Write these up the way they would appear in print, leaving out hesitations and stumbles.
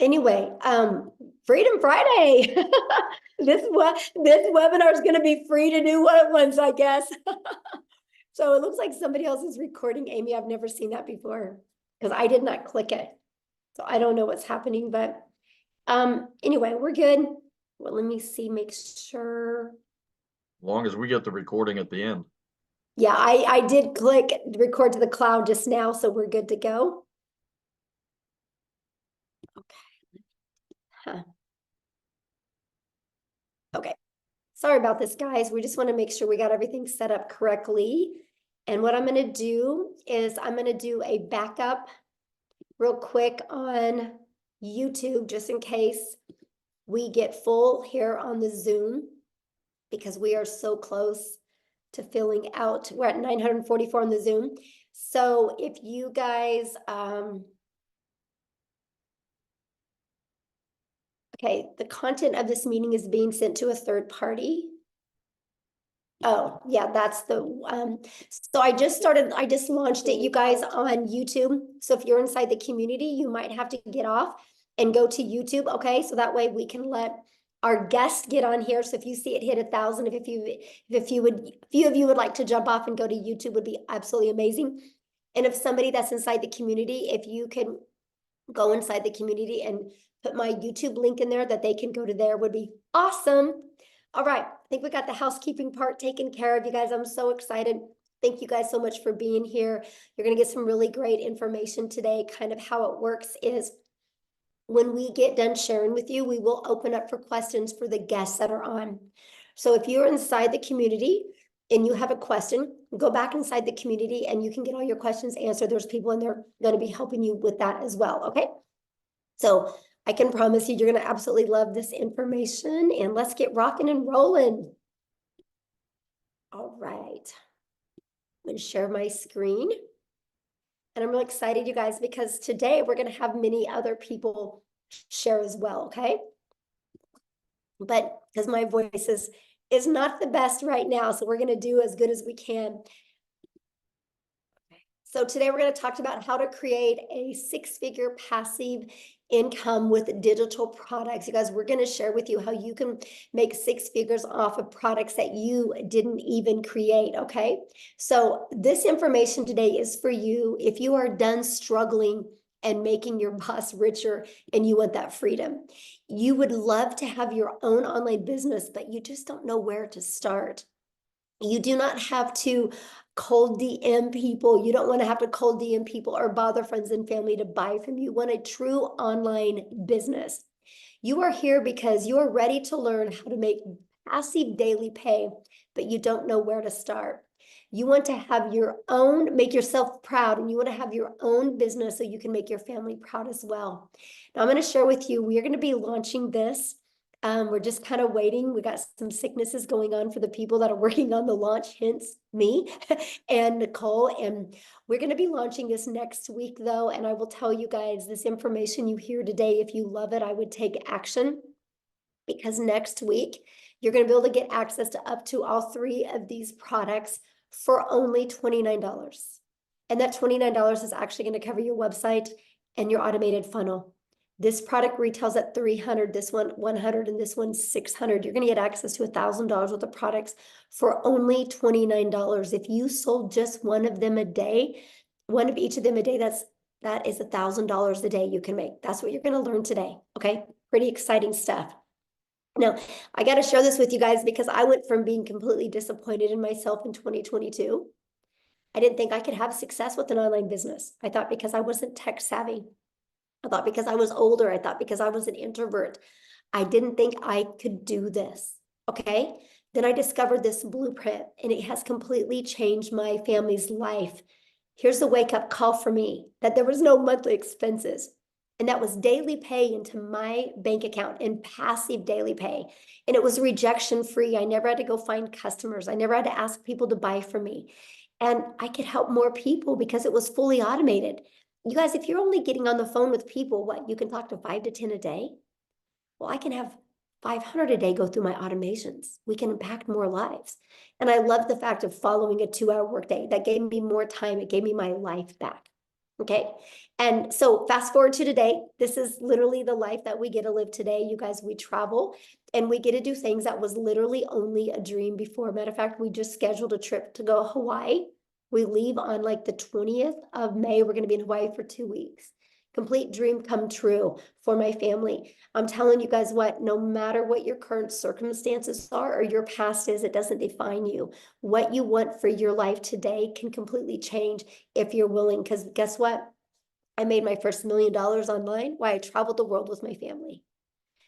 Anyway, Freedom Friday. This webinar is going to be free to do what it wants, I guess. So it looks like somebody else is recording. Amy, I've never seen that before because I did not click it. So I don't know what's happening, but anyway, we're good. Well, let me see, make sure. As long as we get the recording at the end. Yeah, I did click record to the cloud just now, so we're good to go. Okay. Huh. Okay. Sorry about this, guys. We just want to make sure we got everything set up correctly. And what I'm going to do is I'm going to do a backup real quick on YouTube, just in case we get full here on the Zoom, because we are so close to filling out. We're at 944 on the Zoom. So if you guys, okay, the content of this meeting is being sent to a third party. Oh, yeah, that's the, so I just launched it, you guys, on YouTube. So if you're inside the community, you might have to get off and go to YouTube, okay? So that way we can let our guests get on here. So if you see it hit 1,000, if a few of you would like to jump off and go to YouTube, would be absolutely amazing. And if somebody that's inside the community, if you can go inside the community and put my YouTube link in there that they can go to there, would be awesome. All right, I think we got the housekeeping part taken care of, you guys. I'm so excited. Thank you guys so much for being here. You're going to get some really great information today. Kind of how it works is when we get done sharing with you, we will open up for questions for the guests that are on. So if you're inside the community and you have a question, go back inside the community and you can get all your questions answered. There's people in there going to be helping you with that as well, okay? So I can promise you, you're going to absolutely love this information, and let's get rocking and rolling. All right. I'm going to share my screen. And I'm really excited, you guys, because today we're going to have many other people share as well, okay? But because my voice is not the best right now, so we're going to do as good as we can. So today we're going to talk about how to create a six-figure passive income with digital products. You guys, we're going to share with you how you can make six figures off of products that you didn't even create, okay? So this information today is for you if you are done struggling and making your boss richer and you want that freedom. You would love to have your own online business, but you just don't know where to start. You do not have to cold DM people. You don't want to have to cold DM people or bother friends and family to buy from you. You want a true online business. You are here because you are ready to learn how to make passive daily pay, but you don't know where to start. You want to have your own, make yourself proud, and you want to have your own business so you can make your family proud as well. Now, I'm going to share with you, we are going to be launching this. We're just kind of waiting. We got some sicknesses going on for the people that are working on the launch, hence me and Nicole. And we're going to be launching this next week, though. And I will tell you guys, this information you hear today, if you love it, I would take action, because next week you're going to be able to get access to up to all three of these products for only $29. And that $29 is actually going to cover your website and your automated funnel. This product retails at $300, this one $100, and this one $600. You're going to get access to $1,000 worth of products for only $29. If you sold just one of them a day, one of each of them a day, that is $1,000 a day you can make. That's what you're going to learn today. Okay, pretty exciting stuff. Now, I got to share this with you guys because I went from being completely disappointed in myself in 2022. I didn't think I could have success with an online business. I thought because I wasn't tech savvy. I thought because I was older. I thought because I was an introvert. I didn't think I could do this, okay? Then I discovered this blueprint, and it has completely changed my family's life. Here's the wake-up call for me, that there was no monthly expenses. And that was daily pay into my bank account and passive daily pay. And it was rejection free. I never had to go find customers. I never had to ask people to buy from me. And I could help more people because it was fully automated. You guys, if you're only getting on the phone with people, what, you can talk to 5 to 10 a day? Well, I can have 500 a day go through my automations. We can impact more lives. And I love the fact of following a 2-hour workday. That gave me more time. It gave me my life back. Okay. And so fast forward to today, this is literally the life that we get to live today. You guys, we travel and we get to do things that was literally only a dream before. Matter of fact, we just scheduled a trip to go to Hawaii. We leave on like the 20th of May. We're going to be in Hawaii for 2 weeks. Complete dream come true for my family. I'm telling you guys what, no matter what your current circumstances are or your past is, it doesn't define you. What you want for your life today can completely change if you're willing. Because guess what? I made my first $1 million online while I traveled the world with my family.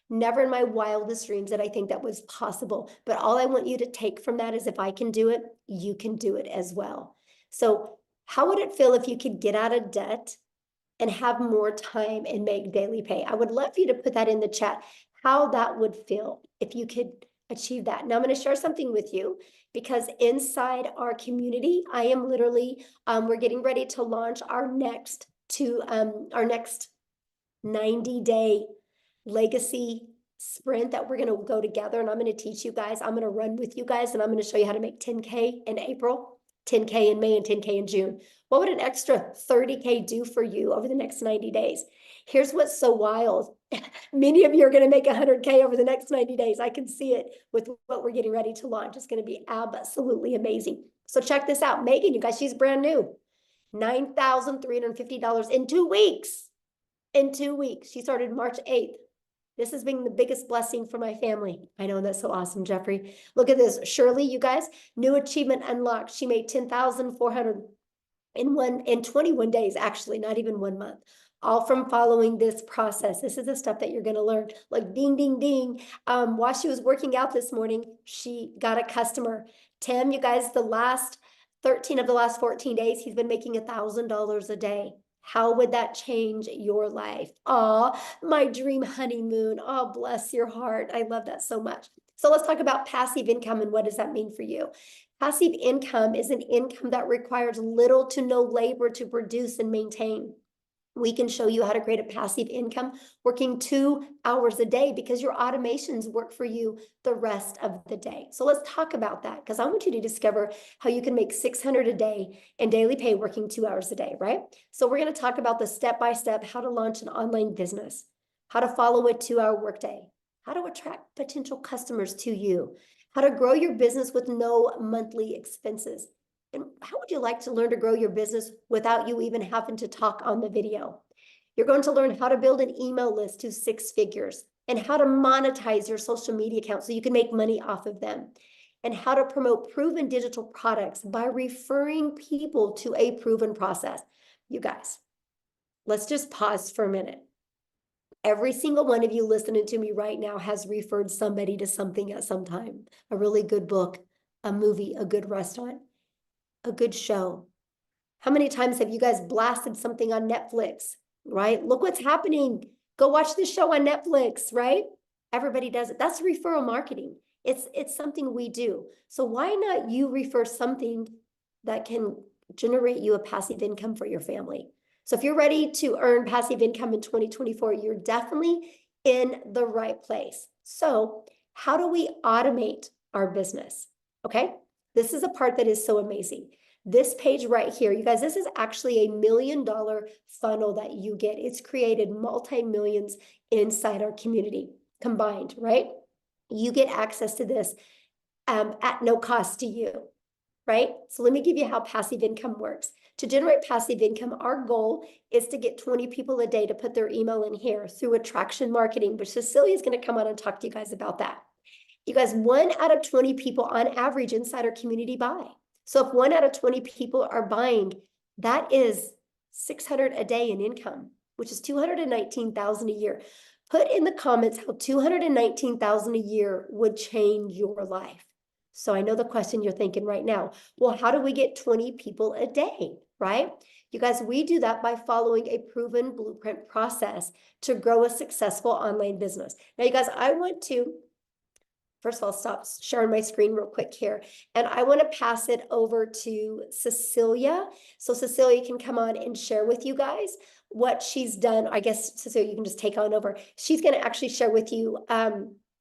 Never in my wildest dreams did I think that was possible. But all I want you to take from that is if I can do it, you can do it as well. So how would it feel if you could get out of debt and have more time and make daily pay? I would love for you to put that in the chat, how that would feel if you could achieve that. Now I'm going to share something with you because inside our community, I am literally, we're getting ready to launch our next 90-day legacy sprint that we're going to go together. And I'm going to teach you guys, I'm going to run with you guys, and I'm going to show you how to make 10K in April, 10K in May, and 10K in June. What would an extra 30K do for you over the next 90 days? Here's what's so wild. Many of you are going to make 100K over the next 90 days. I can see it with what we're getting ready to launch. It's going to be absolutely amazing. So check this out. Megan, you guys, she's brand new. $9,350 in 2 weeks. In 2 weeks. She started March 8th. This has been the biggest blessing for my family. I know, that's so awesome, Jeffrey. Look at this. Shirley, you guys, new achievement unlocked. She made 10,400 in 21 days, actually, not even 1 month. All from following this process. This is the stuff that you're going to learn. Like ding, ding, ding. While she was working out this morning, she got a customer. Tim, you guys, the last 13 of the last 14 days, he's been making $1,000 a day. How would that change your life? Oh, my dream honeymoon. Oh, bless your heart. I love that so much. So let's talk about passive income and what does that mean for you? Passive income is an income that requires little to no labor to produce and maintain. We can show you how to create a passive income working 2 hours a day because your automations work for you the rest of the day. So let's talk about that because I want you to discover how you can make $600 a day in daily pay working 2 hours a day, right? So we're going to talk about the step-by-step how to launch an online business, how to follow a 2-hour workday, how to attract potential customers to you, how to grow your business with no monthly expenses. And how would you like to learn to grow your business without you even having to talk on the video? You're going to learn how to build an email list to 6 figures and how to monetize your social media account so you can make money off of them, and how to promote proven digital products by referring people to a proven process. You guys, let's just pause for a minute. Every single one of you listening to me right now has referred somebody to something at some time. A really good book, a movie, a good restaurant, a good show. How many times have you guys blasted something on Netflix, right? Look what's happening. Go watch this show on Netflix, right? Everybody does it. That's referral marketing. It's something we do. So why not you refer something that can generate you a passive income for your family? So if you're ready to earn passive income in 2024, you're definitely in the right place. So how do we automate our business? Okay, this is a part that is so amazing. This page right here, you guys, this is actually $1 million funnel that you get. It's created multi-millions inside our community combined, right? You get access to this at no cost to you, right? So let me give you how passive income works. To generate passive income, our goal is to get 20 people a day to put their email in here through attraction marketing, which Cecilia is going to come on and talk to you guys about that. You guys, 1 out of 20 people on average inside our community buy. So if 1 out of 20 people are buying, that is $600 a day in income, which is $219,000 a year. Put in the comments how $219,000 a year would change your life. So I know the question you're thinking right now, well, how do we get 20 people a day, right? You guys, we do that by following a proven blueprint process to grow a successful online business. Now, you guys, I want to first of all, stop sharing my screen real quick here. And I want to pass it over to Cecilia. So Cecilia can come on and share with you guys what she's done. I guess, Cecilia, you can just take on over. She's going to actually share with you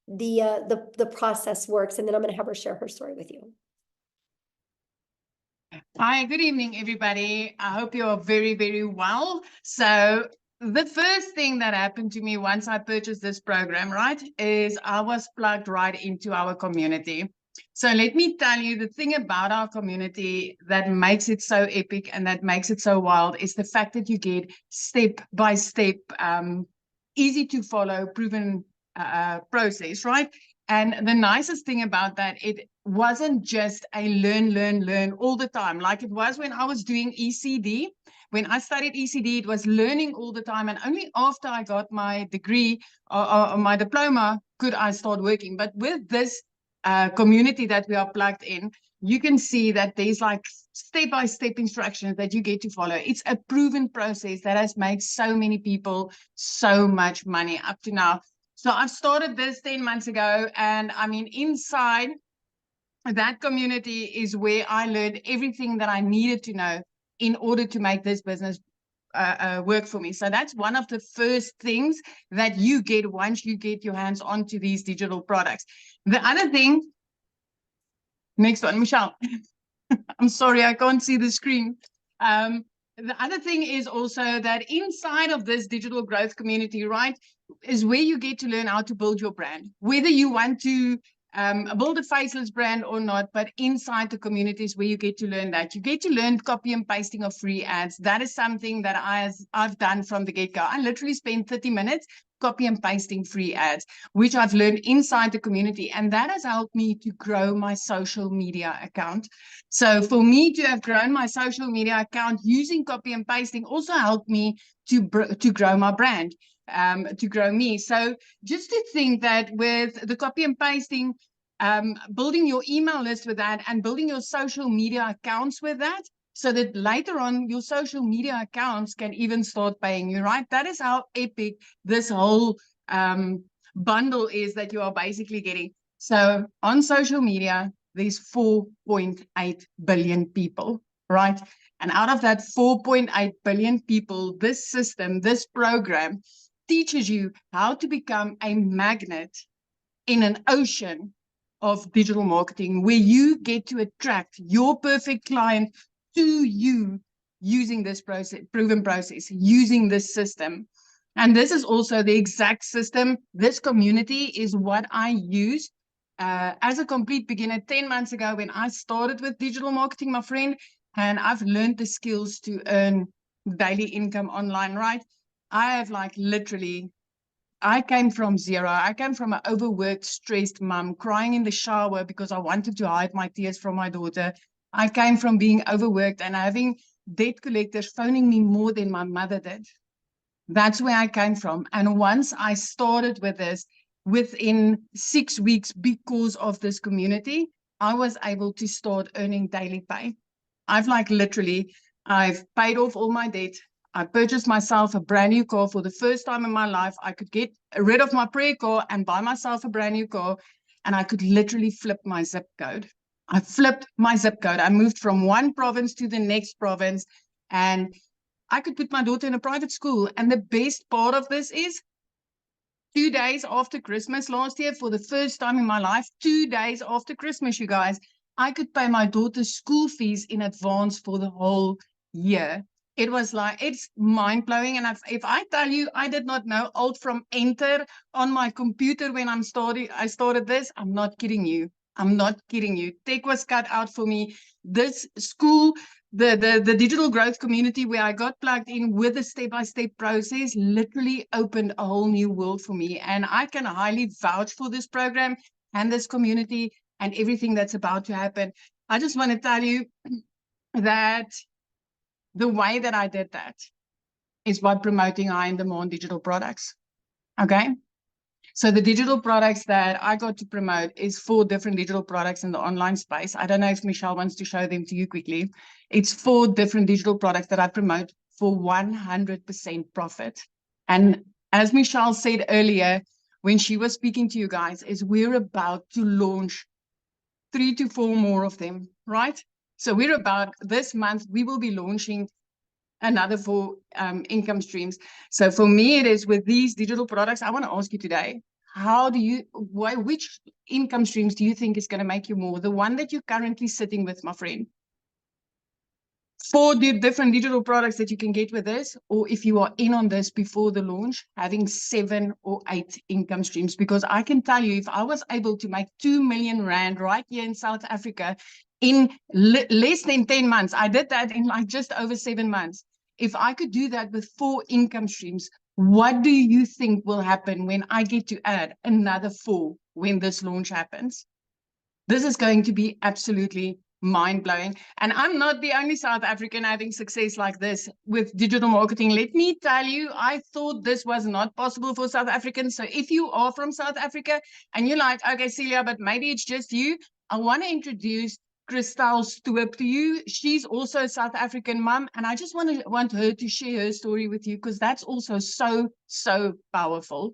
the process works. And then I'm going to have her share her story with you. Hi, good evening, everybody. I hope you are very, very well. So the first thing that happened to me once I purchased this program, right, is I was plugged right into our community. So let me tell you, the thing about our community that makes it so epic and that makes it so wild is the fact that you get step by step, easy to follow, proven process, right? And the nicest thing about that, it wasn't just a learn all the time, like it was when I was doing ECD. When I studied ECD, it was learning all the time. And only after I got my degree or my diploma could I start working. But with this community that we are plugged in, you can see that there's like step-by-step instructions that you get to follow. It's a proven process that has made so many people so much money up to now. So I've started this 10 months ago, and I mean, inside that community is where I learned everything that I needed to know in order to make this business work for me. So that's one of the first things that you get once you get your hands onto these digital products. The other thing, next one, Michelle. I'm sorry, I can't see the screen. The other thing is also that inside of this digital growth community, right, is where you get to learn how to build your brand, whether you want to build a faceless brand or not, but inside the communities where you get to learn that. You get to learn copy and pasting of free ads. That is something that I've done from the get-go. I literally spent 30 minutes copy and pasting free ads, which I've learned inside the community. And that has helped me to grow my social media account. So for me to have grown my social media account using copy and pasting also helped me to grow my brand, to grow me. So just to think that with the copy and pasting, building your email list with that and building your social media accounts with that, so that later on your social media accounts can even start paying you, right? That is how epic this whole bundle is that you are basically getting. So on social media, there's 4.8 billion people, right? And out of that 4.8 billion people, this system, this program teaches you how to become a magnet in an ocean of digital marketing, where you get to attract your perfect client to you using this process, proven process, using this system. And this is also the exact system. This community is what I use as a complete beginner 10 months ago when I started with digital marketing, my friend, and I've learned the skills to earn daily income online, right? I have like literally, I came from zero. I came from an overworked, stressed mom, crying in the shower because I wanted to hide my tears from my daughter. I came from being overworked and having debt collectors phoning me more than my mother did. That's where I came from. And once I started with this, within 6 weeks, because of this community, I was able to start earning daily pay. I've like literally, I've paid off all my debt. I purchased myself a brand new car for the first time in my life. I could get rid of my prayer car and buy myself a brand new car. And I could literally flip my zip code. I flipped my zip code. I moved from one province to the next province. And I could put my daughter in a private school. And the best part of this is 2 days after Christmas last year, for the first time in my life, 2 days after Christmas, you guys, I could pay my daughter's school fees in advance for the whole year. It was like, it's mind-blowing. And if I tell you, I did not know Alt from Enter on my computer when I started this, I'm not kidding you. I'm not kidding you. Tech was cut out for me. This school, the digital growth community where I got plugged in with a step-by-step process literally opened a whole new world for me. And I can highly vouch for this program and this community and everything that's about to happen. I just want to tell you that the way that I did that is by promoting high-in-demand digital products. Okay? So the digital products that I got to promote is 4 different digital products in the online space. I don't know if Michelle wants to show them to you quickly. It's 4 different digital products that I promote for 100% profit. And as Michelle said earlier, when she was speaking to you guys, is we're about to launch 3 to 4 more of them, right? So we're about, this month, we will be launching another 4 income streams. So for me, it is with these digital products. I want to ask you today, which income streams do you think is going to make you more? The one that you're currently sitting with, my friend? 4 different digital products that you can get with this, or if you are in on this before the launch, having 7 or 8 income streams. Because I can tell you, if I was able to make 2 million rand right here in South Africa in less than 10 months, I did that in like just over 7 months. If I could do that with 4 income streams, what do you think will happen when I get to add another 4 when this launch happens? This is going to be absolutely mind-blowing. And I'm not the only South African having success like this with digital marketing. Let me tell you, I thought this was not possible for South Africans. So if you are from South Africa and you're like, okay, Celia, but maybe it's just you, I want to introduce Christel Stoop to you. She's also a South African mom, and I just want her to share her story with you, because that's also so powerful.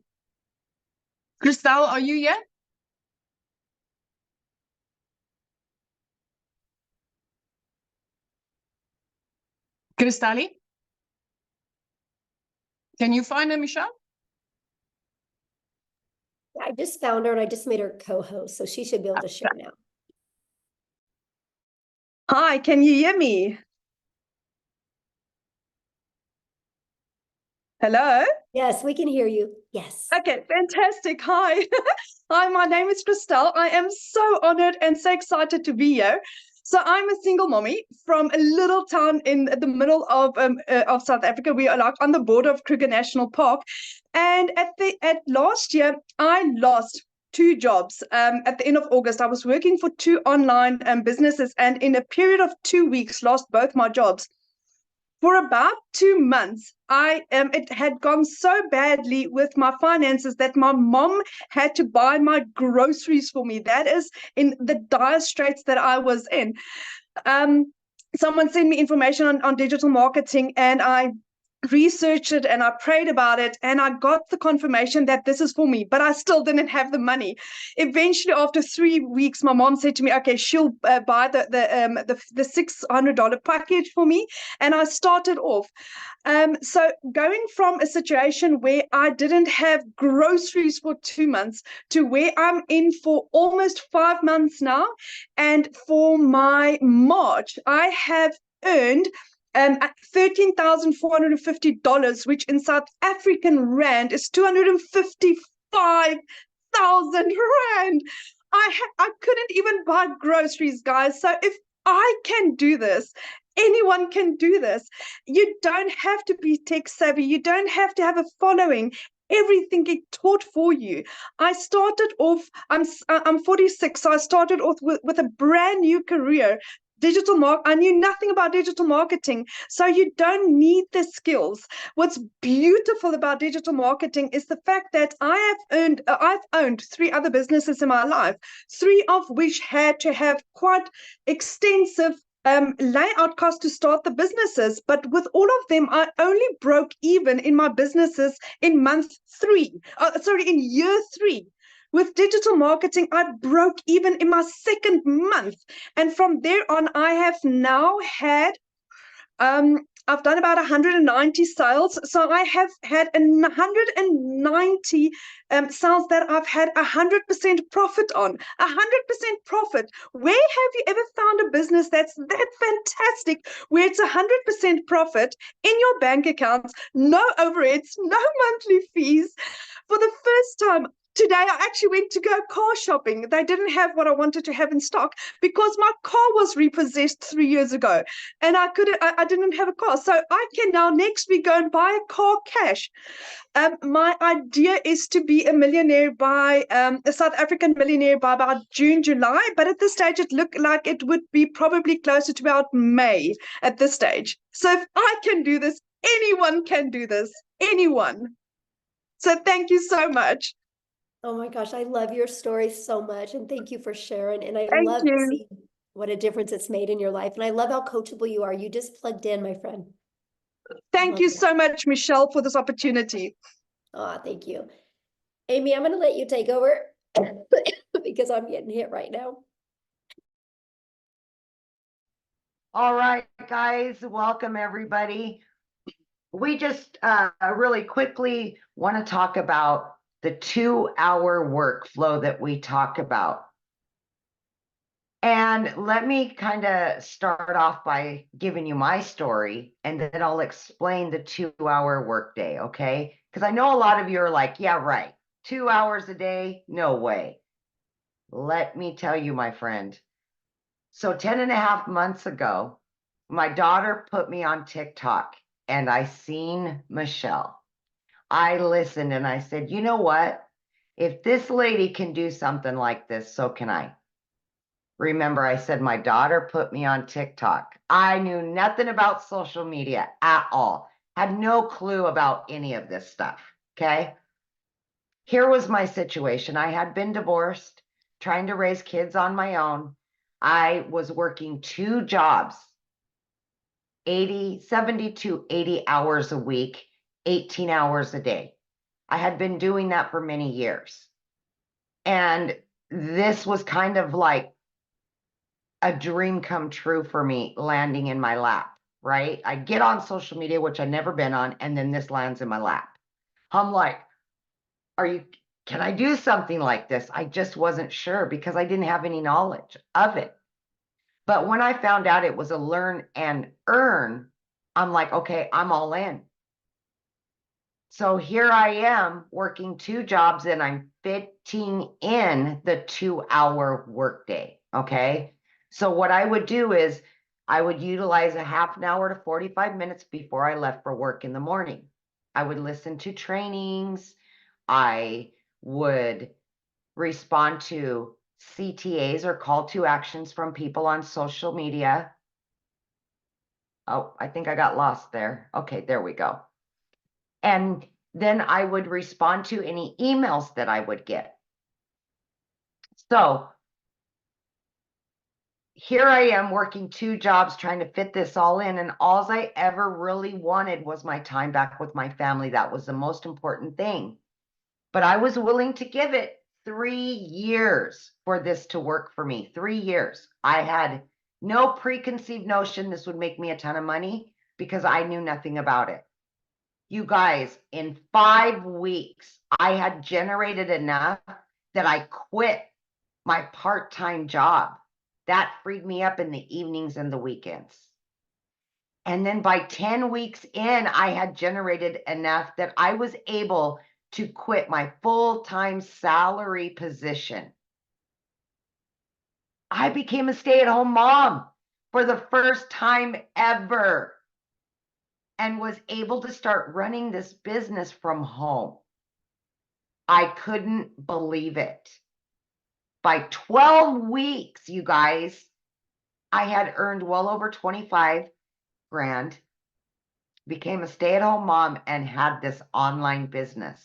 Christel, are you here? Cristali? Can you find her, Michelle? I just found her and I just made her co-host, so she should be able to share now. Hi, can you hear me? Hello? Yes, we can hear you. Yes. Okay, fantastic. Hi. Hi, my name is Christel. I am so honored and so excited to be here. So I'm a single mommy from a little town in the middle of South Africa. We are like on the border of Kruger National Park. And at last year, I lost 2 jobs. At the end of August, I was working for 2 online businesses, and in a period of 2 weeks, lost both my jobs. For about 2 months, it had gone so badly with my finances that my mom had to buy my groceries for me. That is in the dire straits that I was in. Someone sent me information on digital marketing, and I researched it and I prayed about it, and I got the confirmation that this is for me, but I still didn't have the money. Eventually, after 3 weeks, my mom said to me, okay, she'll buy the $600 package for me, and I started off. So going from a situation where I didn't have groceries for 2 months to where I'm in for almost 5 months now, and for my March, I have earned $13,450, which in South African rand is 255,000 rand. I couldn't even buy groceries, guys. So if I can do this, anyone can do this. You don't have to be tech savvy. You don't have to have a following. Everything get taught for you. I started off, I'm 46, so I started off with a brand new career. I knew nothing about digital marketing, so you don't need the skills. What's beautiful about digital marketing is the fact that I've owned 3 other businesses in my life, 3 of which had to have quite extensive layout costs to start the businesses. But with all of them, I only broke even in my businesses in in year 3. With digital marketing, I broke even in my 2nd month. And from there on, I have now had, I've done about 190 sales. So I have had 190 sales that I've had 100% profit on. 100% profit. Where have you ever found a business that's that fantastic, where it's 100% profit in your bank accounts, no overheads, no monthly fees? For the first time, today, I actually went to go car shopping. They didn't have what I wanted to have in stock because my car was repossessed 3 years ago, and I didn't have a car. So I can now next week go and buy a car cash. My idea is to be a millionaire a South African millionaire by about June, July. But at this stage, it looked like it would be probably closer to about May at this stage. So if I can do this, anyone can do this. Anyone. So thank you so much. Oh my gosh, I love your story so much, and thank you for sharing. And I Thank love to you. see what a difference it's made in your life. And I love how coachable you are. You just plugged in, my friend. Thank Love you it. so much, Michelle, for this opportunity. Thank you. Amy, I'm going to let you take over because I'm getting hit right now. All right, guys, welcome everybody. We just really quickly want to talk about the 2-hour workflow that we talk about. And let me kind of start off by giving you my story, and then I'll explain the 2-hour workday, okay? Because I know a lot of you are like, yeah, right. 2 hours a day? No way. Let me tell you, my friend. So 10 and a half months ago, my daughter put me on TikTok and I seen Michelle. I listened and I said, you know what? If this lady can do something like this, so can I. Remember, I said my daughter put me on TikTok. I knew nothing about social media at all. Had no clue about any of this stuff. Okay. Here was my situation. I had been divorced, trying to raise kids on my own. I was working 2 jobs, 70 to 80 hours a week, 18 hours a day. I had been doing that for many years. And this was kind of like a dream come true for me landing in my lap, right? I get on social media, which I've never been on, and then this lands in my lap. I'm like, can I do something like this? I just wasn't sure because I didn't have any knowledge of it. But when I found out it was a learn and earn, I'm like, okay, I'm all in. So here I am working 2 jobs and I'm fitting in the 2-hour workday. Okay. So what I would do is I would utilize a half an hour to 45 minutes before I left for work in the morning. I would listen to trainings. I would respond to CTAs or call to actions from people on social media. Oh, I think I got lost there. Okay, there we go. And then I would respond to any emails that I would get. So here I am working 2 jobs trying to fit this all in. And all I ever really wanted was my time back with my family. That was the most important thing. But I was willing to give it 3 years for this to work for me. 3 years. I had no preconceived notion this would make me a ton of money because I knew nothing about it. You guys, in 5 weeks, I had generated enough that I quit my part-time job. That freed me up in the evenings and the weekends. And then by 10 weeks in, I had generated enough that I was able to quit my full-time salary position. I became a stay-at-home mom for the first time ever and was able to start running this business from home. I couldn't believe it. By 12 weeks, you guys, I had earned well over 25 grand, became a stay-at-home mom, and had this online business.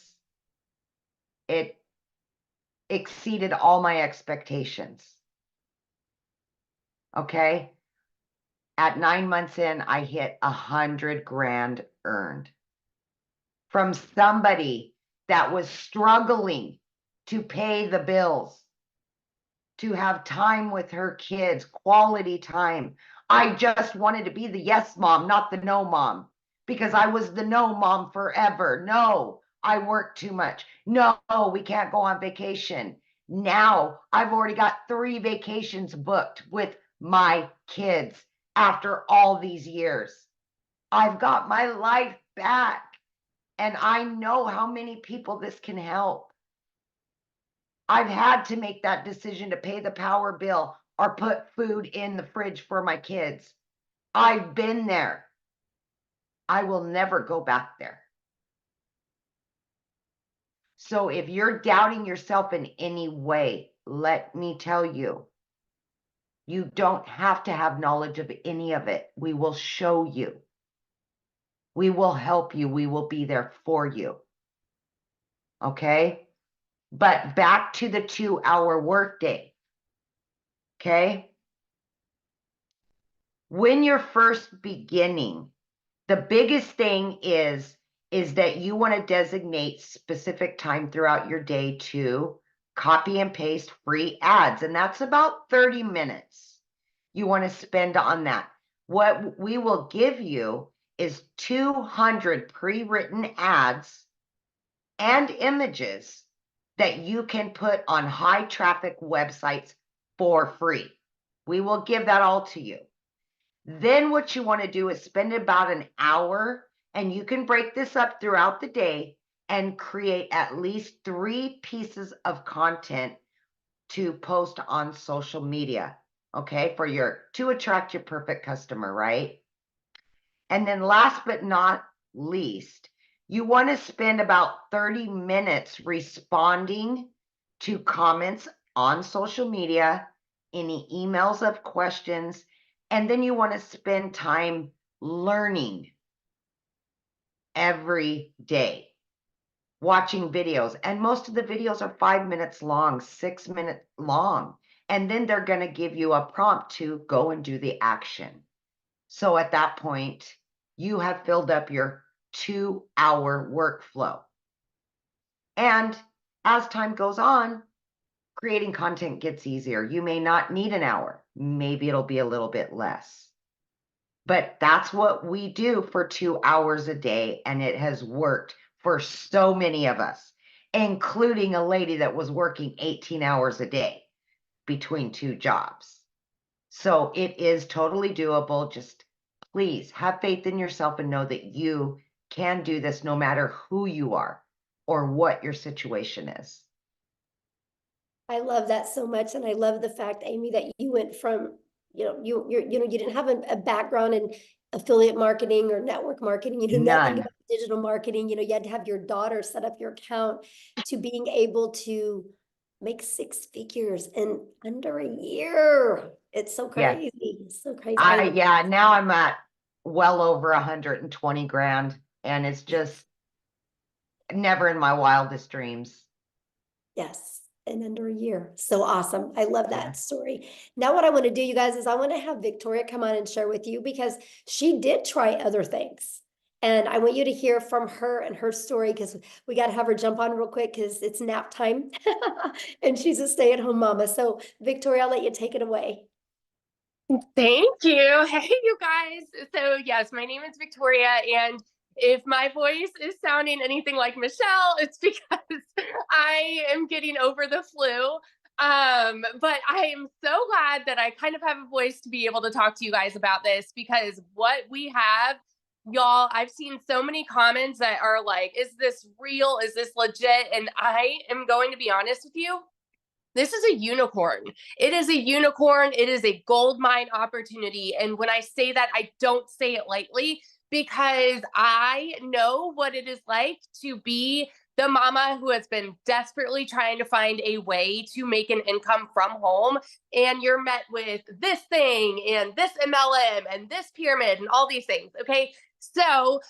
It exceeded all my expectations. Okay. At 9 months in, I hit 100 grand earned from somebody that was struggling to pay the bills, to have time with her kids, quality time. I just wanted to be the yes mom, not the no mom, because I was the no mom forever. No, I work too much. No, we can't go on vacation. Now I've already got 3 vacations booked with my kids after all these years. I've got my life back, and I know how many people this can help. I've had to make that decision to pay the power bill or put food in the fridge for my kids. I've been there. I will never go back there. So if you're doubting yourself in any way, let me tell you, you don't have to have knowledge of any of it. We will show you. We will help you. We will be there for you. Okay? But back to the 2-hour workday. Okay? When you're first beginning, the biggest thing is that you want to designate specific time throughout your day to copy and paste free ads. And that's about 30 minutes you want to spend on that. What we will give you is 200 pre-written ads and images that you can put on high traffic websites for free. We will give that all to you. Then what you want to do is spend about an hour, and you can break this up throughout the day and create at least 3 pieces of content to post on social media, okay, to attract your perfect customer, right? And then last but not least, you want to spend about 30 minutes responding to comments on social media, any emails of questions, and then you want to spend time learning every day, watching videos. And most of the videos are 5 minutes long, 6 minutes long. And then they're going to give you a prompt to go and do the action. So at that point, you have filled up your 2-hour workflow. And as time goes on, creating content gets easier. You may not need an hour. Maybe it'll be a little bit less. But that's what we do for 2 hours a day. And it has worked for so many of us, including a lady that was working 18 hours a day between 2 jobs. So it is totally doable. Just please have faith in yourself and know that you can do this no matter who you are or what your situation is. I love that so much. And I love the fact, Amy, that you went from, you didn't have a background in affiliate marketing or network marketing, you knew nothing None. about digital marketing, you had to have your daughter set up your account, to being able to make 6 figures in under a year. It's so Yeah. crazy. It's so crazy. Yeah, now I'm at well over 120 grand, and it's just never in my wildest dreams. Yes, in under a year. So awesome. I love that Yeah. story. Now what I want to do, you guys, is I want to have Victoria come on and share with you, because she did try other things. And I want you to hear from her and her story, because we got to have her jump on real quick because it's nap time and she's a stay-at-home mama. So Victoria, I'll let you take it away. Thank you. Hey, you guys. So yes, my name is Victoria, and if my voice is sounding anything like Michelle, it's because I am getting over the flu. But I am so glad that I kind of have a voice to be able to talk to you guys about this, because what we have, y'all, I've seen so many comments that are like, is this real? Is this legit? And I am going to be honest with you. This is a unicorn. It is a unicorn. It is a gold mine opportunity. And when I say that, I don't say it lightly, because I know what it is like to be the mama who has been desperately trying to find a way to make an income from home. And you're met with this thing and this MLM and this pyramid and all these things. Okay. So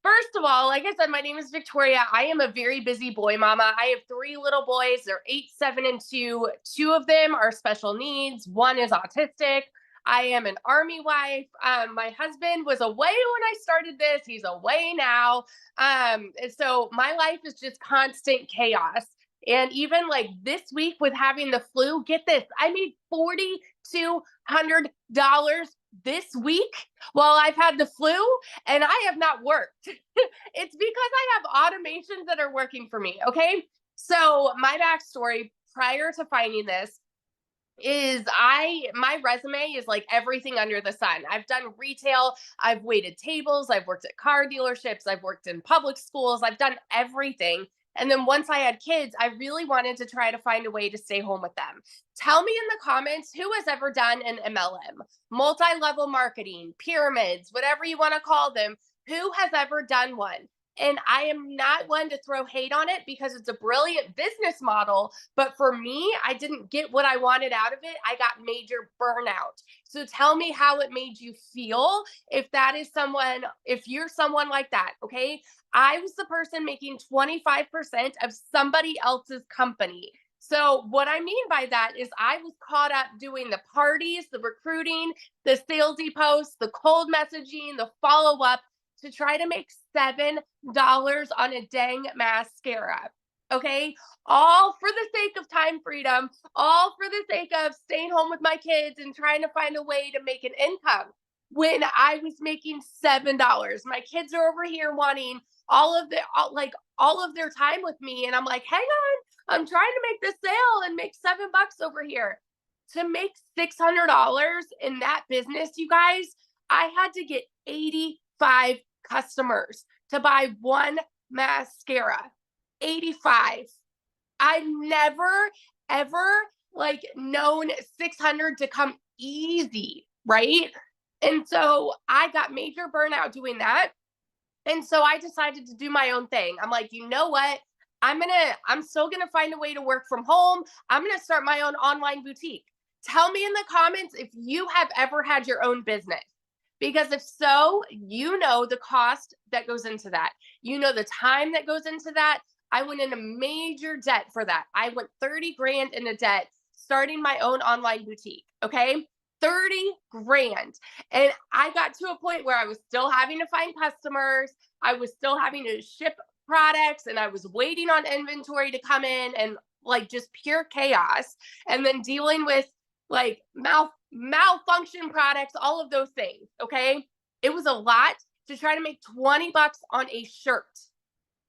first of all, like I said, my name is Victoria. I am a very busy boy mama. I have 3 little boys. They're 8, 7, and 2. 2 of them are special needs. 1 is autistic. I am an Army wife. My husband was away when I started this. He's away now. So my life is just constant chaos. And even like this week with having the flu, get this, I made $4,200 this week while I've had the flu, and I have not worked. It's because I have automations that are working for me. Okay. So my backstory prior to finding this is my resume is like everything under the sun. I've done retail, I've waited tables, I've worked at car dealerships, I've worked in public schools, I've done everything. And then once I had kids, I really wanted to try to find a way to stay home with them. Tell me in the comments who has ever done an MLM, multi-level marketing, pyramids, whatever you want to call them. Who has ever done one? And I am not one to throw hate on it, because it's a brilliant business model. But for me, I didn't get what I wanted out of it. I got major burnout. So tell me how it made you feel if you're someone like that. Okay. I was the person making 25% of somebody else's company. So what I mean by that is I was caught up doing the parties, the recruiting, the salesy posts, the cold messaging, the follow-up, to try to make $7 on a dang mascara. Okay. All for the sake of time freedom, all for the sake of staying home with my kids and trying to find a way to make an income, when I was making $7. My kids are over here wanting all of their time with me. And I'm like, hang on, I'm trying to make this sale and make $7 over here. To make $600 in that business, you guys, I had to get 85 customers to buy one mascara. 85. I've never, ever like known 600 to come easy, right? And so I got major burnout doing that. And so I decided to do my own thing. I'm like, you know what? I'm still gonna find a way to work from home. I'm gonna start my own online boutique. Tell me in the comments if you have ever had your own business. Because if so, you know the cost that goes into that. You know the time that goes into that. I went in a major debt for that. I went 30 grand in a debt starting my own online boutique. Okay. 30 grand. And I got to a point where I was still having to find customers. I was still having to ship products and I was waiting on inventory to come in and like just pure chaos. And then dealing with like malfunction products, all of those things. Okay. It was a lot to try to make 20 bucks on a shirt.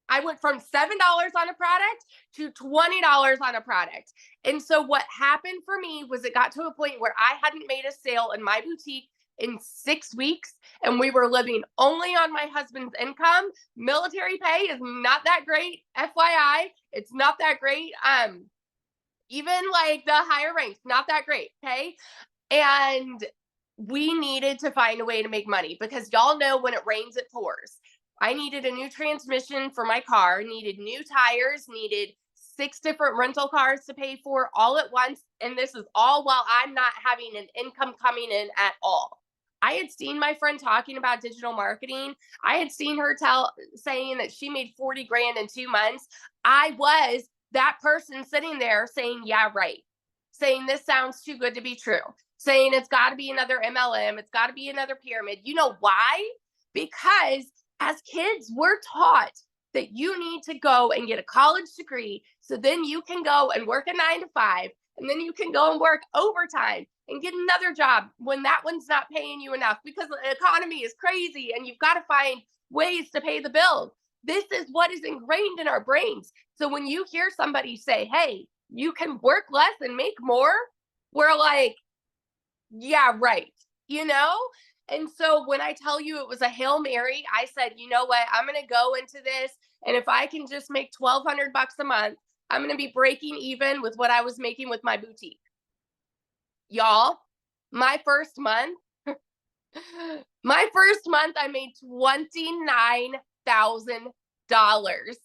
I went from $7 on a product to $20 on a product. And so what happened for me was it got to a point where I hadn't made a sale in my boutique in 6 weeks and we were living only on my husband's income. Military pay is not that great. FYI, it's not that great. Even like the higher ranks, not that great. Okay. And we needed to find a way to make money because y'all know when it rains, it pours. I needed a new transmission for my car, needed new tires, needed 6 different rental cars to pay for all at once. And this is all while I'm not having an income coming in at all. I had seen my friend talking about digital marketing. I had seen her saying that she made 40 grand in 2 months. I was that person sitting there saying, yeah, right. Saying this sounds too good to be true. Saying it's got to be another MLM. It's got to be another pyramid. You know why? Because as kids, we're taught that you need to go and get a college degree so then you can go and work a 9 to 5 and then you can go and work overtime and get another job when that one's not paying you enough because the economy is crazy and you've got to find ways to pay the bills. This is what is ingrained in our brains. So when you hear somebody say, hey, you can work less and make more, we're like, yeah, right. You know? And so when I tell you it was a Hail Mary, I said, you know what? I'm going to go into this. And if I can just make $1,200 a month, I'm going to be breaking even with what I was making with my boutique. Y'all, my first month, I made $29,000.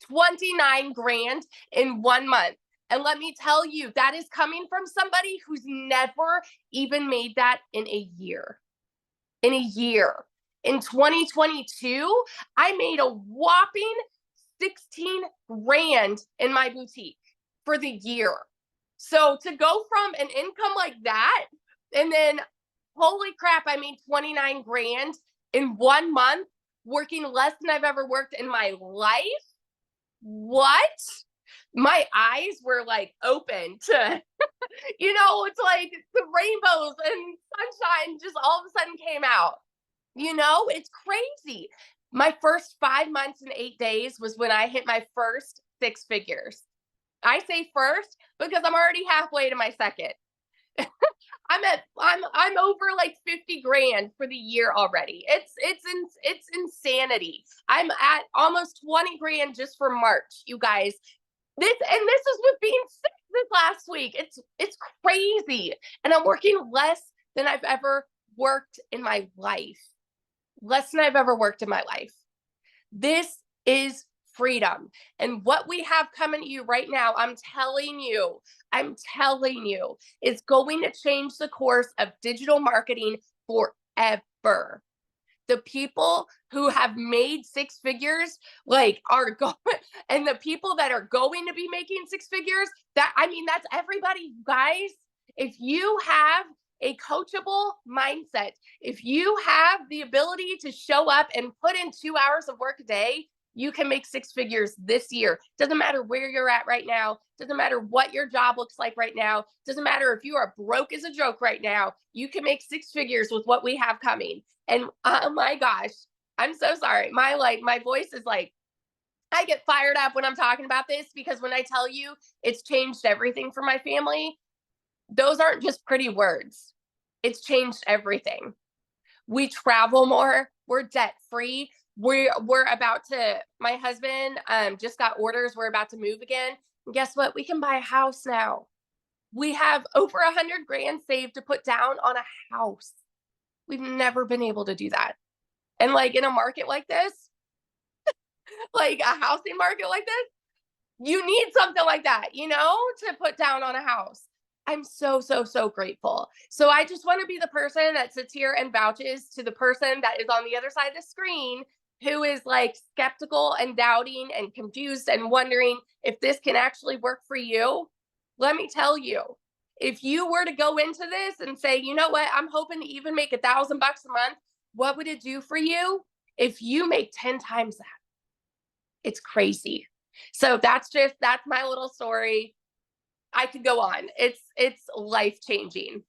29 grand in 1 month. And let me tell you, that is coming from somebody who's never even made that in a year. In a year. In 2022, I made a whopping 16 grand in my boutique for the year. So to go from an income like that, and then holy crap, I made 29 grand in 1 month, working less than I've ever worked in my life. What? My eyes were like open to, you know, it's like the rainbows and sunshine just all of a sudden came out. You know, it's crazy. My first 5 months and 8 days was when I hit my first 6 figures. I say first because I'm already halfway to my second. I'm over like 50 grand for the year already. It's insanity. I'm at almost 20 grand just for March, you guys. This is with being sick this last week. It's crazy. And I'm working less than I've ever worked in my life. Less than I've ever worked in my life. This is freedom. And what we have coming to you right now, I'm telling you, is going to change the course of digital marketing forever. The people who have made 6 figures, like are going, and the people that are going to be making 6 figures, that's everybody, you guys. If you have a coachable mindset, if you have the ability to show up and put in 2 hours of work a day, you can make 6 figures this year. Doesn't matter where you're at right now. Doesn't matter what your job looks like right now. Doesn't matter if you are broke as a joke right now. You can make 6 figures with what we have coming. And oh my gosh, I'm so sorry. My voice is like, I get fired up when I'm talking about this because when I tell you it's changed everything for my family, those aren't just pretty words. It's changed everything. We travel more. We're debt free. We're about to, my husband just got orders. We're about to move again. And guess what? We can buy a house now. We have over 100 grand saved to put down on a house. We've never been able to do that. And like in a market like this, like a housing market like this, you need something like that, you know, to put down on a house. I'm so, so, so grateful. So I just want to be the person that sits here and vouches to the person that is on the other side of the screen who is like skeptical and doubting and confused and wondering if this can actually work for you. Let me tell you, if you were to go into this and say, you know what, I'm hoping to even make $1,000 a month, what would it do for you if you make 10 times that? It's crazy. So that's my little story. I could go on. It's life-changing.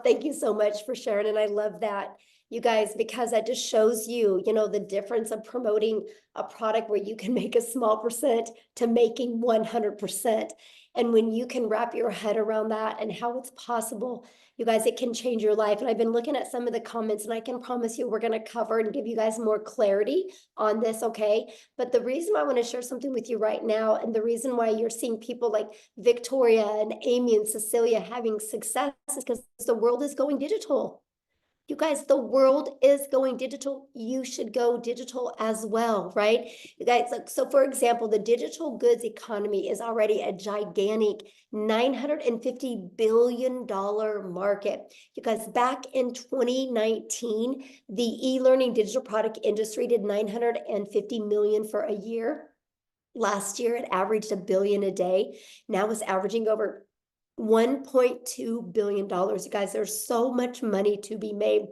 Thank you so much for sharing. And I love that, you guys, because that just shows you, you know, the difference of promoting a product where you can make a small percent to making 100%. And when you can wrap your head around that and how it's possible, you guys, it can change your life. And I've been looking at some of the comments, and I can promise you we're going to cover and give you guys more clarity on this, okay? But the reason why I want to share something with you right now, and the reason why you're seeing people like Victoria and Amy and Cecilia having success is because the world is going digital. You guys, the world is going digital. You should go digital as well, right? You guys, like, so for example, the digital goods economy is already a gigantic $950 billion market. You guys, back in 2019, the e-learning digital product industry did 950 million for a year. Last year, it averaged $1 billion a day. Now it's averaging over $1.2 billion. You guys, there's so much money to be made.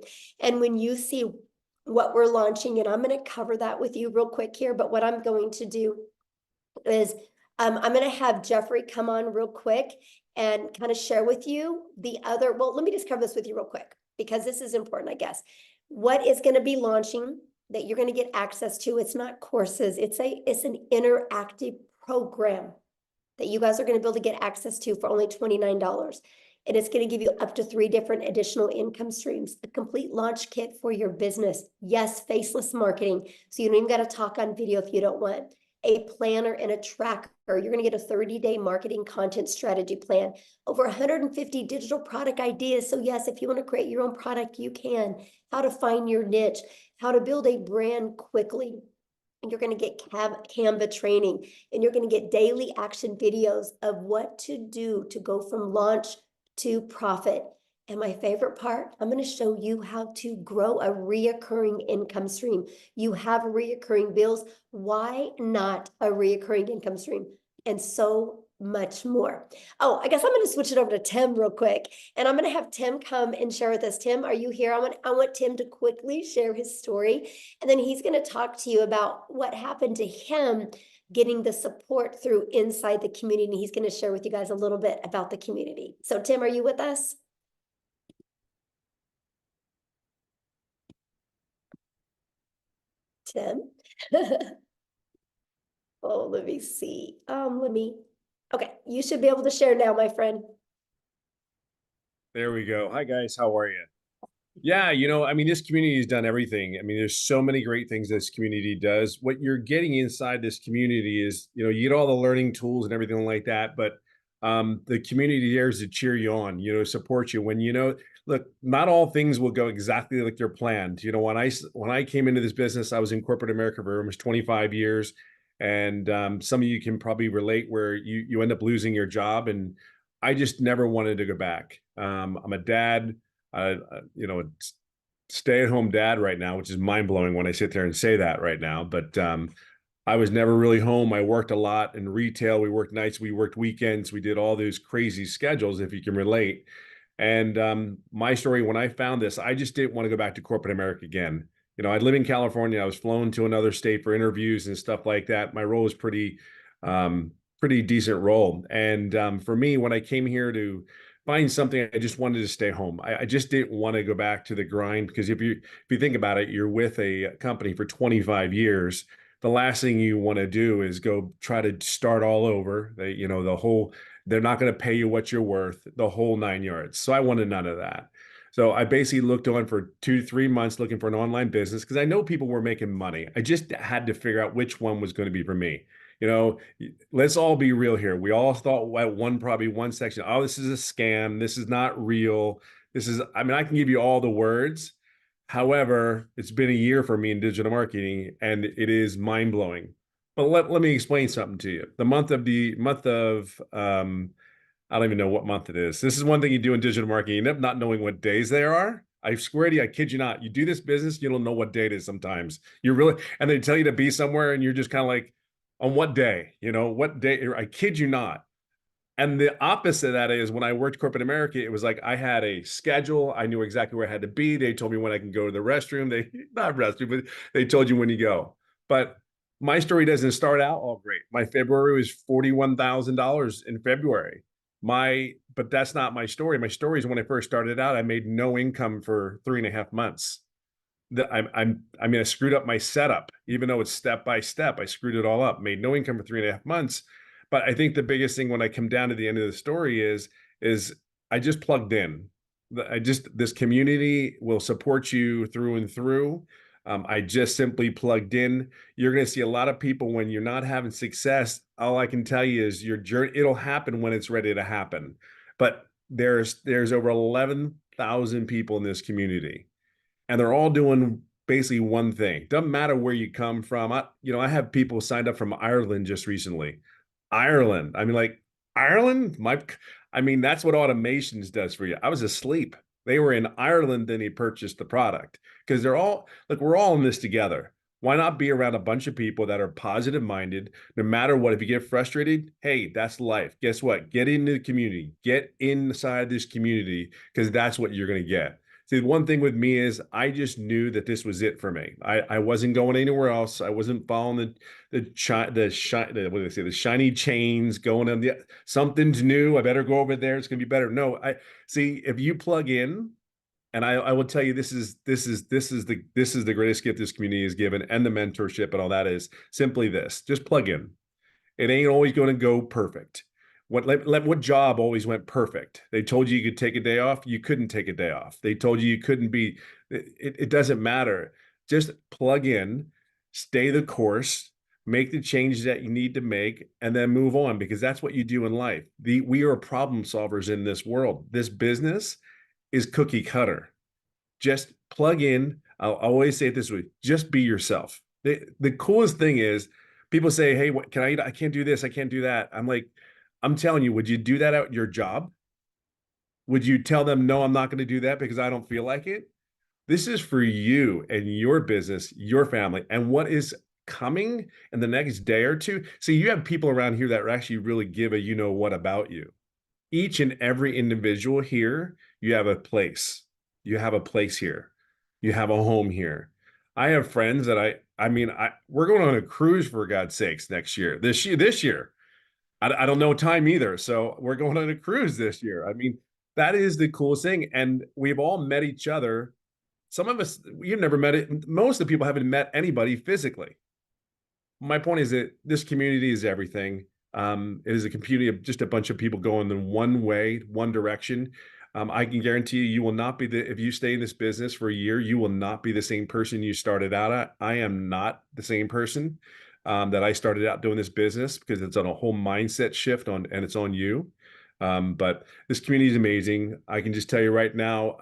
And when you see what we're launching, and I'm going to cover that with you real quick here, but what I'm going to do is I'm going to have Jeffrey come on real quick and kind of share with you the other, well, let me just cover this with you real quick, because this is important, I guess. What is going to be launching that you're going to get access to? It's not courses. It's an interactive program that you guys are going to be able to get access to for only $29. And it's going to give you up to 3 different additional income streams, a complete launch kit for your business. Yes, faceless marketing. So you don't even got to talk on video if you don't want. A planner and a tracker. You're going to get a 30-day marketing content strategy plan. Over 150 digital product ideas. So yes, if you want to create your own product, you can. How to find your niche. How to build a brand quickly. And you're going to get Canva training, and you're going to get daily action videos of what to do to go from launch to profit. And my favorite part, I'm going to show you how to grow a reoccurring income stream. You have reoccurring bills. Why not a reoccurring income stream? And so much more. Oh, I guess I'm going to switch it over to Tim real quick, and I'm going to have Tim come and share with us. Tim, are you here? I want Tim to quickly share his story, and then he's going to talk to you about what happened to him getting the support through inside the community. And he's going to share with you guys a little bit about the community. So Tim, are you with us? Tim? Oh, let me see. Okay, you should be able to share now, my friend. There we go. Hi, guys. How are you? Yeah, I mean, this community has done everything. I mean, there's so many great things this community does. What you're getting inside this community is, you get all the learning tools and everything like that, but the community there is to cheer you on, support you when, look, not all things will go exactly like they're planned. When I came into this business, I was in corporate America for almost 25 years. And some of you can probably relate where you end up losing your job. And I just never wanted to go back. I'm a dad, stay-at-home dad right now, which is mind-blowing when I sit there and say that right now. But I was never really home. I worked a lot in retail. We worked nights, we worked weekends. We did all those crazy schedules, if you can relate. And my story, when I found this, I just didn't want to go back to corporate America again. I live in California. I was flown to another state for interviews and stuff like that. My role was pretty decent role. And for me, when I came here to find something, I just wanted to stay home. I just didn't want to go back to the grind, because if you think about it, you're with a company for 25 years. the last thing you want to do is go try to start all over. They're not going to pay you what you're worth, the whole 9 yards. So I wanted none of that. So I basically looked on for 2 to 3 months looking for an online business because I know people were making money. I just had to figure out which one was going to be for me. Let's all be real here. We all thought at probably one section, oh, this is a scam. This is not real. I can give you all the words. However, it's been a year for me in digital marketing and it is mind blowing. But let me explain something to you. The month of I don't even know what month it is. This is one thing you do in digital marketing. You end up not knowing what days there are. I swear to you, I kid you not. You do this business, you don't know what day it is sometimes. And they tell you to be somewhere and you're just kind of like, on what day? What day? I kid you not. And the opposite of that is when I worked corporate America, it was like I had a schedule. I knew exactly where I had to be. They told me when I can go to the restroom. But they told you when you go. But my story doesn't start out all great. My February was $41,000 in February. But that's not my story. My story is when I first started out, I made no income for 3.5 months. I screwed up my setup, even though it's step by step. I screwed it all up, made no income for 3.5 months. But I think the biggest thing when I come down to the end of the story is I just plugged in. This community will support you through and through. I just simply plugged in. You're going to see a lot of people when you're not having success. All I can tell you is your journey, it'll happen when it's ready to happen. But there's over 11,000 people in this community, and they're all doing basically one thing. Doesn't matter where you come from. I have people signed up from Ireland just recently. Ireland. Ireland? That's what automations does for you. I was asleep. They were in Ireland, then he purchased the product. Because we're all in this together. Why not be around a bunch of people that are positive minded, no matter what? If you get frustrated, hey, that's life. Guess what? Get into the community, get inside this community, because that's what you're going to get. See, the one thing with me is I just knew that this was it for me. I wasn't going anywhere else. I wasn't following the shiny chains, going on something's new. I better go over there. It's going to be better. No, if you plug in, and I will tell you, this is the greatest gift this community has given, and the mentorship and all that is simply this: just plug in. It ain't always going to go perfect. What job always went perfect? They told you could take a day off. You couldn't take a day off. They told you couldn't be. It doesn't matter. Just plug in, stay the course, make the changes that you need to make, and then move on, because that's what you do in life. We are problem solvers in this world. This business is cookie cutter. Just plug in. I'll always say it this way: just be yourself. The coolest thing is people say, hey, what can I eat? I can't do this. I can't do that. I'm telling you, would you do that at your job? Would you tell them, no, I'm not going to do that because I don't feel like it? This is for you and your business, your family, and what is coming in the next day or two. See, you have people around here that actually really give a you-know-what about you. Each and every individual here, you have a place. You have a place here. You have a home here. I have friends that we're going on a cruise, for God's sakes, this year. I don't know time either. So we're going on a cruise this year. That is the coolest thing. And we've all met each other. Some of us, you've never met it. Most of the people haven't met anybody physically. My point is that this community is everything. It is a community of just a bunch of people going in one way, one direction. I can guarantee you will not be if you stay in this business for a year, you will not be the same person you started out at. I am not the same person that I started out doing this business, because it's on a whole mindset shift and it's on you. But this community is amazing. I can just tell you right now,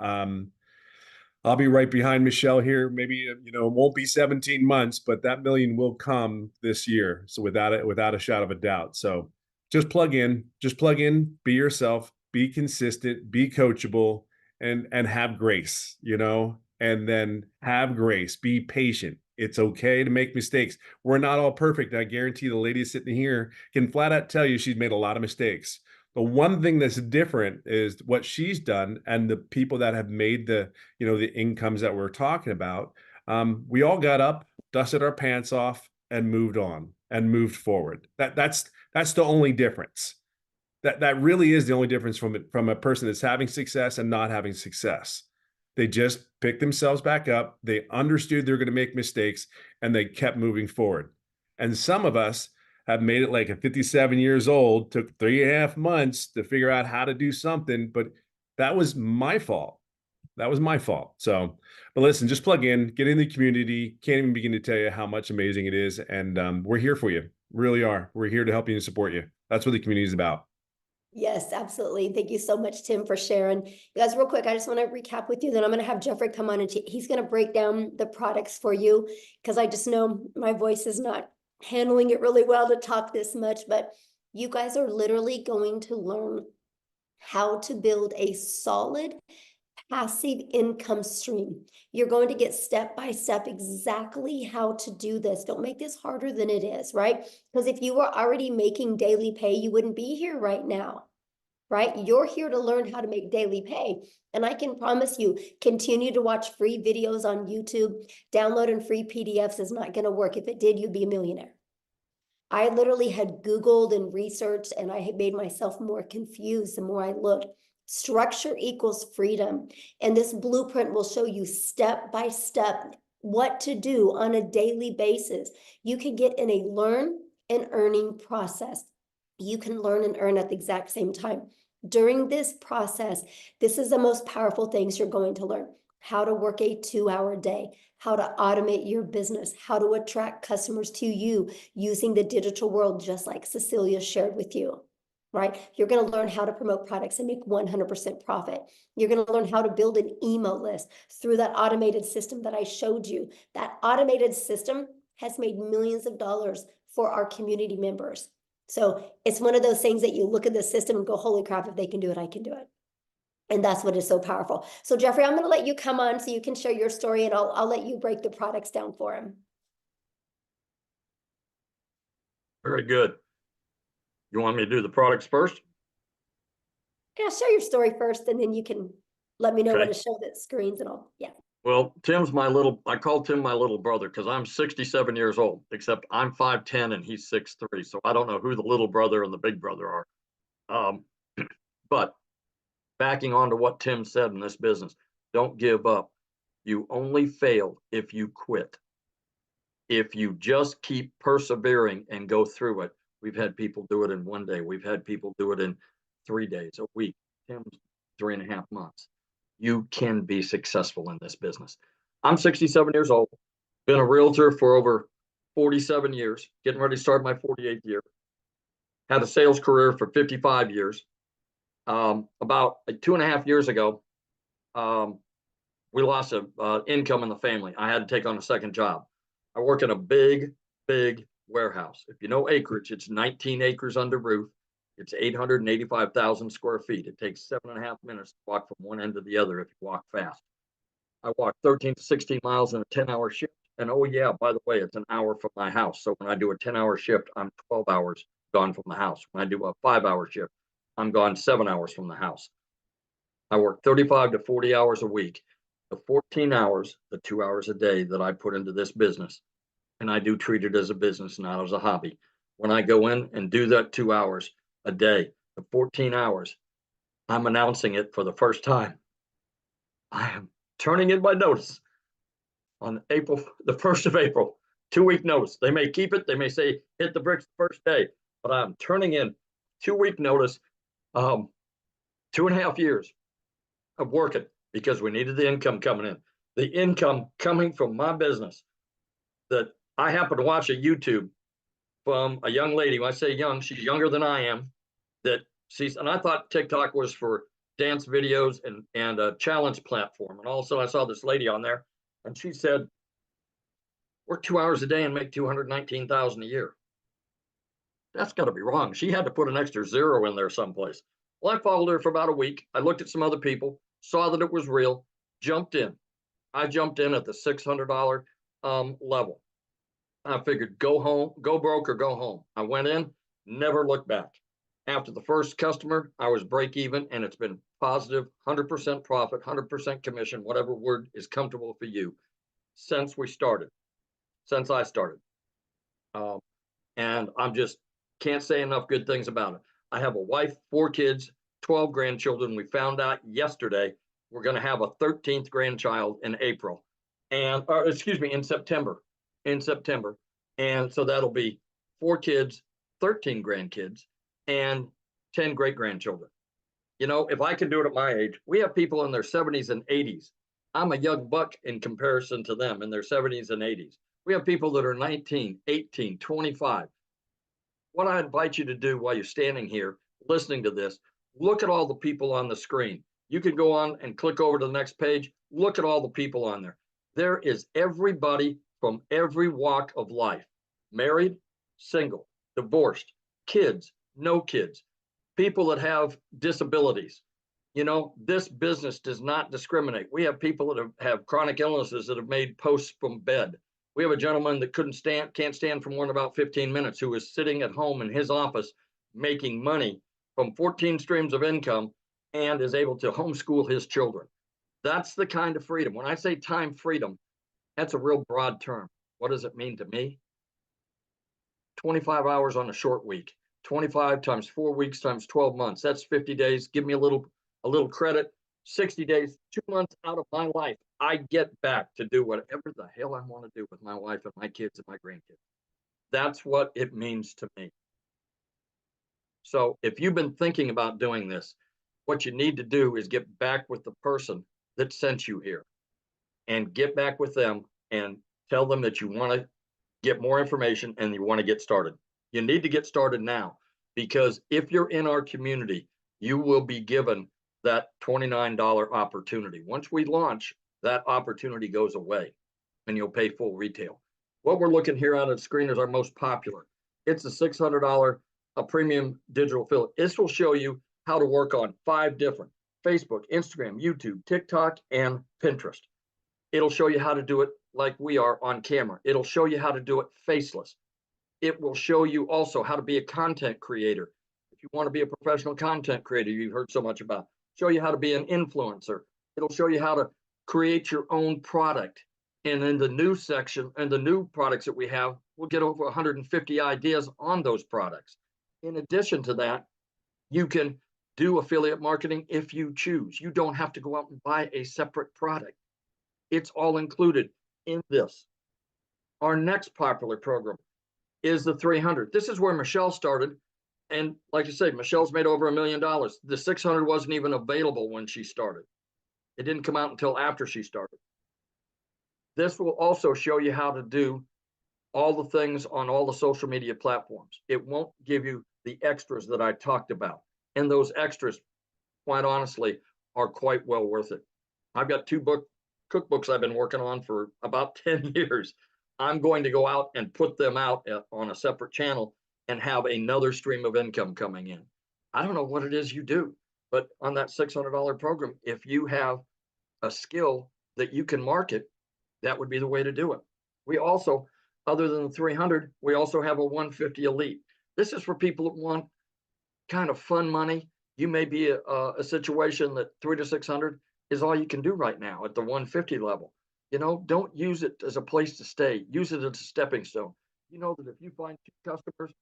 I'll be right behind Michelle here. Maybe, it won't be 17 months, but that million will come this year. So without a shadow of a doubt. So just plug in, be yourself, be consistent, be coachable, and have grace, and then have grace, be patient. It's okay to make mistakes. We're not all perfect. I guarantee the lady sitting here can flat out tell you she's made a lot of mistakes. The one thing that's different is what she's done, and the people that have made the incomes that we're talking about. We all got up, dusted our pants off, and moved on and moved forward. That's the only difference. That really is the only difference from a person that's having success and not having success. They just picked themselves back up. They understood they're going to make mistakes, and they kept moving forward. And some of us have made it like at 57 years old, took 3.5 months to figure out how to do something, but that was my fault. That was my fault. So, but listen, just plug in, get in the community. Can't even begin to tell you how much amazing it is. And we're here for you. Really are. We're here to help you and support you. That's what the community is about. Yes, absolutely. Thank you so much, Tim, for sharing. You guys, real quick, I just want to recap with you. Then I'm going to have Jeffrey come on and he's going to break down the products for you because I just know my voice is not handling it really well to talk this much, but you guys are literally going to learn how to build a solid passive income stream. You're going to get step by step exactly how to do this. Don't make this harder than it is, right? Because if you were already making daily pay, you wouldn't be here right now, right? You're here to learn how to make daily pay. And I can promise you, continue to watch free videos on YouTube. Downloading free PDFs is not going to work. If it did, you'd be a millionaire. I literally had Googled and researched, and I had made myself more confused the more I looked. Structure equals freedom. And this blueprint will show you step by step what to do on a daily basis. You can get in a learn and earning process. You can learn and earn at the exact same time. During this process, this is the most powerful things you're going to learn. How to work a 2-hour day, how to automate your business, how to attract customers to you using the digital world, just like Cecilia shared with you. Right? You're going to learn how to promote products and make 100% profit. You're going to learn how to build an email list through that automated system that I showed you. That automated system has made millions of dollars for our community members. So it's one of those things that you look at the system and go, holy crap, if they can do it, I can do it. And that's what is so powerful. So Jeffrey, I'm going to let you come on so you can share your story, and I'll let you break the products down for him. Very good. You want me to do the products first? Yeah, share your story first, and then you can let me know Okay. when to show the screens and all. Yeah. Well, I call Tim my little brother because I'm 67 years old, except I'm 5'10" and he's 6'3". So I don't know who the little brother and the big brother are. But backing on to what Tim said in this business, don't give up. You only fail if you quit. If you just keep persevering and go through it. We've had people do it in 1 day. We've had people do it in 3 days, a week, 3.5 months. You can be successful in this business. I'm 67 years old, been a realtor for over 47 years, getting ready to start my 48th year. Had a sales career for 55 years. About 2.5 years ago, we lost income in the family. I had to take on a second job. I work in a big warehouse. If you know acreage, it's 19 acres under roof. It's 885,000 square feet. It takes 7.5 minutes to walk from one end to the other if you walk fast. I walk 13 to 16 miles in a 10-hour shift. And oh yeah, by the way, it's an hour from my house. So when I do a 10-hour shift, I'm 12 hours gone from the house. When I do a 5-hour shift, I'm gone 7 hours from the house. I work 35 to 40 hours a week. The 14 hours, the 2 hours a day that I put into this business, and I do treat it as a business, not as a hobby. When I go in and do that 2 hours a day, the 14 hours, I'm announcing it for the first time. I am turning in my notice on the 1st of April, 2-week notice. They may keep it. They may say, hit the bricks the first day, but I'm turning in 2-week notice, 2.5 years of working because we needed the income coming in. The income coming from my business that I happen to watch a YouTube from a young lady. When I say young, she's younger than I am. And I thought TikTok was for dance videos and a challenge platform. And also I saw this lady on there and she said, work 2 hours a day and make $219,000 a year. That's got to be wrong. She had to put an extra zero in there someplace. Well, I followed her for about a week. I looked at some other people, saw that it was real, jumped in. I jumped in at the $600 level. I figured go home, go broke or go home. I went in, never looked back. After the first customer, I was break even, and it's been positive, 100% profit, 100% commission, whatever word is comfortable for you, since I started. And I'm just can't say enough good things about it. I have a wife, 4 kids, 12 grandchildren. We found out yesterday we're going to have a 13th grandchild in April, in September. And so that'll be 4 kids, 13 grandkids, and 10 great-grandchildren. You know, if I can do it at my age, we have people in their 70s and 80s. I'm a young buck in comparison to them in their 70s and 80s. We have people that are 19, 18, 25. What I invite you to do while you're standing here listening to this, look at all the people on the screen. You can go on and click over to the next page. Look at all the people on there. There is everybody from every walk of life. Married, single, divorced, kids, no kids, people that have disabilities. You know, this business does not discriminate. We have people that have chronic illnesses that have made posts from bed. We have a gentleman that can't stand for more than about 15 minutes, who is sitting at home in his office making money from 14 streams of income and is able to homeschool his children. That's the kind of freedom. When I say time freedom, that's a real broad term. What does it mean to me? 25 hours on a short week, 25 times 4 weeks times 12 months. That's 50 days. Give me a little credit. 60 days, 2 months out of my life, I get back to do whatever the hell I want to do with my wife and my kids and my grandkids. That's what it means to me. So if you've been thinking about doing this, what you need to do is get back with the person that sent you here, and get back with them and tell them that you want to get more information and you want to get started. You need to get started now, because if you're in our community, you will be given that $29 opportunity. Once we launch, that opportunity goes away and you'll pay full retail. What we're looking here on the screen is our most popular. It's a $600 premium digital affiliate. This will show you how to work on 5 different: Facebook, Instagram, YouTube, TikTok, and Pinterest. It'll show you how to do it like we are on camera. It'll show you how to do it faceless. It will show you also how to be a content creator. If you want to be a professional content creator you've heard so much about, show you how to be an influencer. It'll show you how to create your own product. And in the new section and the new products that we have, we'll get over 150 ideas on those products. In addition to that, you can do affiliate marketing if you choose. You don't have to go out and buy a separate product. It's all included in this. Our next popular program is the 300. This is where Michelle started. And like I say, Michelle's made over $1 million. The 600 wasn't even available when she started. It didn't come out until after she started. This will also show you how to do all the things on all the social media platforms. It won't give you the extras that I talked about. And those extras, quite honestly, are quite well worth it. I've got 2 cookbooks I've been working on for about 10 years. I'm going to go out and put them out on a separate channel and have another stream of income coming in. I don't know what it is you do, but on that $600 program, if you have a skill that you can market, that would be the way to do it. We also, other than the 300, we also have a 150 Elite. This is for people that want kind of fun money. You may be a situation that 300 to 600 is all you can do right now at the 150 level. You know, don't use it as a place to stay. Use it as a stepping stone. You know that if you find 2 customers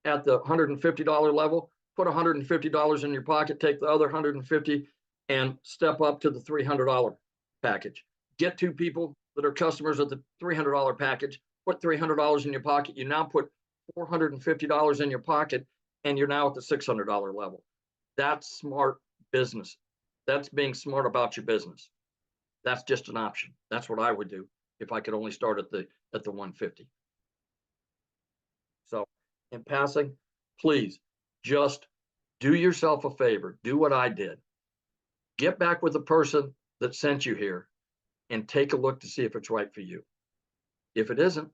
at the $150 level, put $150 in your pocket, take the other 150 and step up to the $300 package. Get 2 people that are customers at the $300 package, put $300 in your pocket. You now put $450 in your pocket, and you're now at the $600 level. That's smart business. That's being smart about your business. That's just an option. That's what I would do if I could only start at the 150. So in passing, please just do yourself a favor. Do what I did. Get back with the person that sent you here and take a look to see if it's right for you. If it isn't,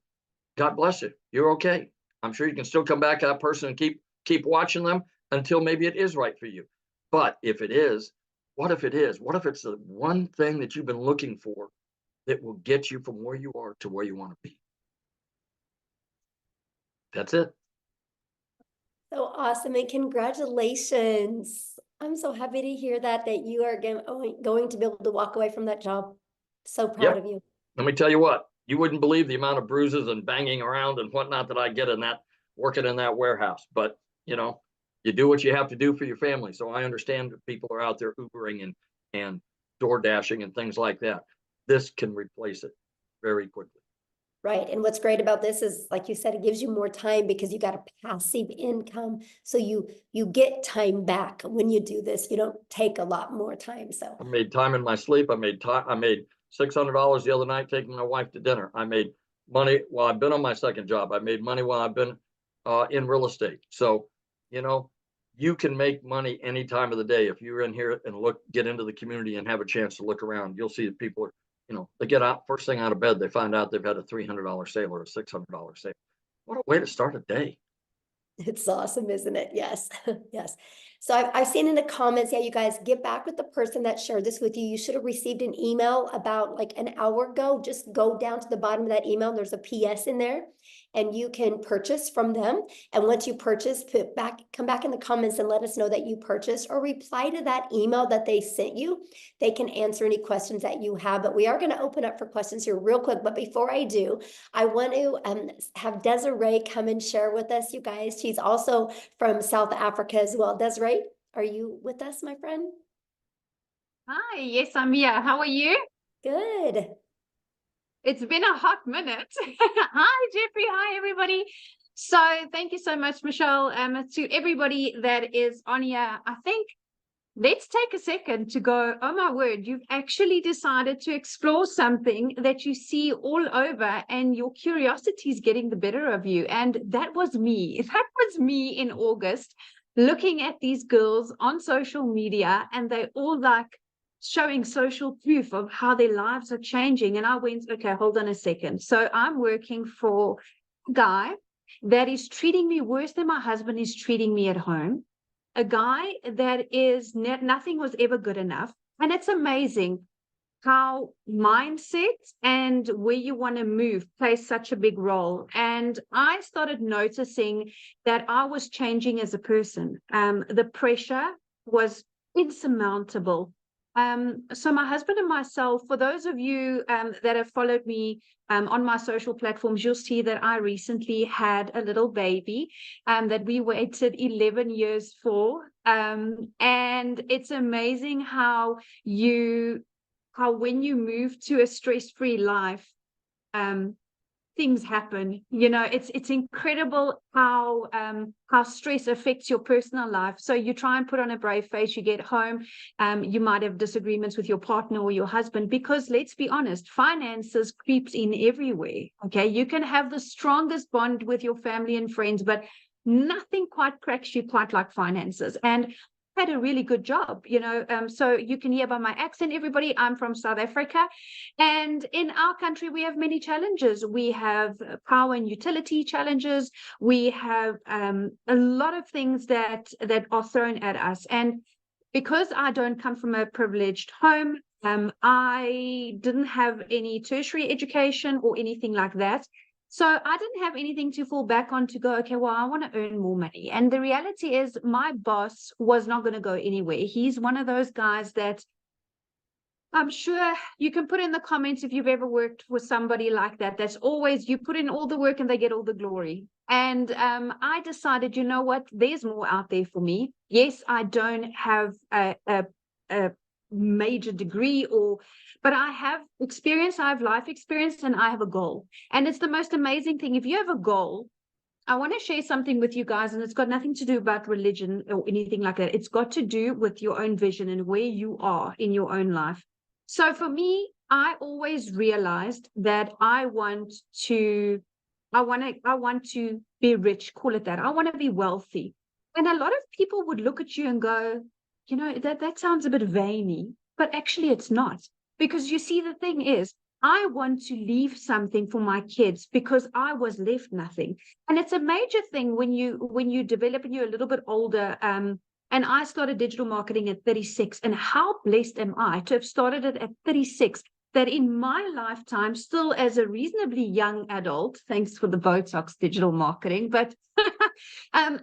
God bless you. You're okay. I'm sure you can still come back to that person and keep watching them until maybe it is right for you. But if it is, what if it is? What if it's the one thing that you've been looking for that will get you from where you are to where you want to be? That's it. So awesome, and congratulations. I'm so happy to hear that you are going to be able to walk away from that job. So proud of you. Let me tell you what, you wouldn't believe the amount of bruises and banging around and whatnot that I get in that, working in that warehouse. But, you know, you do what you have to do for your family. So I understand that people are out there Ubering and door dashing and things like that. This can replace it very quickly. Right. And what's great about this is, like you said, it gives you more time because you got a passive income. So you get time back when you do this. You don't take a lot more time. So I made time in my sleep. I made $600 the other night taking my wife to dinner. I made money while I've been on my second job. I made money while I've been in real estate. So, you know, you can make money any time of the day. If you're in here and get into the community and have a chance to look around, you'll see that people are, you know, they get out first thing out of bed, they find out they've had a $300 sale or a $600 sale. What a way to start a day. it's awesome, isn't it? Yes. Yes. So I've seen in the comments, yeah, you guys get back with the person that shared this with you. You should have received an email about like an hour ago. Just go down to the bottom of that email. There's a PS in there and you can purchase from them. And once you purchase, come back in the comments and let us know that you purchased, or reply to that email that they sent you. They can answer any questions that you have, but we are going to open up for questions here real quick. But before I do, I want to have Desiree come and share with us, you guys. She's also from South Africa as well. Desiree, are you with us, my friend? Hi, yes, I'm here. How are you? Good. It's been a hot minute. Hi, Jeffrey. Hi, everybody. So thank you so much, Michelle. To everybody that is on here, I think let's take a second to go, oh my word, you've actually decided to explore something that you see all over and your curiosity is getting the better of you. And that was me. That was me in August, looking at these girls on social media, and they all like showing social proof of how their lives are changing. And I went, okay, hold on a second. So I'm working for a guy that is treating me worse than my husband is treating me at home. A guy that is nothing was ever good enough. And it's amazing how mindset and where you want to move plays such a big role. And I started noticing that I was changing as a person. The pressure was insurmountable. So my husband and myself, for those of you that have followed me on my social platforms, you'll see that I recently had a little baby that we waited 11 years for. And it's amazing how when you move to a stress-free life, things happen. You know, it's incredible how stress affects your personal life. So you try and put on a brave face, you get home, you might have disagreements with your partner or your husband, because let's be honest, finances creeps in everywhere. Okay, you can have the strongest bond with your family and friends, but nothing quite cracks you quite like finances. And had a really good job, you know, so you can hear by my accent, everybody, I'm from South Africa, and in our country we have many challenges. We have power and utility challenges. We have a lot of things that are thrown at us, and because I don't come from a privileged home, I didn't have any tertiary education or anything like that. So I didn't have anything to fall back on to go, okay, well, I want to earn more money. And the reality is my boss was not going to go anywhere. He's one of those guys that I'm sure you can put in the comments if you've ever worked with somebody like that. That's always, you put in all the work and they get all the glory. And I decided, you know what, there's more out there for me. Yes, I don't have a major degree, but I have experience, I have life experience, and I have a goal. And it's the most amazing thing. If you have a goal, I want to share something with you guys, and it's got nothing to do about religion or anything like that. It's got to do with your own vision and where you are in your own life. So for me, I always realized that I want to be rich, call it that. I want to be wealthy. And a lot of people would look at you and go, you know, that sounds a bit vainy, but actually it's not. Because you see, the thing is, I want to leave something for my kids because I was left nothing. And it's a major thing when you develop and you're a little bit older. And I started digital marketing at 36. And how blessed am I to have started it at 36, that in my lifetime, still as a reasonably young adult, thanks for the Botox digital marketing, but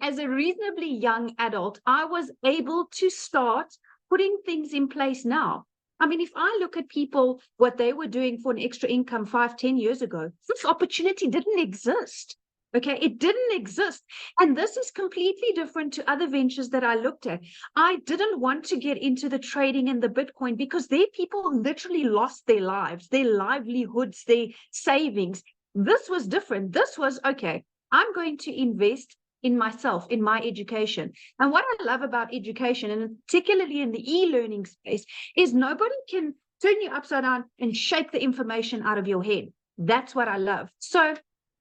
as a reasonably young adult, I was able to start putting things in place now. I mean, if I look at people, what they were doing for an extra income 5-10 years ago, this opportunity didn't exist. Okay, it didn't exist. And this is completely different to other ventures that I looked at. I didn't want to get into the trading and the Bitcoin because their people literally lost their lives, their livelihoods, their savings. This was different. This was, okay, I'm going to invest in myself, in my education. And what I love about education, and particularly in the e-learning space, is nobody can turn you upside down and shake the information out of your head. That's what I love. So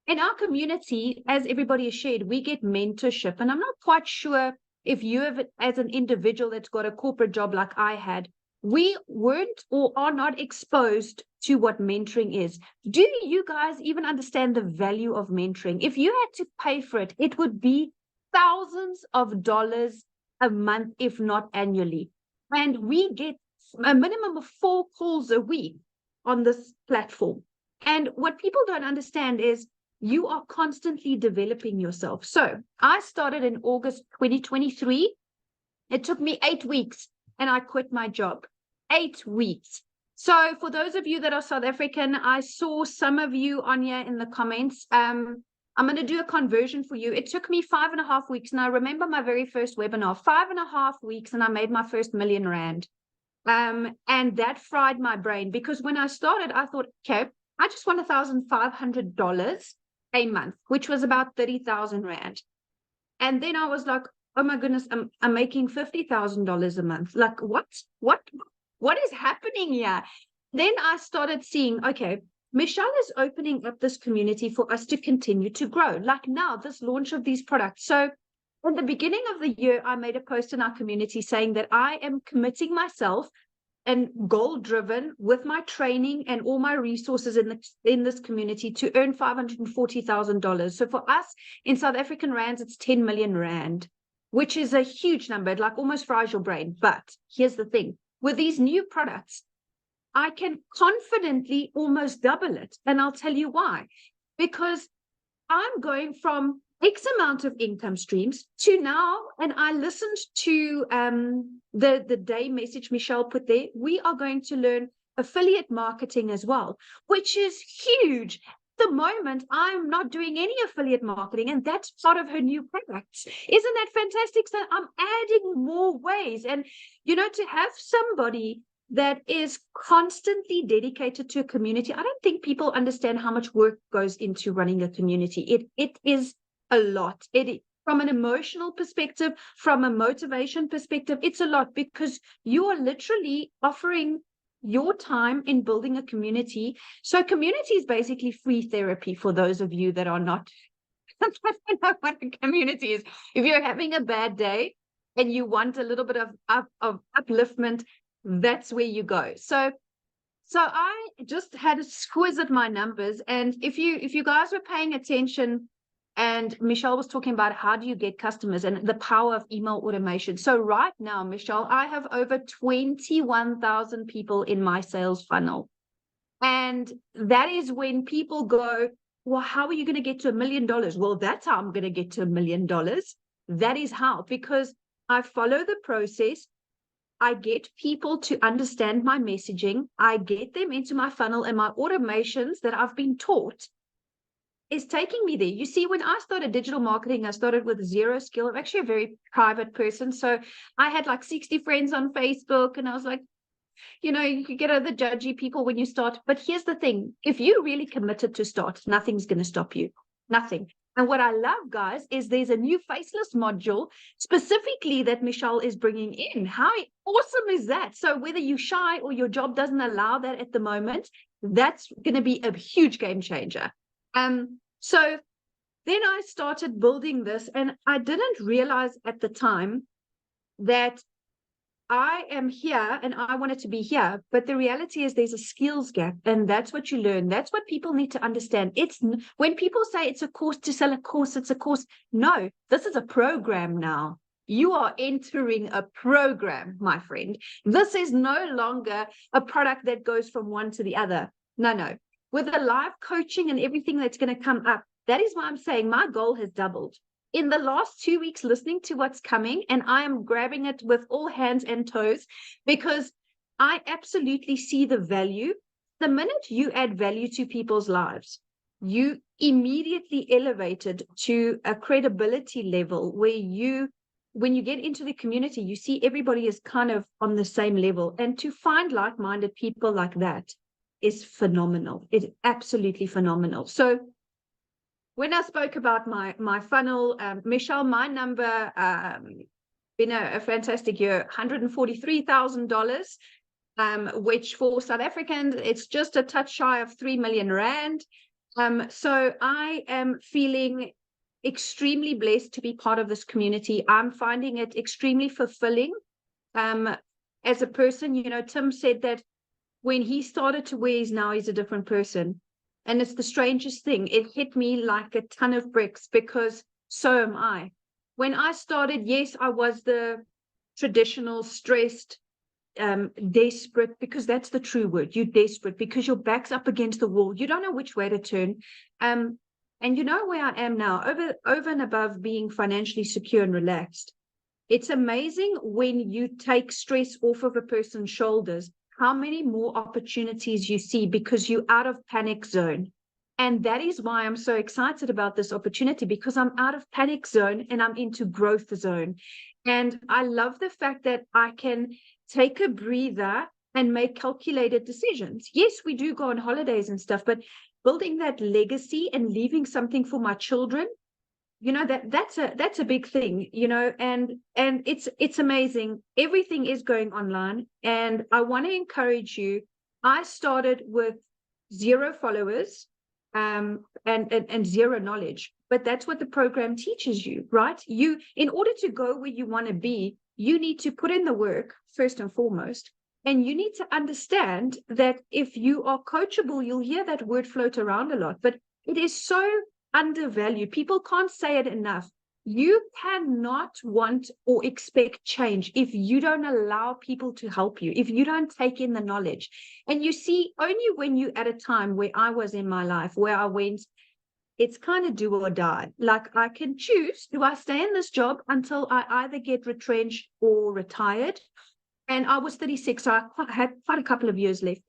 in our community, as everybody has shared, we get mentorship. And I'm not quite sure if you have, as an individual that's got a corporate job like I had, we weren't or are not exposed to what mentoring is. Do you guys even understand the value of mentoring? If you had to pay for it, it would be thousands of dollars a month, if not annually. And we get a minimum of 4 calls a week on this platform. And what people don't understand is you are constantly developing yourself. So I started in August 2023. It took me 8 weeks and I quit my job. 8 weeks. So for those of you that are South African, I saw some of you on here in the comments. I'm going to do a conversion for you. It took me 5.5 weeks. And I remember my very first webinar, 5.5 weeks, and I made my first R1 million. And that fried my brain, because when I started, I thought, okay, I just want $1,500 a month, which was about 30,000 Rand. And then I was like, oh my goodness, I'm making $50,000 a month. Like, what is happening here? Then I started seeing, okay, Michelle is opening up this community for us to continue to grow. Like now, this launch of these products. So in the beginning of the year, I made a post in our community saying that I am committing myself and goal-driven with my training and all my resources in this community to earn $540,000. So for us in South African rands, it's 10 million Rand, which is a huge number. It like almost fries your brain. But here's the thing. With these new products, I can confidently almost double it. And I'll tell you why. Because I'm going from X amount of income streams to now, and I listened to the day message Michelle put there, we are going to learn affiliate marketing as well, which is huge. At the moment, I'm not doing any affiliate marketing, and that's part of her new products. Isn't that fantastic? So I'm adding more ways. And, you know, to have somebody that is constantly dedicated to a community, I don't think people understand how much work goes into running a community. It is a lot. From an emotional perspective, from a motivation perspective, it's a lot, because you are literally offering your time in building a community. So community is basically free therapy for those of you that are not I don't know what a community is. If you're having a bad day and you want a little bit of upliftment, that's where you go. So I just had a squiz at my numbers, and if you guys were paying attention, and Michelle was talking about how do you get customers and the power of email automation. So right now, Michelle, I have over 21,000 people in my sales funnel. And that is when people go, well, how are you going to get to $1 million? Well, that's how I'm going to get to $1 million. That is how, because I follow the process. I get people to understand my messaging. I get them into my funnel, and my automations that I've been taught is taking me there. You see, when I started digital marketing, I started with zero skill. I'm actually a very private person. So I had like 60 friends on Facebook, and I was like, you know, you get the judgy people when you start. But here's the thing. If you're really committed to start, nothing's going to stop you. Nothing. And what I love, guys, is there's a new faceless module specifically that Michelle is bringing in. How awesome is that? So whether you're shy or your job doesn't allow that at the moment, that's going to be a huge game changer. So then I started building this, and I didn't realize at the time that I am here and I wanted to be here. But the reality is there's a skills gap, and that's what you learn. That's what people need to understand. It's when people say it's a course to sell a course, it's a course. No, this is a program now. You are entering a program, my friend. This is no longer a product that goes from one to the other. No. With the live coaching and everything that's going to come up, that is why I'm saying my goal has doubled. In the last 2 weeks, listening to what's coming, and I am grabbing it with all hands and toes, because I absolutely see the value. The minute you add value to people's lives, you immediately elevated to a credibility level where when you get into the community, you see everybody is kind of on the same level. And to find like-minded people like that is phenomenal. It's absolutely phenomenal. So when I spoke about my funnel, Michelle, my number, been a fantastic year, $143,000, which for South Africans, it's just a touch shy of 3 million rand. So I am feeling extremely blessed to be part of this community. I'm finding it extremely fulfilling. As a person, you know, Tim said that when he started to where he's now, he's a different person. And it's the strangest thing. It hit me like a ton of bricks because so am I. When I started, yes, I was the traditional stressed, desperate, because that's the true word. You're desperate because your back's up against the wall. You don't know which way to turn. And you know where I am now, over and above being financially secure and relaxed. It's amazing when you take stress off of a person's shoulders, how many more opportunities you see because you're out of panic zone. And that is why I'm so excited about this opportunity, because I'm out of panic zone and I'm into growth zone. And I love the fact that I can take a breather and make calculated decisions. Yes, we do go on holidays and stuff, but building that legacy and leaving something for my children, you know, that's a big thing, you know, and it's amazing. Everything is going online, and I want to encourage you. I started with 0 followers, and 0 knowledge, but that's what the program teaches you, right? You, in order to go where you want to be, you need to put in the work first and foremost. And you need to understand that if you are coachable, you'll hear that word float around a lot, but it is so undervalued. People can't say it enough. You cannot want or expect change if you don't allow people to help you, if you don't take in the knowledge. And you see, only when you at a time where I was in my life, where I went, it's kind of do or die. Like, I can choose, do I stay in this job until I either get retrenched or retired? And I was 36, so I had quite a couple of years left.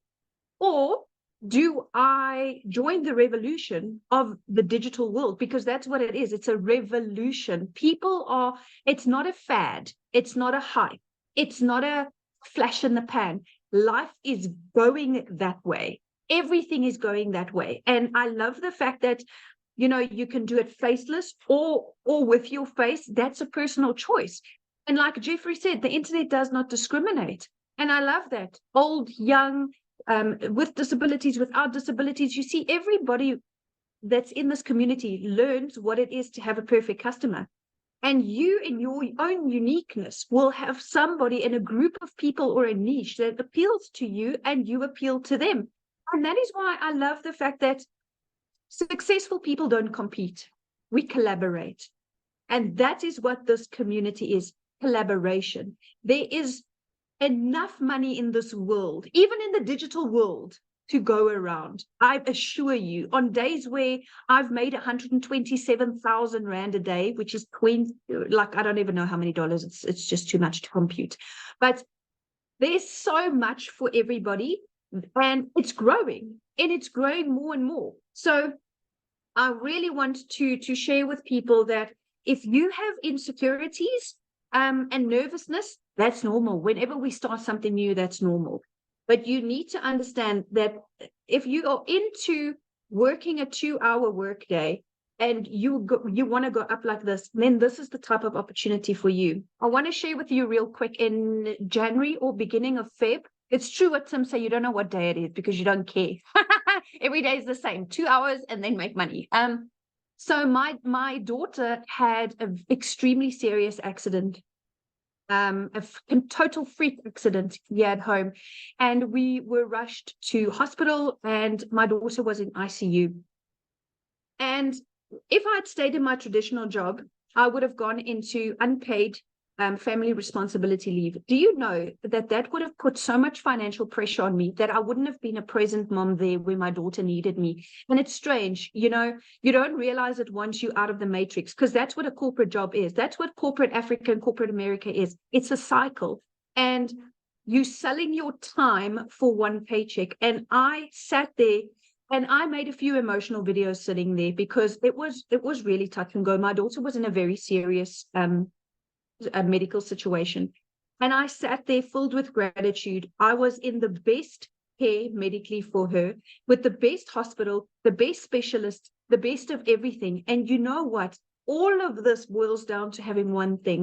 Or do I join the revolution of the digital world? Because that's what it is. It's a revolution. People are, it's not a fad. It's not a hype. It's not a flash in the pan. Life is going that way. Everything is going that way. And I love the fact that, you know, you can do it faceless or with your face. That's a personal choice. And like Jeffrey said, the internet does not discriminate. And I love that. Old, young, with disabilities, without disabilities, you see everybody that's in this community learns what it is to have a perfect customer. And you, in your own uniqueness, will have somebody in a group of people or a niche that appeals to you and you appeal to them. And that is why I love the fact that successful people don't compete. We collaborate. And that is what this community is, collaboration. There is enough money in this world, even in the digital world, to go around. I assure you, on days where I've made 127,000 Rand a day, which is like, I don't even know how many dollars, it's just too much to compute. But there's so much for everybody, and it's growing, and it's growing more and more. So I really want to share with people that if you have insecurities and nervousness, that's normal. Whenever we start something new, that's normal. But you need to understand that if you are into working a 2-hour workday and you want to go up like this, then this is the type of opportunity for you. I want to share with you real quick, in January or beginning of Feb. It's true what Tim said, you don't know what day it is because you don't care. Every day is the same, 2 hours and then make money. So my daughter had an extremely serious accident. A total freak accident here at home, and we were rushed to hospital, and my daughter was in ICU. And if I had stayed in my traditional job, I would have gone into unpaid family responsibility leave. Do you know that would have put so much financial pressure on me that I wouldn't have been a present mom there where my daughter needed me? And it's strange, you know, you don't realize it once you're out of the matrix, because that's what a corporate job is. That's what corporate Africa and corporate America is. It's a cycle. And you selling your time for one paycheck. And I sat there and I made a few emotional videos sitting there because it was really touch and go. My daughter was in a very serious a medical situation. And I sat there filled with gratitude. I was in the best care medically for her with the best hospital, the best specialist, the best of everything. And you know what? All of this boils down to having one thing,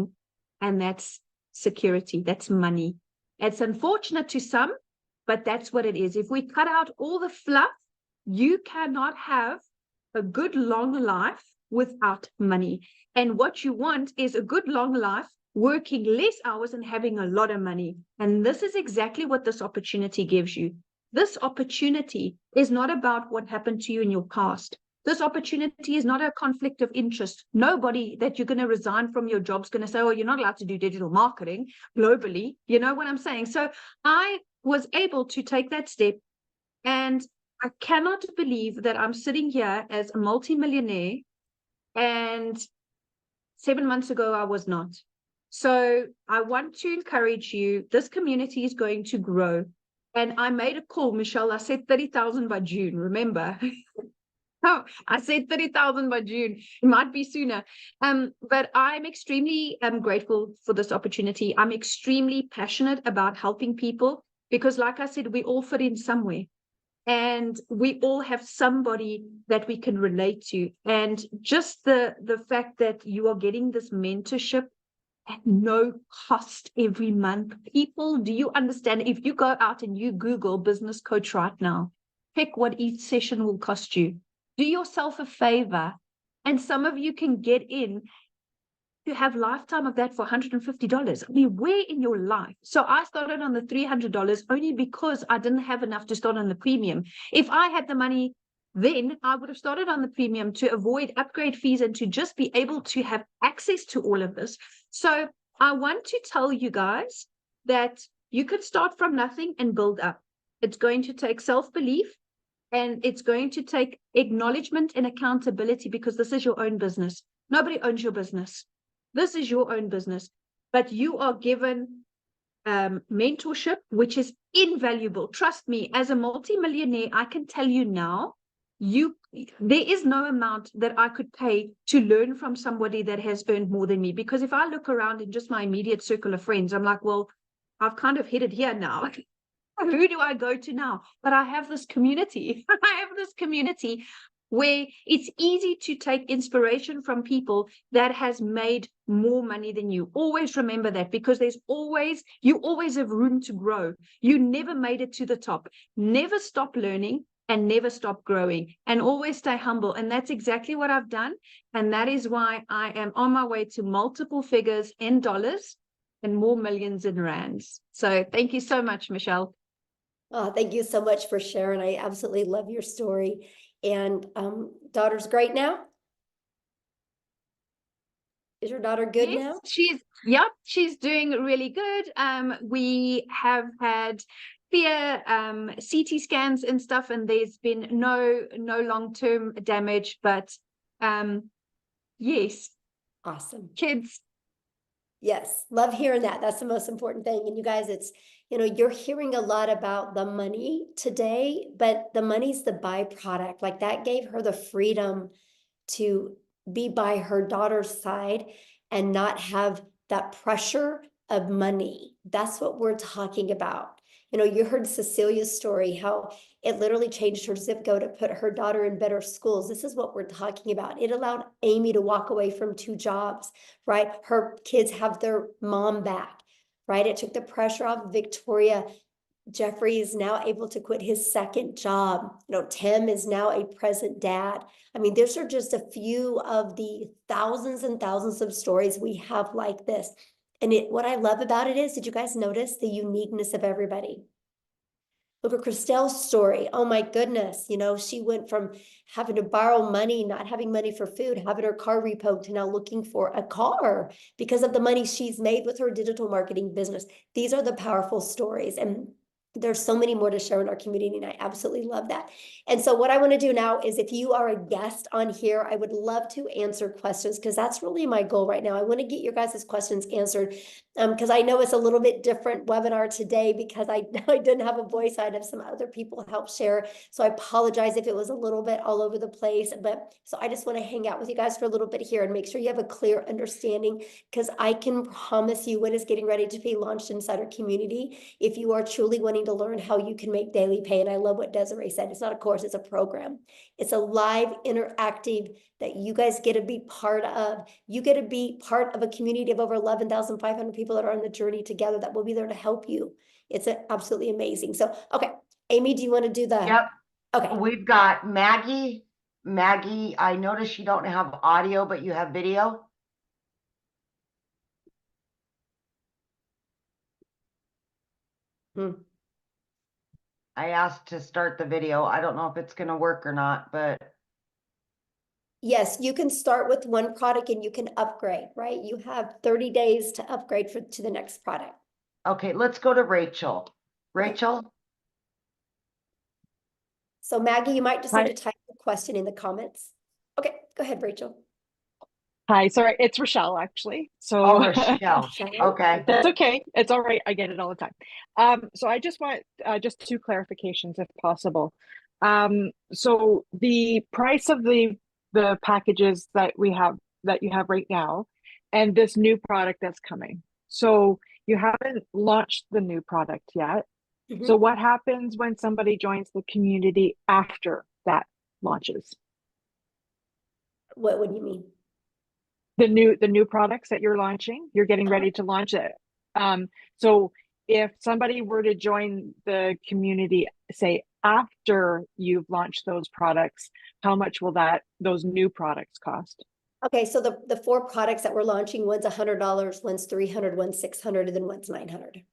and that's security. That's money. It's unfortunate to some, but that's what it is. If we cut out all the fluff, you cannot have a good long life without money. And what you want is a good long life, working less hours and having a lot of money. And this is exactly what this opportunity gives you. This opportunity is not about what happened to you in your past. This opportunity is not a conflict of interest. Nobody that you're going to resign from your job is going to say, oh, you're not allowed to do digital marketing globally. You know what I'm saying? So I was able to take that step, and I cannot believe that I'm sitting here as a multimillionaire, and 7 months ago, I was not. So I want to encourage you. This community is going to grow. And I made a call, Michelle. I said 30,000 by June, remember? Oh, I said 30,000 by June. It might be sooner. But I'm extremely grateful for this opportunity. I'm extremely passionate about helping people because, like I said, we all fit in somewhere. And we all have somebody that we can relate to. And just the fact that you are getting this mentorship at no cost every month. People, do you understand? If you go out and you Google business coach right now, pick what each session will cost you. Do yourself a favor. And some of you can get in to have lifetime of that for $150. I mean, where in your life? So I started on the $300 only because I didn't have enough to start on the premium. If I had the money then, I would have started on the premium to avoid upgrade fees and to just be able to have access to all of this. So I want to tell you guys that you could start from nothing and build up. It's going to take self-belief, and it's going to take acknowledgement and accountability, because this is your own business. Nobody owns your business. This is your own business, but you are given mentorship, which is invaluable. Trust me, as a multimillionaire, I can tell you now, there is no amount that I could pay to learn from somebody that has earned more than me. Because if I look around in just my immediate circle of friends, I'm like, well, I've kind of hit it here now. Who do I go to now? But I have this community. I have this community where it's easy to take inspiration from people that has made more money than you. Always remember that, because you always have room to grow. You never made it to the top. Never stop learning and never stop growing, and always stay humble. And that's exactly what I've done. And that is why I am on my way to multiple figures in dollars and more millions in rands. So thank you so much, Michelle. Oh, thank you so much for sharing. I absolutely love your story. And daughter's great now? Is your daughter good now? She's doing really good. We have had clear CT scans and stuff, and there's been no long-term damage, but yes. Awesome. Kids. Yes, love hearing that. That's the most important thing. And you guys, it's, you're hearing a lot about the money today, but the money's the byproduct. Like, that gave her the freedom to be by her daughter's side and not have that pressure of money. That's what we're talking about. You heard Cecilia's story, how it literally changed her zip code to put her daughter in better schools. This is what we're talking about. It allowed Amy to walk away from 2 jobs, right? Her kids have their mom back, right? It took the pressure off Victoria. Jeffrey is now able to quit his 2nd job. Tim is now a present dad. I mean, these are just a few of the thousands and thousands of stories we have like this. And what I love about it is, did you guys notice the uniqueness of everybody? Look at Christelle's story. Oh my goodness. She went from having to borrow money, not having money for food, having her car repoed, to now looking for a car because of the money she's made with her digital marketing business. These are the powerful stories. And there's so many more to share in our community, and I absolutely love that. And so what I want to do now is, if you are a guest on here, I would love to answer questions, because that's really my goal right now. I want to get your guys' questions answered, because I know it's a little bit different webinar today, because I didn't have a voice. I had some other people help share. So I apologize if it was a little bit all over the place. But so I just want to hang out with you guys for a little bit here and make sure you have a clear understanding, because I can promise you what is getting ready to be launched inside our community. If you are truly wanting wanting to learn how you can make daily pay. And I love what Desiree said. It's not a course, it's a program. It's a live interactive that you guys get to be part of. You get to be part of a community of over 11,500 people that are on the journey together that will be there to help you. It's absolutely amazing. So, okay, Amy, do you want to do the? Yep. Okay. We've got Maggie. Maggie, I noticed you don't have audio, but you have video. I asked to start the video. I don't know if it's going to work or not, but Yes, you can start with one product and you can upgrade, right? You have 30 days to upgrade to the next product. okay, let's go to Rachel. Rachel? So Maggie, you might just need Hi. to type the question in the comments. Okay, go ahead, Rachel. Hi, sorry, it's Rochelle actually. So Oh, Rochelle. Rochelle. Okay. that's okay. It's all right. I get it all the time. So I just want just 2 clarifications if possible. So the price of the packages that you have right now, and this new product that's coming. So you haven't launched the new product yet. Mhm. So what happens when somebody joins the community after that launches? What do you mean? The new products that you're launching, you're getting ready to launch it. So if somebody were to join the community, say after you've launched those products, how much will those new products cost? Okay, so the 4 products that we're launching, one's $100, one's $300, one's $600, and then one's $900.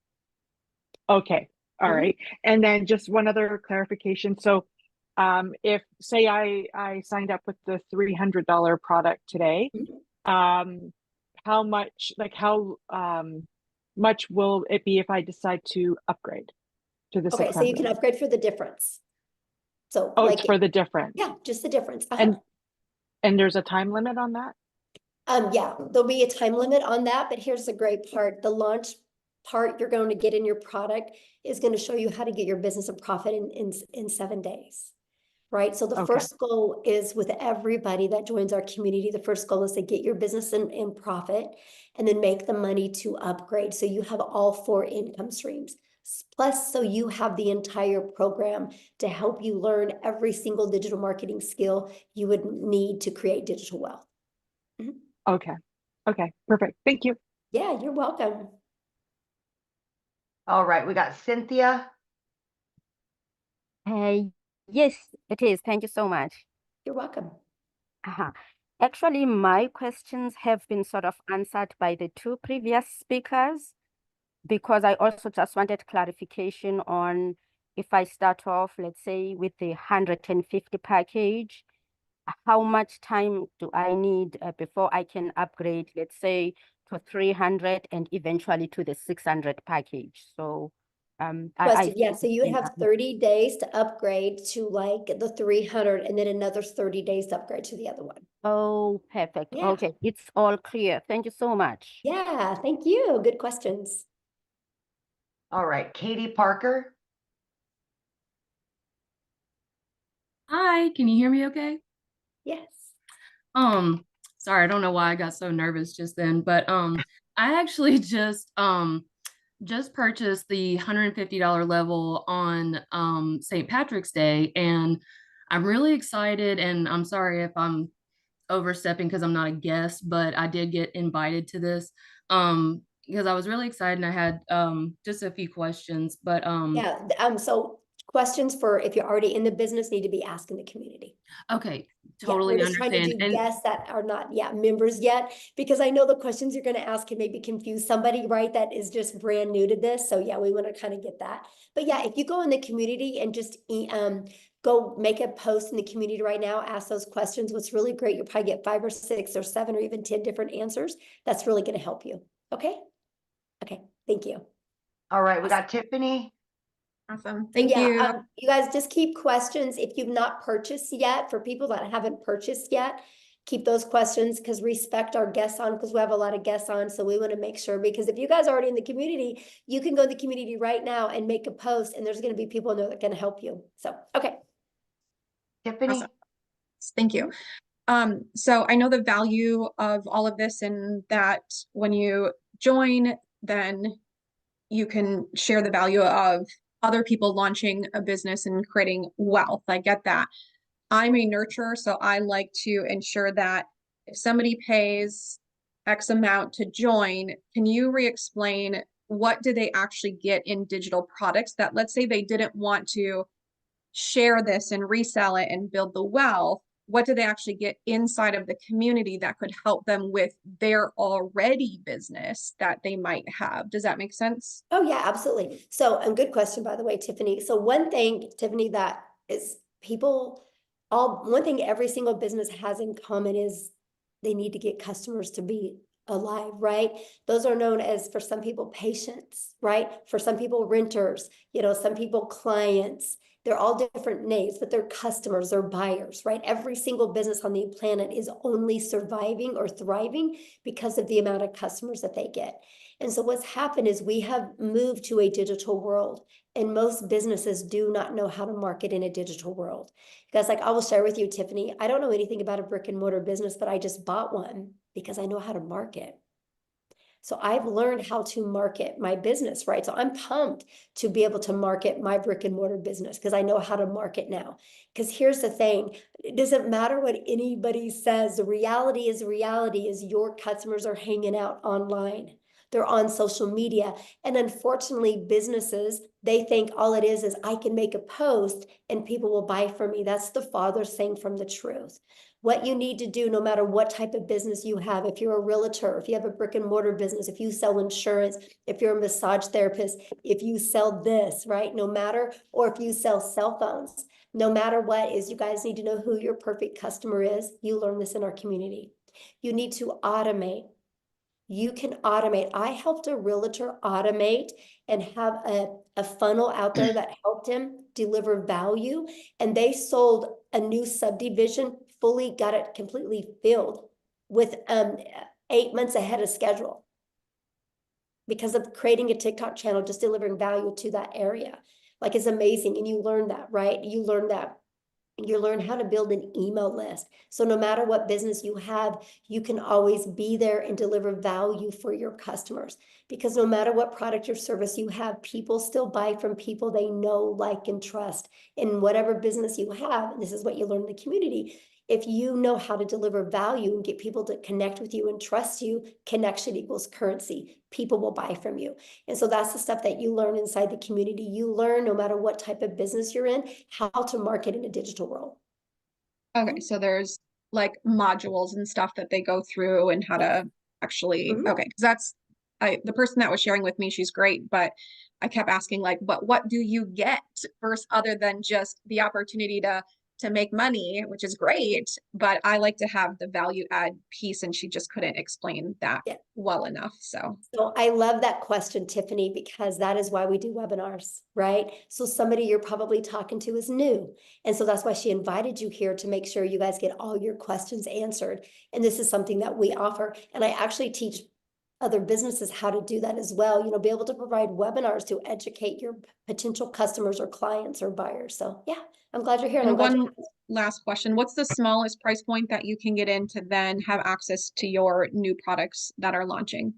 Okay, all Mhm. right. And then just one other clarification. So if say I signed up with the $300 product today, how much much will it be if I decide to upgrade to the Okay, so you 600? can upgrade for the difference. So Oh, like, it's for the difference. yeah, just the difference. And there's a time limit on that? Yeah, there'll be a time limit on that, but here's the great part. The launch part you're going to get in your product is going to show you how to get your business a profit in 7 days. Right. So the Okay. first goal is with everybody that joins our community. The first goal is to get your business in profit and then make the money to upgrade. So you have all 4 income streams. Plus, so you have the entire program to help you learn every single digital marketing skill you would need to create digital wealth. Okay. Okay. Perfect. Thank you. Yeah, you're welcome. All right, we got Cynthia. Yes, it is. Thank you so much. You're welcome. Actually, my questions have been sort of answered by the 2 previous speakers, because I also just wanted clarification on if I start off, let's say, with the 150 package, how much time do I need before I can upgrade, let's say, to 300 and eventually to the 600 package? So Question, yeah, so you have 30 days to upgrade to like the 300 and then another 30 days to upgrade to the other one. Oh, perfect. Yeah. Okay, it's all clear. Thank you so much. Yeah, thank you. Good questions. All right, Katie Parker. Hi, can you hear me okay? Yes. Sorry, I don't know why I got so nervous just then, but I actually just purchased the $150 level on St. Patrick's Day, and I'm really excited, and I'm sorry if I'm overstepping because I'm not a guest, but I did get invited to this because I was really excited and I had just a few questions, but Yeah, so questions for if you're already in the business need to be asked in the community. okay, Yeah, totally we're just trying to understand. do And guests that are not members yet, because I know the questions you're going to ask can maybe confuse somebody, right, that is just brand new to this. So yeah, we want to kind of get that. But yeah, if you go in the community and just go make a post in the community right now, ask those questions. What's really great, you'll probably get 5 or 6 or 7 or even 10 different answers. That's really going to help you. Okay. Okay. Thank you. All right, we got Tiffany. Awesome. Thank you. You guys just keep questions. If you've not purchased yet, for people that haven't purchased yet, keep those questions, because respect our guests on, because we have a lot of guests on. So we want to make sure, because if you guys are already in the community, you can go to the community right now and make a post, and there's going to be people in there that can help you. So, okay. Tiffany. Awesome. Thank you. So I know the value of all of this, and that when you join, then you can share the value of other people launching a business and creating wealth. I get that. I'm a nurturer, so I like to ensure that if somebody pays X amount to join, can you re-explain what do they actually get in digital products that, let's say they didn't want to share this and resell it and build the wealth, what do they actually get inside of the community that could help them with their already business that they might have? Does that make sense? Oh, yeah, absolutely. So, and good question, by the way, Tiffany. So one thing, Tiffany, that is one thing every single business has in common is they need to get customers to be alive, right? Those are known as, for some people, patients, right? For some people, renters, some people, clients. They're all different names, but they're customers, they're buyers, right? Every single business on the planet is only surviving or thriving because of the amount of customers that they get. And so what's happened is we have moved to a digital world, and most businesses do not know how to market in a digital world. Because I will share with you, Tiffany, I don't know anything about a brick and mortar business, but I just bought one because I know how to market. So I've learned how to market my business, right? So I'm pumped to be able to market my brick and mortar business because I know how to market now. Because here's the thing, it doesn't matter what anybody says. The reality is your customers are hanging out online. They're on social media. And unfortunately, businesses, they think all it is I can make a post and people will buy from me. That's the farthest thing from the truth. What you need to do, no matter what type of business you have, if you're a realtor, if you have a brick and mortar business, if you sell insurance, if you're a massage therapist, if you sell this, right? Or if you sell cell phones, no matter what is, you guys need to know who your perfect customer is. You learn this in our community. You need to automate. You can automate. I helped a realtor automate and have a funnel out there that helped him deliver value. And they sold a new subdivision, fully got it completely filled with 8 months ahead of schedule because of creating a TikTok channel, just delivering value to that area. Like, it's amazing. And you learn that, right? You learn how to build an email list. So no matter what business you have, you can always be there and deliver value for your customers. Because no matter what product or service you have, people still buy from people they know, like, and trust. In whatever business you have, and this is what you learn in the community, if you know how to deliver value and get people to connect with you and trust you, connection equals currency. People will buy from you. And so that's the stuff that you learn inside the community. You learn, no matter what type of business you're in, how to market in a digital world. Okay, so there's like modules and stuff that they go through and how to actually, okay, because that's, the person that was sharing with me, she's great, but I kept asking, like, but what do you get first, other than just the opportunity to make money, which is great, but I like to have the value add piece, and she just couldn't explain that well enough. So I love that question, Tiffany, because that is why we do webinars, right? So somebody you're probably talking to is new. And so that's why she invited you here, to make sure you guys get all your questions answered. And this is something that we offer. And I actually teach other businesses how to do that as well, be able to provide webinars to educate your potential customers or clients or buyers. So yeah, I'm glad you're here. And one last question, what's the smallest price point that you can get in to then have access to your new products that are launching?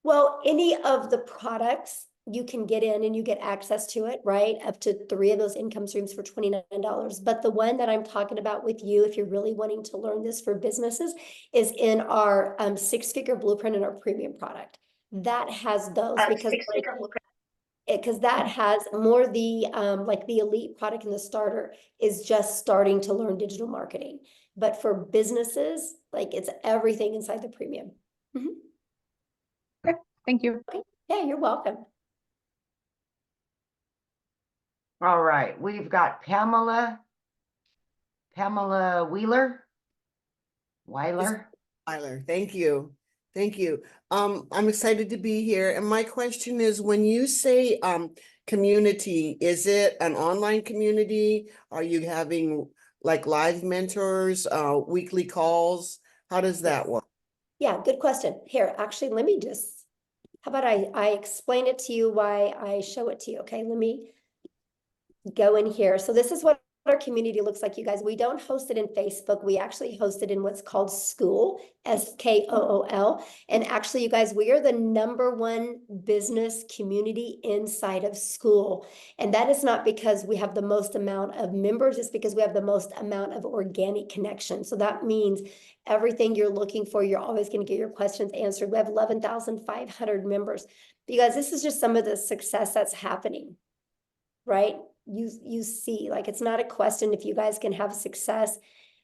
Well, any of the products you can get in and you get access to it, right? Up to 3 of those income streams for $29. But the one that I'm talking about with you, if you're really wanting to learn this for businesses, is in our 6-figure blueprint in our premium product. That has those because that has more the like the elite product, and the starter is just starting to learn digital marketing. But for businesses, like, it's everything inside the premium. Okay, thank you. Okay. Yeah, you're welcome. All right, we've got Pamela Weiler. Thank you. Thank you. I'm excited to be here. And my question is, when you say community, is it an online community? Are you having like live mentors, weekly calls? How does that work? Yeah, good question. Here, actually, let me just, how about I explain it to you, why I show it to you. Okay, let me go in here. So this is what our community looks like, you guys. We don't host it in Facebook. We actually host it in what's called Skool, Skool. And actually, you guys, we are the #1 business community inside of Skool. And that is not because we have the most amount of members, it's because we have the most amount of organic connection. So that means everything you're looking for, you're always going to get your questions answered. We have 11,500 members. Because this is just some of the success that's happening, right? You see, like, it's not a question if you guys can have success.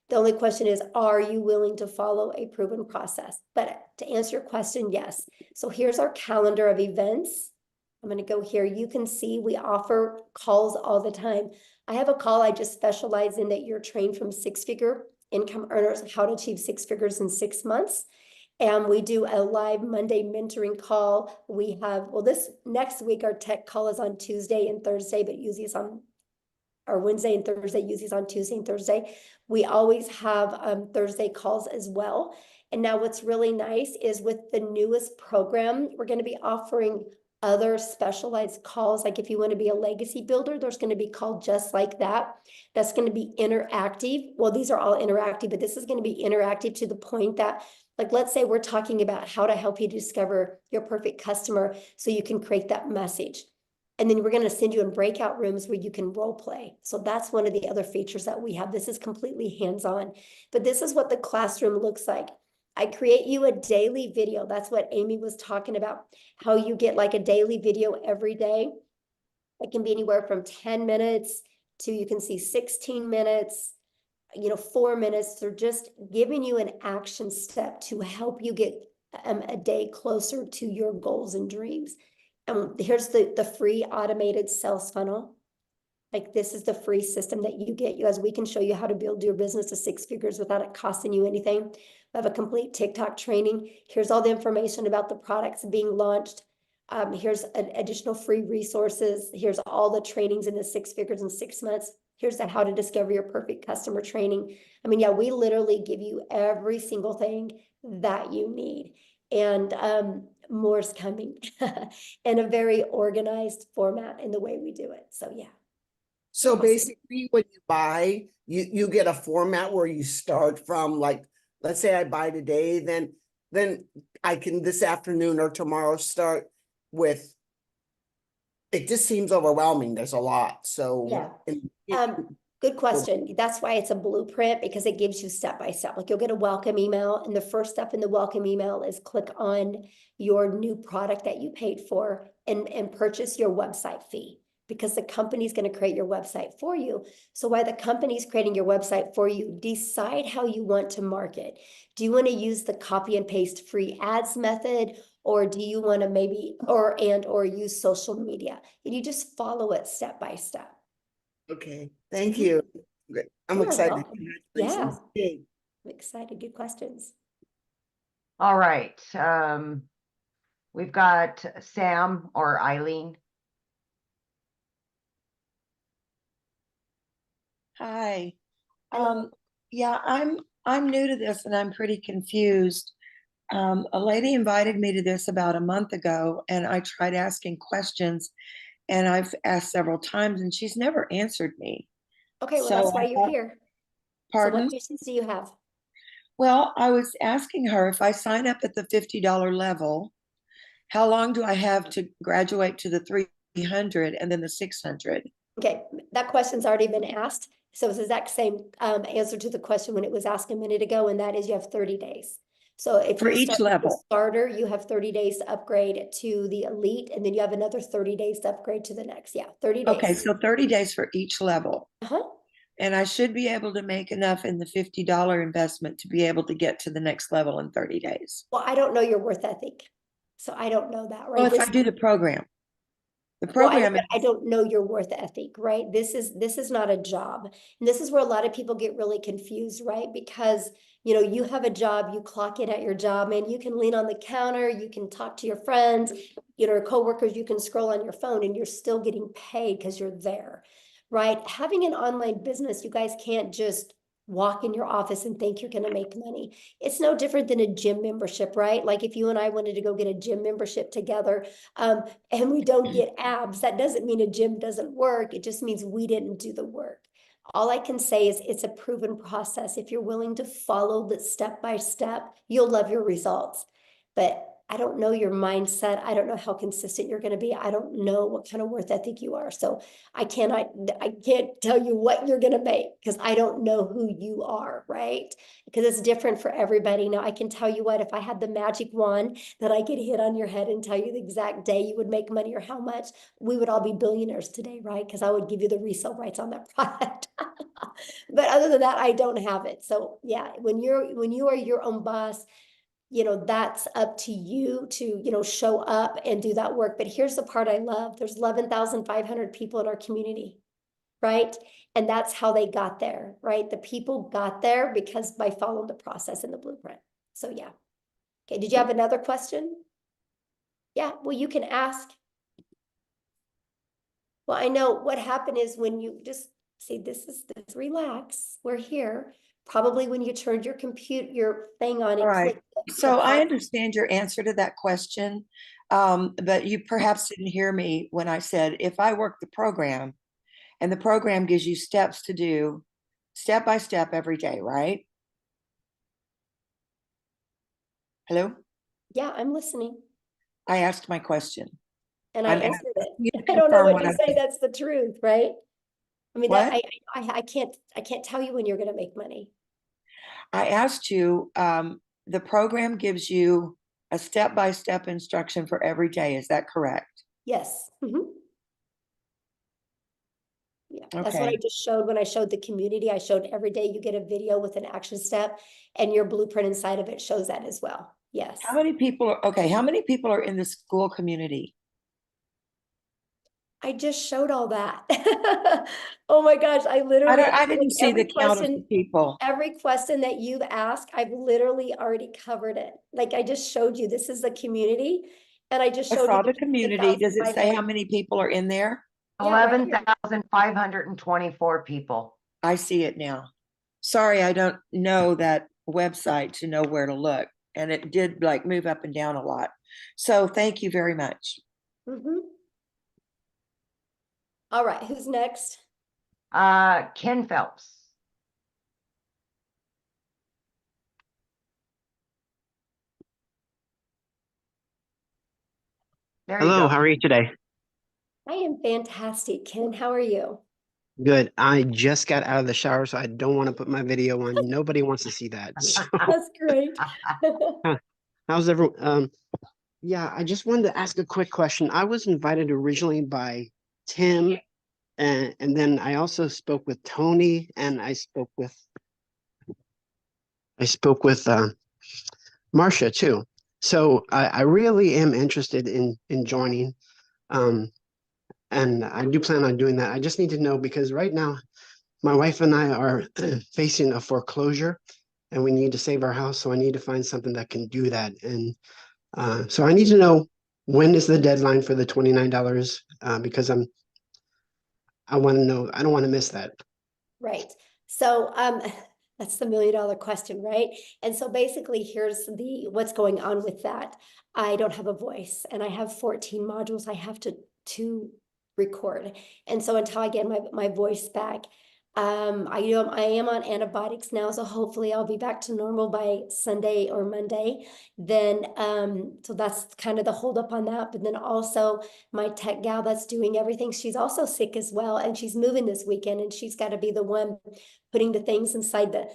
The only question is, are you willing to follow a proven process? But to answer your question, yes. So here's our calendar of events. I'm going to go here. You can see we offer calls all the time. I have a call I just specialize in that you're trained from six-figure income earners, how to achieve 6 figures in 6 months. And we do a live Monday mentoring call. We have, well, this next week, our tech call is on Tuesday and Thursday, but usually it's on, or Wednesday and Thursday, usually it's on Tuesday and Thursday. We always have Thursday calls as well. And now what's really nice is with the newest program, we're going to be offering other specialized calls. Like if you want to be a legacy builder, there's going to be called just like that. That's going to be interactive. Well, these are all interactive, but this is going to be interactive to the point that, like, let's say we're talking about how to help you discover your perfect customer so you can create that message. And then we're going to send you in breakout rooms where you can role play. So that's one of the other features that we have. This is completely hands-on, but this is what the classroom looks like. I create you a daily video. That's what Amy was talking about, how you get like a daily video every day. It can be anywhere from 10 minutes to, you can see 16 minutes, 4 minutes. They're just giving you an action step to help you get a day closer to your goals and dreams. And here's the free automated sales funnel. Like, this is the free system that you get. You guys, we can show you how to build your business to 6 figures without it costing you anything. We have a complete TikTok training. Here's all the information about the products being launched. Here's additional free resources. Here's all the trainings in the 6 figures in 6 months. Here's the how to discover your perfect customer training. I mean, yeah, we literally give you every single thing that you need. And more's coming in a very organized format in the way we do it. So yeah. So basically when you buy, you get a format where you start from, like, let's say I buy today, then I can this afternoon or tomorrow start with, it just seems overwhelming. There's a lot. So yeah. Good question. That's why it's a blueprint, because it gives you step by step. Like, you'll get a welcome email, and the first step in the welcome email is click on your new product that you paid for and purchase your website fee, because the company's going to create your website for you. So while the company's creating your website for you, decide how you want to market. Do you want to use the copy and paste free ads method, or do you want to maybe or use social media? And you just follow it step by step. Okay, thank you. I'm You're excited. welcome. Yeah, Congratulations. Yay. I'm excited. Good questions. All right. We've got Sam or Eileen. Hi. Yeah, I'm new to this and I'm pretty confused. A lady invited me to this about a month ago, and I tried asking questions, and I've asked several times and she's never answered me. Okay, well, So that's why I you're thought- here. Pardon? So what questions do you have? Well, I was asking her, if I sign up at the $50 level, how long do I have to graduate to the 300 and then the 600? Okay, that question's already been asked. So it's the exact same answer to the question when it was asked a minute ago, and that is you have 30 days. So if For you each start with the level. starter, you have 30 days to upgrade to the elite, and then you have another 30 days to upgrade to the next. Yeah, 30 days. Okay, so 30 days for each level. Uh-huh. And I should be able to make enough in the $50 investment to be able to get to the next level in 30 days. Well, I don't know your worth ethic, so I don't know that, right? Well, if I do the program. The Well, program I don't know your worth ethic, right? This is not a job. And this is where a lot of people get really confused, right? Because, you have a job, you clock in at your job, and you can lean on the counter, you can talk to your friends, coworkers, you can scroll on your phone, and you're still getting paid because you're there, right? Having an online business, you guys can't just walk in your office and think you're going to make money. It's no different than a gym membership, right? Like if you and I wanted to go get a gym membership together, and we don't get abs, that doesn't mean a gym doesn't work. It just means we didn't do the work. All I can say is it's a proven process. If you're willing to follow the step by step, you'll love your results. But I don't know your mindset. I don't know how consistent you're going to be. I don't know what kind of worth ethic you are. So I can't tell you what you're going to make because I don't know who you are, right? Because it's different for everybody. Now I can tell you what, if I had the magic wand that I could hit on your head and tell you the exact day you would make money or how much, we would all be billionaires today, right? Because I would give you the resale rights on that product. But other than that, I don't have it. So yeah, when you are your own boss, that's up to you to, show up and do that work. But here's the part I love. There's 11,500 people in our community, right? And that's how they got there, right? The people got there because by following the process and the blueprint. So yeah. Okay, did you have another question? Yeah, well, you can ask. Well, I know what happened is when you just see, this, relax, we're here. Probably when you turned your thing on, All it right. clicked. So I understand your answer to that question, but you perhaps didn't hear me when I said, if I work the program and the program gives you steps to do step by step every day, right? Hello? Yeah, I'm listening. I asked my question. And I I'm answered you it. to I don't know confirm what to I say. said. That's the truth, right? I mean, What? I can't tell you when you're going to make money. I asked you, the program gives you a step-by-step instruction for every day. Is that correct? Yes. Yeah, that's what I Okay. just showed when I showed the community. I showed every day you get a video with an action step, and your blueprint inside of it shows that as well. Yes. How many people are in the school community? I just showed all that. Oh my gosh, I literally I didn't see the count of the people. Every question that you've asked, I've literally already covered it. Like I just showed you, this is the community, and I just I showed saw you the community. Does it say how 11,500. many people are in there? Yeah, right here. 11,524 people. I see it now. Sorry, I don't know that website to know where to look. And it did like move up and down a lot. So thank you very much. All right, who's next? Ken Phelps. There you Hello, go. how are you today? I am fantastic, Ken. How are you? Good. I just got out of the shower, so I don't want to put my video on. Nobody wants to see that. So, That's great. how's everyone? Yeah, I just wanted to ask a quick question. I was invited originally by Tim, and then I also spoke with Tony, and I spoke with Marcia too. So I really am interested in joining. And I do plan on doing that. I just need to know because right now my wife and I are facing a foreclosure and we need to save our house. So I need to find something that can do that. And so I need to know when is the deadline for the $29 because I want to know, I don't want to miss that. Right. So that's the $1 million question, right? And so basically here's what's going on with that. I don't have a voice and I have 14 modules I have to record. And so until I get my voice back, I am on antibiotics now, so hopefully I'll be back to normal by Sunday or Monday. Then so that's kind of the holdup on that. But then also my tech gal that's doing everything, she's also sick as well, and she's moving this weekend, and she's got to be the one putting the things inside the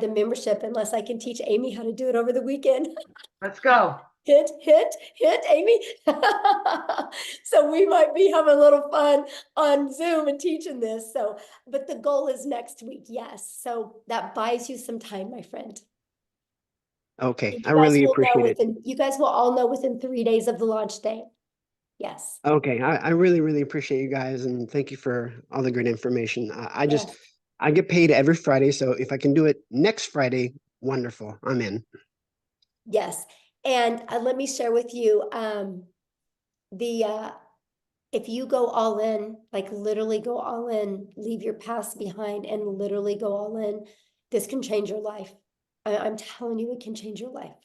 membership, unless I can teach Amy how to do it over the weekend. Let's go. Hit, Amy. So we might be having a little fun on Zoom and teaching this. So, but the goal is next week. Yes. So that buys you some time, my friend. Okay. I really appreciate it. You guys will all know within 3 days of the launch day. Yes. Okay. I really, really appreciate you guys. And thank you for all the great information. I get paid every Friday. So if I can do it next Friday, wonderful. I'm in. Yes. And let me share with you, if you go all in, like literally go all in, leave your past behind and literally go all in, this can change your life. I'm telling you, it can change your life.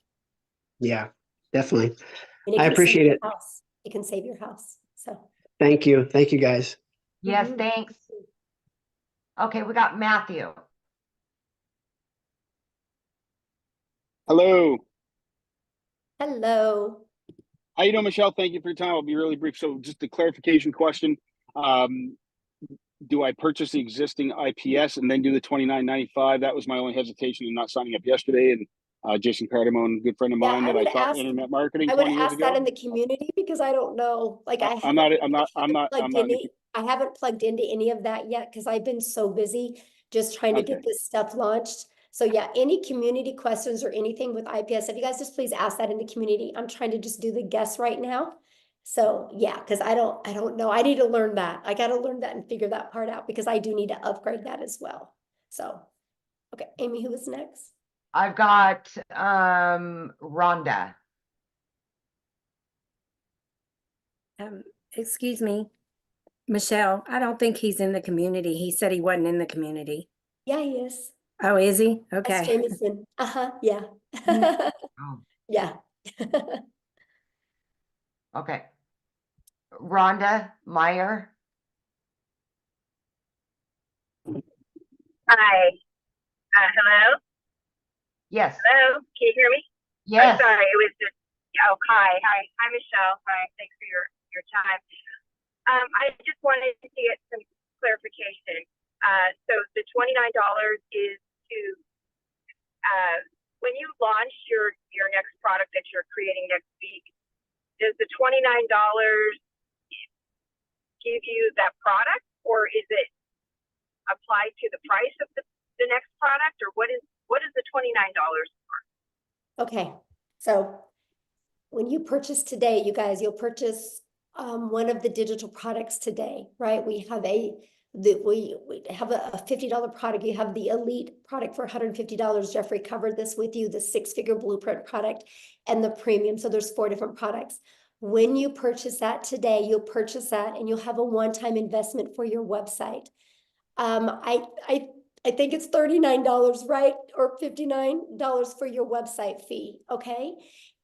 Yeah, definitely. And I appreciate it. It can save your house. So thank you. Thank you guys. Yes, thanks. Okay, we got Matthew. Hello. Hello. How you doing, Michelle? Thank you for your time. I'll be really brief. So just a clarification question. Do I purchase the existing IPS and then do the $29.95? That was my only hesitation in not signing up yesterday. And Jason Cardamone, a good friend of Yeah, mine I that I would taught ask, internet marketing I would 20 years ask that ago. in the community because I don't know, like I I'm not, haven't plugged in the, I haven't plugged into any of that yet because I've been so busy just trying to get okay. this stuff launched. So yeah, any community questions or anything with IPS, if you guys just please ask that in the community. I'm trying to just do the guess right now. So yeah, because I don't know. I need to learn that. I got to learn that and figure that part out because I do need to upgrade that as well. So, okay, Amy, who was next? I've got Rhonda. Excuse me, Michelle, I don't think he's in the community. He said he wasn't in the community. Yeah, he is. Oh, is he? That's Okay. Jameson. Yeah. Oh, Yeah. okay. Rhonda Meyer. Hi. Hello? Yes. Hello? Can you hear me? Yes. I'm sorry, it was just, oh, hi. Hi, Michelle. Hi, thanks for your time. I just wanted to get some clarification. So the $29 is to, when you launch your next product that you're creating next week, does the $29 give you that product, or is it applied to the price of the next product, or what is the $29 for? Okay, so when you purchase today, you guys, you'll purchase one of the digital products today, right? We have we have a $50 product. You have the elite product for $150. Jeffrey covered this with you, the 6-figure blueprint product and the premium. So there's 4 different products. When you purchase that today, you'll purchase that and you'll have a one-time investment for your website. I think it's $39, right? Or $59 for your website fee, okay?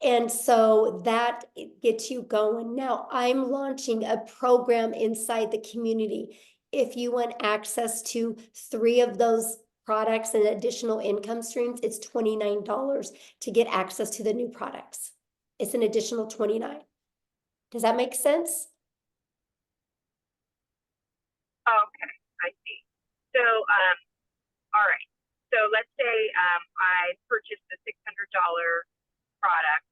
And so that gets you going. Now, I'm launching a program inside the community. If you want access to 3 of those products and additional income streams, it's $29 to get access to the new products. It's an additional $29. Does that make sense? Okay, I see. So, all right. So let's say I purchased the $600 product,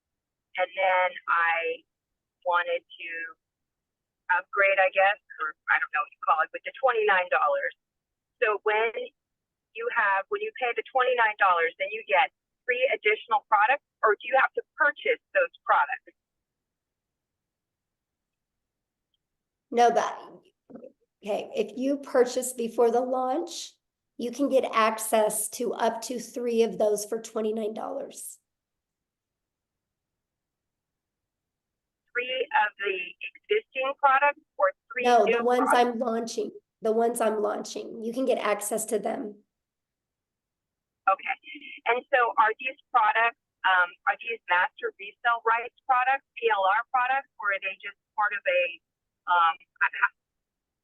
and then I wanted to upgrade, I guess, or I don't know what you call it, with the $29. So when you pay the $29, then you get 3 additional products, or do you have to purchase those products? No, okay, if you purchase before the launch, you can get access to up to 3 of those for $29. 3 of the existing products, or 3 No, new the ones products? I'm launching, the ones I'm launching, you can get access to them. Okay, and so are these products, are these master resale rights products, PLR products, or are they just part of a,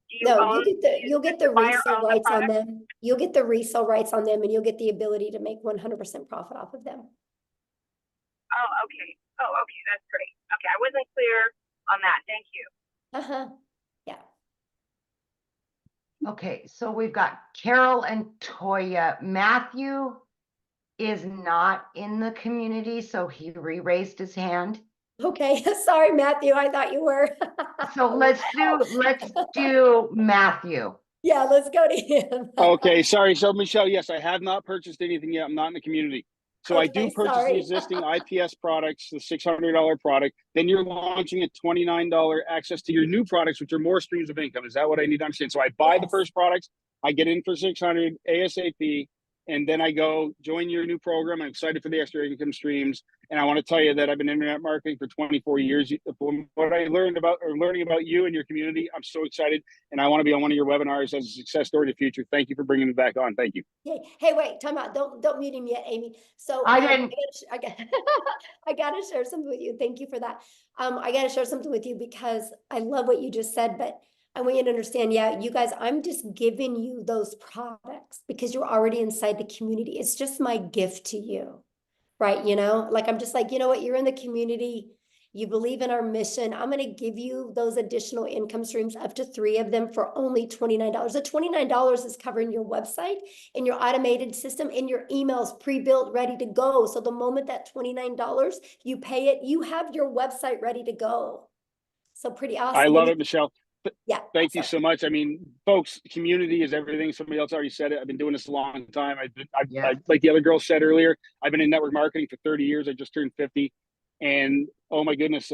do you No, own, you'll get the buyer resale own the rights on product? them. You'll get the resale rights on them and you'll get the ability to make 100% profit off of them. Oh, okay. Oh, okay, that's great. Okay, I wasn't clear on that. Thank you. Uh-huh, yeah. Okay, so we've got Carol and Toya. Matthew is not in the community, so he re-raised his hand. Okay, sorry, Matthew, I thought you were. So let's do Matthew. Yeah, let's go to him. Okay, sorry. So Michelle, yes, I have not purchased anything yet. I'm not in the community. So I do Okay, purchase the sorry. existing IPS products, the $600 product. Then you're launching a $29 access to your new products, which are more streams of income. Is that what I need to understand? So I buy the first products, I get in for $600 ASAP, and then I go join your new program. I'm excited for the extra income streams. And I want to tell you that I've been internet marketing for 24 years. From what I learning about you and your community, I'm so excited. And I want to be on one of your webinars as a success story in the future. Thank you for bringing me back on. Thank you. Hey, wait, time out. Don't mute him yet, Amy. So I didn't. I gotta share something with you. Thank you for that. I gotta share something with you because I love what you just said, but I want you to understand, yeah, you guys, I'm just giving you those products because you're already inside the community. It's just my gift to you, right? You know, like I'm just like, you know what, you're in the community. You believe in our mission. I'm going to give you those additional income streams, up to 3 of them for only $29. The $29 is covering your website and your automated system and your emails pre-built, ready to go. So the moment that $29, you pay it, you have your website ready to go. So pretty awesome. I And love you- it, Michelle. Yeah. Thank you sorry. so much. I mean, folks, community is everything. Somebody else already said it. I've been doing this a long time. Like the other girl said earlier, I've been in network marketing for 30 years. I just turned 50. And oh my goodness,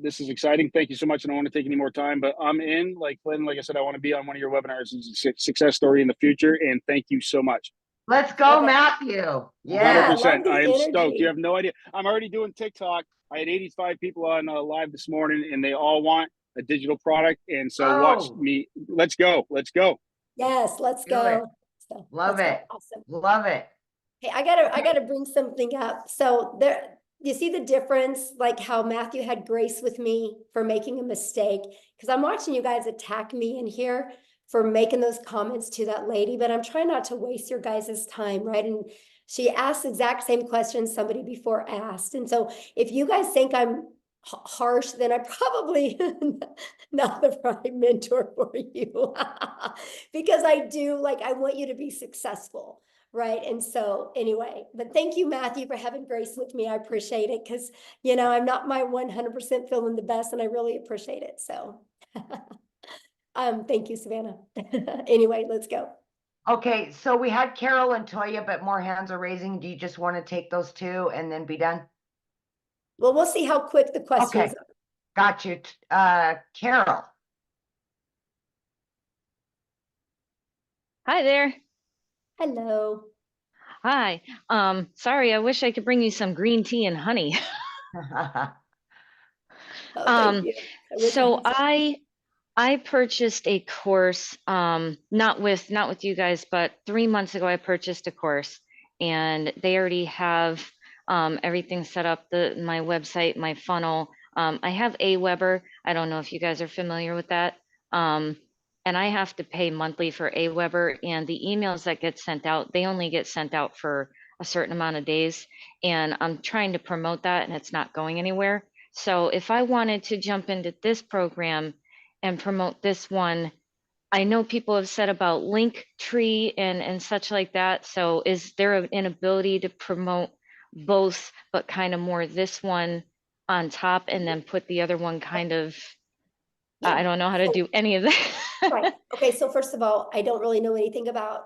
this is exciting. Thank you so much. I don't want to take any more time, but I'm in. Like Lynn, like I said, I want to be on one of your webinars as a success story in the future. And thank you so much. Let's go, Matthew. Yeah. 100%. I am stoked. energy. You have no idea. I'm already doing TikTok. I had 85 people on live this morning, and they all want a digital product. And so watch Oh. me. Let's go. Let's go. Yes, let's Do it. go. So, Love let's go. it. Awesome. Love it. Hey, I gotta bring something up. So there, you see the difference, like how Matthew had grace with me for making a mistake, because I'm watching you guys attack me in here for making those comments to that lady, but I'm trying not to waste your guys' time, right? And she asked the exact same question somebody before asked. And so if you guys think I'm harsh, then I'm probably not the right mentor for you. Because I do, like, I want you to be successful. Right. And so anyway, but thank you, Matthew, for having grace with me. I appreciate it because, you know, I'm not my 100% feeling the best and I really appreciate it. So thank you, Savannah. Anyway, let's go. Okay, so we had Carol and Toya, but more hands are raising. Do you just want to take those 2 and then be done? Well, we'll see how quick the questions Okay. Got you. Carol. Hi there. Hello. Hi. Sorry, I wish I could bring you some green tea and honey. Oh, thank you. I wish So had some. I purchased a course, not with you guys, but 3 months ago I purchased a course and they already have everything set up, my website, my funnel. I have Aweber. I don't know if you guys are familiar with that. And I have to pay monthly for Aweber, and the emails that get sent out, they only get sent out for a certain amount of days. And I'm trying to promote that and it's not going anywhere. So if I wanted to jump into this program and promote this one, I know people have said about Linktree and such like that. So is there an ability to promote both, but kind of more this one on top and then put the other one kind of, I don't know how to do any of that. Right. Okay. So first of all, I don't really know anything about,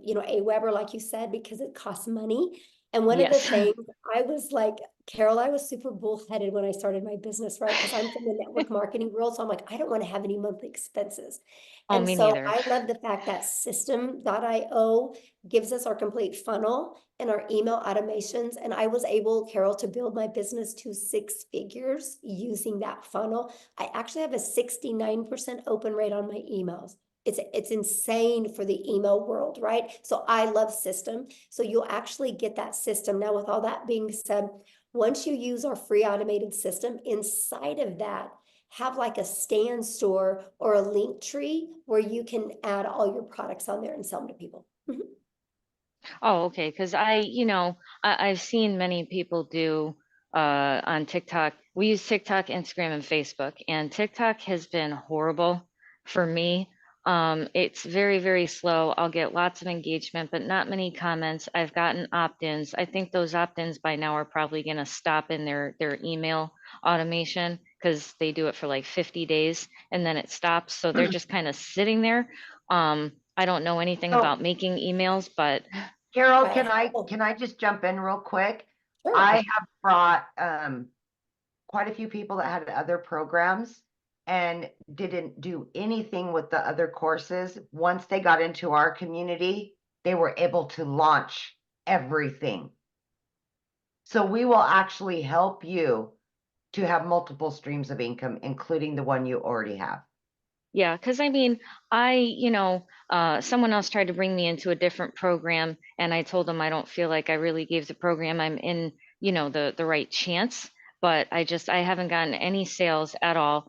you know, Aweber, like you said, because it costs money. And one of the Yes. things I was like, Carol, I was super bullheaded when I started my business, right? Because I'm from the network marketing world. So I'm like, I don't want to have any monthly expenses. Oh, And me so neither. I love the fact that System.io gives us our complete funnel and our email automations. And I was able, Carol, to build my business to 6 figures using that funnel. I actually have a 69% open rate on my emails. It's insane for the email world, right? So I love System. So you'll actually get that system. Now, with all that being said, once you use our free automated system, inside of that, have like a stand store or a Linktree where you can add all your products on there and sell them to people. Mhm. Oh, okay. Because I've seen many people do on TikTok. We use TikTok, Instagram, and Facebook, and TikTok has been horrible for me. It's very, very slow. I'll get lots of engagement, but not many comments. I've gotten opt-ins. I think those opt-ins by now are probably going to stop in their email automation because they do it for like 50 days and then it stops. So they're just kind of sitting there. I don't know anything So- about making emails, but Carol, Right. can I just jump in real quick? Sure. I have brought quite a few people that had other programs and didn't do anything with the other courses. Once they got into our community, they were able to launch everything. So we will actually help you to have multiple streams of income, including the one you already have. yeah, because I mean, someone else tried to bring me into a different program, and I told them I don't feel like I really gave the program I'm in, the right chance. But I haven't gotten any sales at all.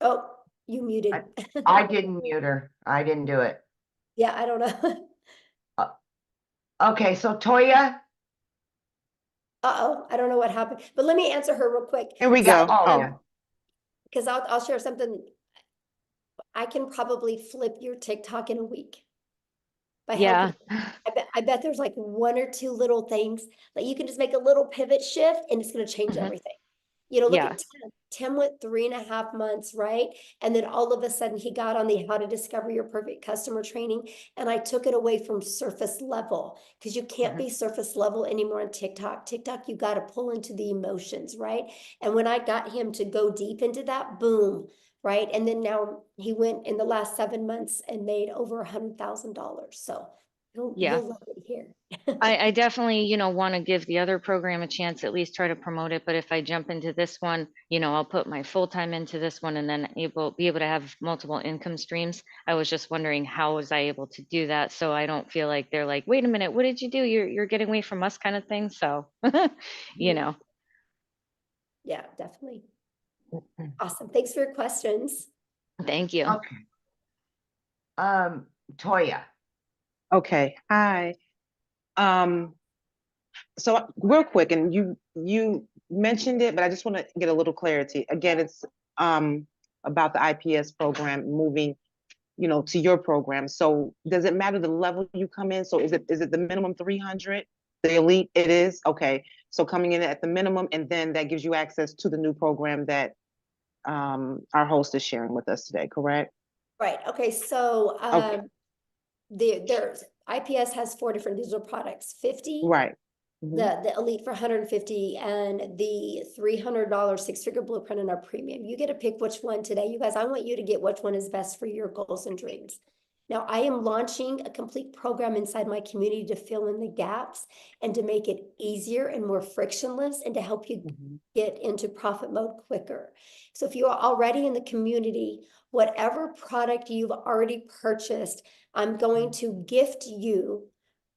Oh, you muted. I didn't mute her. I didn't do it. Yeah, I don't know. Okay, so Toya, Uh-oh, I don't know what happened, but let me answer her real quick. Here we So, go. Oh, because I'll share something. I can probably flip your TikTok in a week. By Yeah. helping. I bet there's like one or two little things that you can just make a little pivot shift and it's going to change Mhm. everything. You know, look Yeah. at Tim. Tim went 3.5 months, right? And then all of a sudden he got on the How to Discover Your Perfect Customer training. And I took it away from surface level because you can't be surface level anymore on TikTok. TikTok, you got to pull into the emotions, right? And when I got him to go deep into that, boom, right? And then now he went in the last 7 months and made over $100,000. So you'll love it here. I definitely, want to give the other program a chance, at least try to promote it. But if I jump into this one, I'll put my full time into this one and then be able to have multiple income streams. I was just wondering how was I able to do that so I don't feel like they're like, wait a minute, what did you do? You're getting away from us kind of thing. So, Yeah, definitely. Awesome. Thanks for your questions. Thank you. okay. Toya, okay. Hi. So real quick, and you mentioned it, but I just want to get a little clarity. Again, it's about the IPS program moving, to your program. So does it matter the level you come in? So is it the minimum 300? The elite it is? Okay. So coming in at the minimum, and then that gives you access to the new program that our host is sharing with us today, correct? Right. Okay. So Okay. there's IPS has 4 different digital products, 50, Right. the Elite for 150, and the $300 6-figure blueprint in our premium. You get to pick which one today. You guys, I want you to get which one is best for your goals and dreams. Now, I am launching a complete program inside my community to fill in the gaps and to make it easier and more frictionless and to help you get into profit mode quicker. So if you are already in the community, whatever product you've already purchased, I'm going to gift you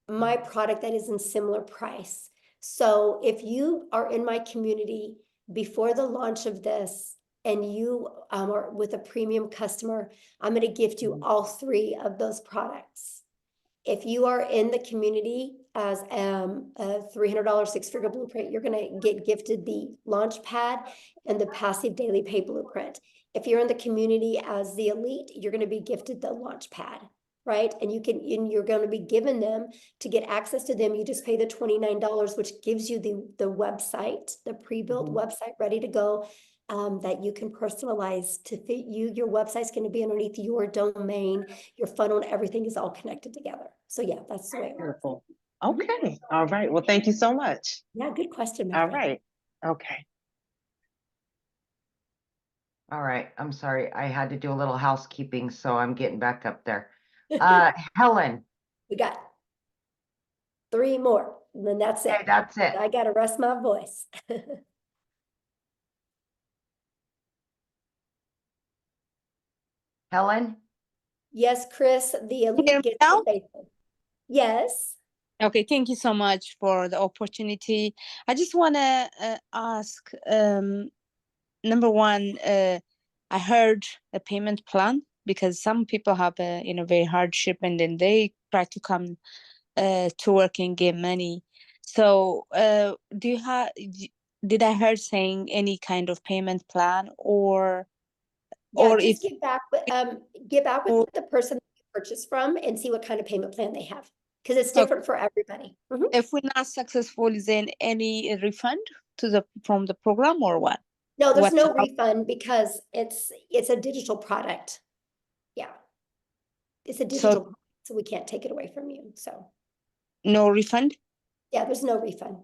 my product that is in similar price. So if you are in my community before the launch of this and you are with a premium customer, I'm going to gift you all 3 of those products. If you are in the community as a $300 6-figure blueprint, you're going to get gifted the launch pad and the passive daily pay blueprint. If you're in the community as the elite, you're going to be gifted the launch pad, right? And you're going to be given them to get access to them. You just pay the $29, which gives you the website, the pre-built website ready to go. That you can personalize to fit you. Your website's going to be underneath your domain, your funnel, and everything is all connected together. So yeah, that's the way it works. Wonderful. Okay. All right. Well, thank you so much. Yeah, good question, my All friend. right. Okay. all right. I'm sorry. I had to do a little housekeeping, so I'm getting back up there. Helen, We got 3 more, and then that's it. okay, that's it. I got to rest my voice. Helen, Yes, Chris, the hear elite me gets now? the basic. Yes. Okay, thank you so much for the opportunity. I just want to ask, number one, I heard a payment plan because some people have a very hardship and then they try to come to work and get money. So do you have? Did I heard saying any kind of payment plan or Yeah, or just if get back or, with the person you purchased from and see what kind of payment plan they have, because it's okay, different for everybody. if we're not successful, is there any refund to from the program or what? No, there's no How- refund because it's a digital product. Yeah. It's a digital, So product, so we can't take it away from you. So no refund? yeah, there's no refund.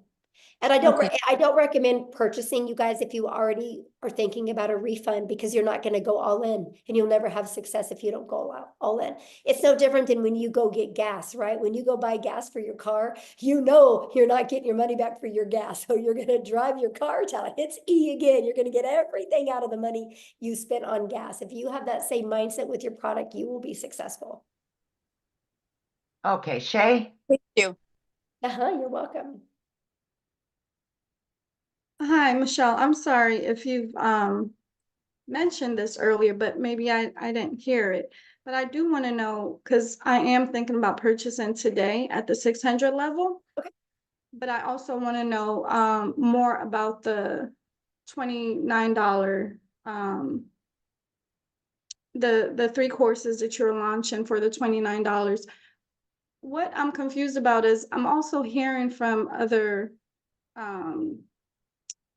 And I don't Okay. I don't recommend purchasing, you guys, if you already are thinking about a refund, because you're not going to go all in and you'll never have success if you don't go all in. It's no different than when you go get gas, right? When you go buy gas for your car, you're not getting your money back for your gas. So you're going to drive your car till it hits E again. You're going to get everything out of the money you spent on gas. If you have that same mindset with your product, you will be successful. okay, Shay, Thank you. You're welcome. Hi, Michelle. I'm sorry if you've mentioned this earlier, but maybe I didn't hear it. But I do want to know, because I am thinking about purchasing today at the 600 level. Okay. But I also want to know more about the $29 the 3 courses that you're launching for the $29. What I'm confused about is I'm also hearing from other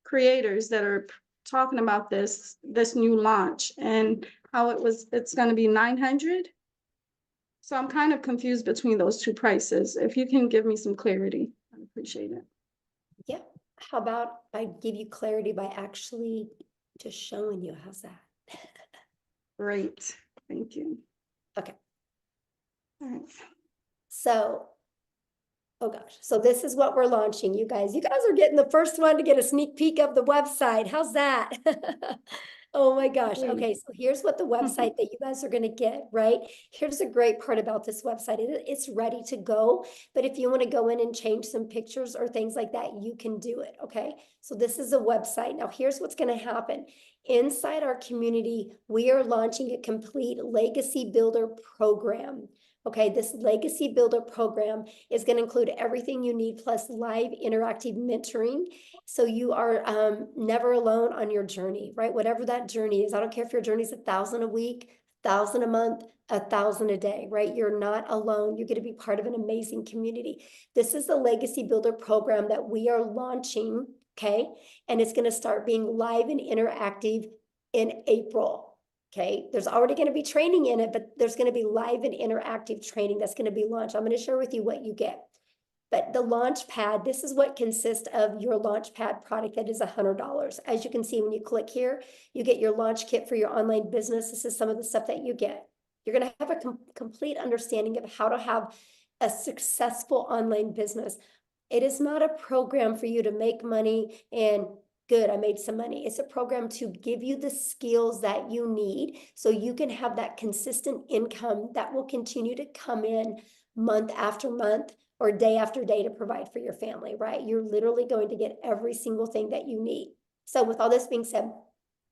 creators that are talking about this new launch and how it's going to be 900. So I'm kind of confused between those two prices. If you can give me some clarity, I'd appreciate it. Yeah. How about I give you clarity by actually just showing you? How's that? Great. Thank you. Okay. All right. So, oh gosh. So this is what we're launching, you guys. You guys are getting the first one to get a sneak peek of the website. How's that? Oh my gosh. Okay, so here's what the website that you guys are going to get, right? Here's the great part about this website. It's ready to go, but if you want to go in and change some pictures or things like that, you can do it, okay? So this is a website. Now here's what's going to happen. Inside our community, we are launching a complete Legacy Builder program. Okay, this Legacy Builder program is going to include everything you need plus live interactive mentoring. So you are never alone on your journey, right? Whatever that journey is. I don't care if your journey is 1,000 a week, 1,000 a month, 1,000 a day, right? You're not alone. You're going to be part of an amazing community. This is the Legacy Builder program that we are launching, okay? And it's going to start being live and interactive in April. Okay, there's already going to be training in it, but there's going to be live and interactive training that's going to be launched. I'm going to share with you what you get. But the launch pad, this is what consists of your launch pad product that is $100. As you can see, when you click here, you get your launch kit for your online business. This is some of the stuff that you get. You're going to have a complete understanding of how to have a successful online business. It is not a program for you to make money and good, I made some money. It's a program to give you the skills that you need so you can have that consistent income that will continue to come in month after month or day after day to provide for your family, right? You're literally going to get every single thing that you need. So with all this being said,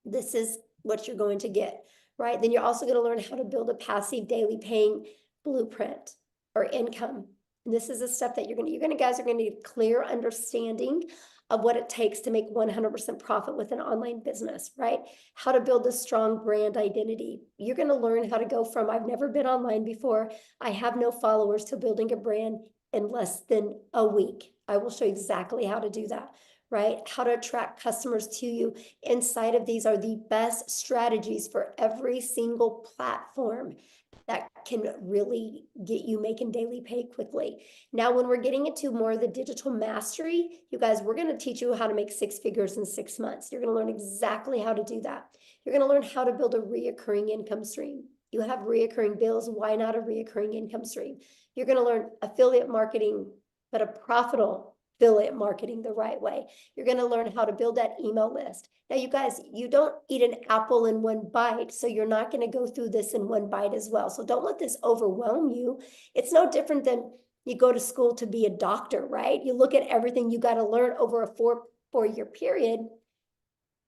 this is what you're going to get, right? Then you're also going to learn how to build a passive daily paying blueprint or income. And this is the stuff that you guys are going to need clear understanding of what it takes to make 100% profit with an online business, right? How to build a strong brand identity. You're going to learn how to go from I've never been online before, I have no followers, to building a brand in less than a week. I will show you exactly how to do that, right? How to attract customers to you. Inside of these are the best strategies for every single platform that can really get you making daily pay quickly. Now, when we're getting into more of the digital mastery, you guys, we're going to teach you how to make 6 figures in 6 months. You're going to learn exactly how to do that. You're going to learn how to build a reoccurring income stream. You have reoccurring bills. Why not a reoccurring income stream? You're going to learn affiliate marketing, but a profitable affiliate marketing the right way. You're going to learn how to build that email list. Now, you guys, you don't eat an apple in one bite, so you're not going to go through this in one bite as well. So don't let this overwhelm you. It's no different than you go to school to be a doctor, right? You look at everything you got to learn over a four-year period.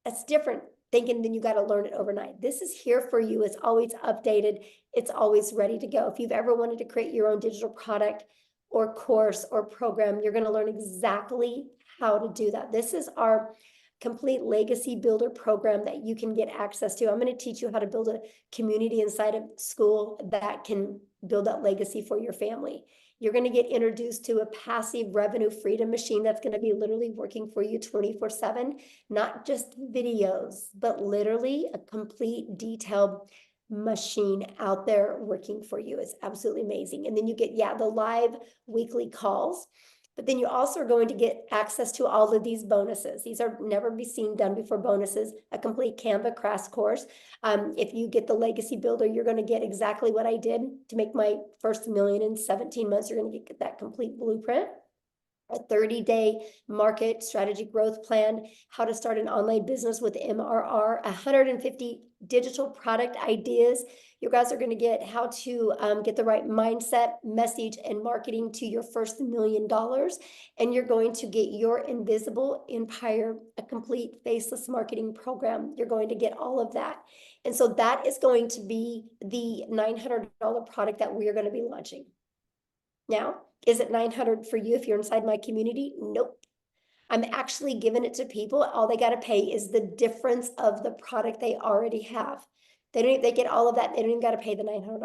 That's different thinking than you got to learn it overnight. This is here for you. It's always updated. It's always ready to go. If you've ever wanted to create your own digital product or course or program, you're going to learn exactly how to do that. This is our complete Legacy Builder program that you can get access to. I'm going to teach you how to build a community inside of school that can build that legacy for your family. You're going to get introduced to a passive revenue freedom machine that's going to be literally working for you 24/7, not just videos, but literally a complete detailed machine out there working for you. It's absolutely amazing. And then you get, the live weekly calls, but then you also are going to get access to all of these bonuses. These are never be seen done before bonuses, a complete Canva crash course. If you get the Legacy Builder, you're going to get exactly what I did to make my first $1 million in 17 months. You're going to get that complete blueprint. a 30-day market strategy growth plan, how to start an online business with MRR, 150 digital product ideas. You guys are going to get how to get the right mindset, message, and marketing to your first $1 million. And you're going to get your invisible empire, a complete faceless marketing program. You're going to get all of that. And so that is going to be the $900 product that we are going to be launching. Now, is it $900 for you if you're inside my community? Nope. I'm actually giving it to people. All they got to pay is the difference of the product they already have. They get all of that. They don't even got to pay the $900.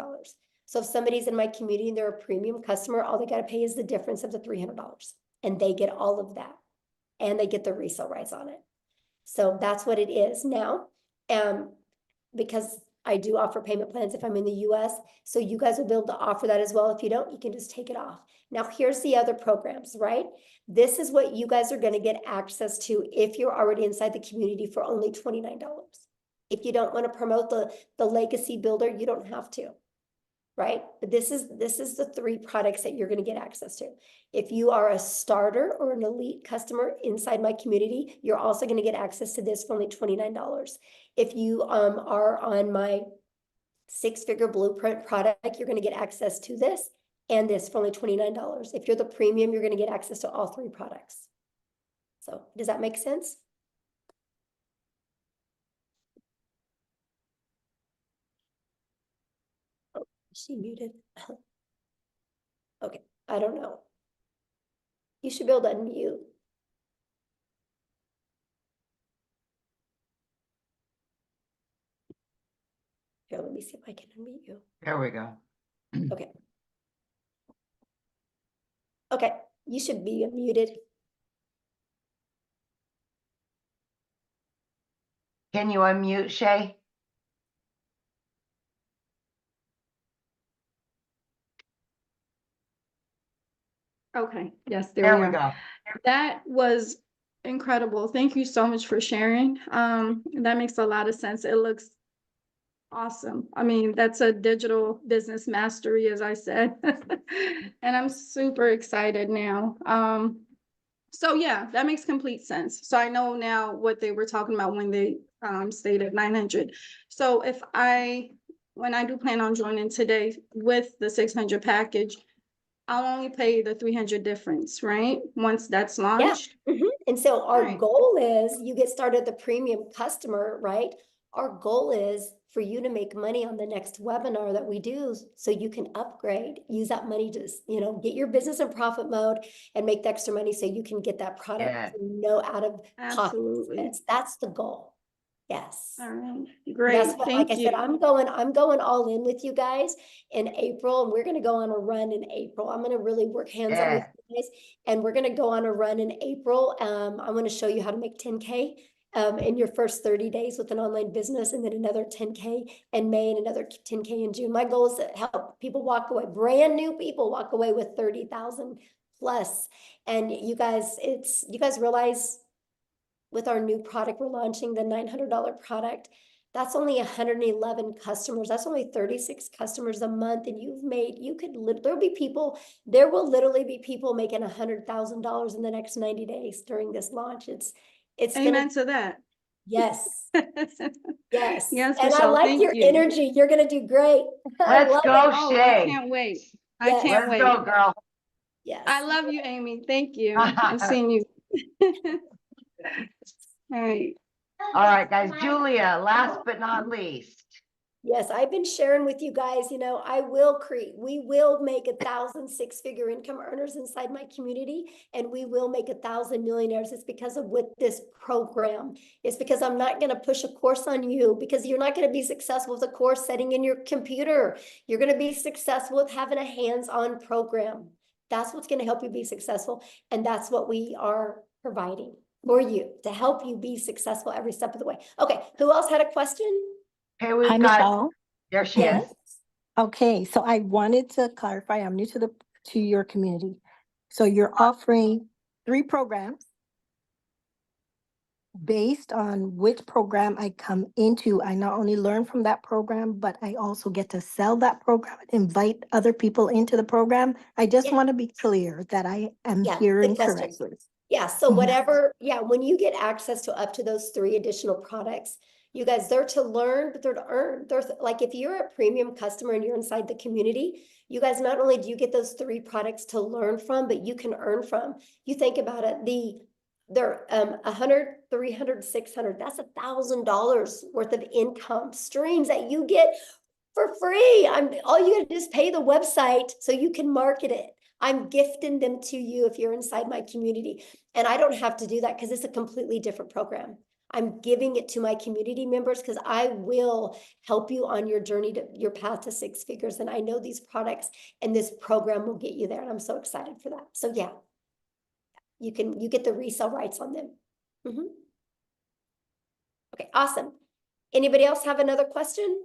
So if somebody's in my community and they're a premium customer, all they got to pay is the difference of the $300. And they get all of that. And they get the resale rights on it. So that's what it is now. Because I do offer payment plans if I'm in the US. So you guys will be able to offer that as well. If you don't, you can just take it off. Now, here's the other programs, right? This is what you guys are going to get access to if you're already inside the community for only $29. If you don't want to promote the legacy builder, you don't have to, right? But this is the 3 products that you're going to get access to. If you are a starter or an elite customer inside my community, you're also going to get access to this for only $29. If you are on my 6-figure blueprint product, you're going to get access to this and this for only $29. If you're the premium, you're going to get access to all 3 products. So does that make sense? Oh, is she muted? Okay, I don't know. You should be able to unmute. Here, let me see if I can unmute you. There we go. Okay. Okay, you should be unmuted. Can you unmute, Shay? Okay, yes, There we we are. go. That was incredible. Thank you so much for sharing. That makes a lot of sense. It looks awesome. I mean, that's a digital business mastery, as I said. And I'm super excited now. So yeah, that makes complete sense. So I know now what they were talking about when they stated 900. So when I do plan on joining today with the 600 package, I'll only pay the 300 difference, right? Once that's launched. Yeah. And so our Right. goal is you get started the premium customer, right? Our goal is for you to make money on the next webinar that we do so you can upgrade, use that money to, get your business in profit mode and make the extra money so you can get that product Yeah. out of pocket Absolutely. expense. That's the goal. Yes. All right, That's great. what, like Thank I you. said, I'm going all in with you guys in April, and we're going to go on a run in April. I'm going to really work hands-on with you guys, and we're going to go on a run in April. I'm going to show you how to make 10K in your first 30 days with an online business, and then another 10K in May and another 10K in June. My goal is to help people walk away, brand new people walk away with 30,000 plus. And you guys realize with our new product we're launching, the $900 product, that's only 111 customers. That's only 36 customers a month. And there will literally be people making $100,000 in the next 90 days during this launch. It's Amen to that. Yes. Yes. Yes, And I Michelle, like thank your you. energy. You're going to do great. I Let's love go, it. Oh, Shay. I can't wait. I Yes. can't Let's wait. go, girl. Yes. I love you, Amy. Thank you. I'm seeing you. All right. All right, guys. Julia, last but not least. Yes, I've been sharing with you guys, we will make 1,000 6-figure income earners inside my community, and we will make 1,000 millionaires. It's because of with this program. It's because I'm not going to push a course on you, because you're not going to be successful with a course setting in your computer. You're going to be successful with having a hands-on program. That's what's going to help you be successful. And that's what we are providing for you to help you be successful every step of the way. Okay. Who else had a question? Okay, we've Hi, got, Michelle. there she Yes. is. Okay, so I wanted to clarify, I'm new to your community. So you're offering 3 programs. based on which program I come into, I not only learn from that program, but I also get to sell that program, invite other people into the program. I just Yeah. want to be clear that I am Yeah, hearing good question. correctly. Yeah, so Mhm. whatever, yeah, when you get access to up to those 3 additional products, you guys, they're to learn, but they're to earn. There's like, if you're a premium customer and you're inside the community, you guys, not only do you get those 3 products to learn from, but you can earn from. You think about it, they're 100, 300, 600, that's $1,000 worth of income streams that you get for free. All you gotta do is pay the website so you can market it. I'm gifting them to you if you're inside my community. And I don't have to do that because it's a completely different program. I'm giving it to my community members because I will help you on your journey to your path to 6 figures. And I know these products and this program will get you there. And I'm so excited for that. So yeah, you get the resale rights on them. Mhm. Okay, awesome. Anybody else have another question?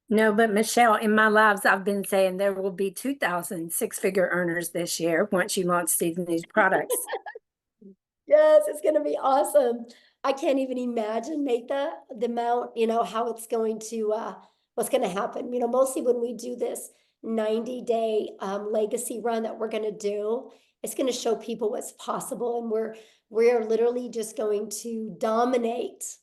No, but Michelle, in my lives, I've been saying there will be 2,000 six-figure earners this year once you launch these products. Yes, it's gonna be awesome. I can't even imagine, Natha, the amount, how it's going to, what's gonna happen. Mostly when we do this 90-day legacy run that we're gonna do, it's gonna show people what's possible, and we're literally just going to dominate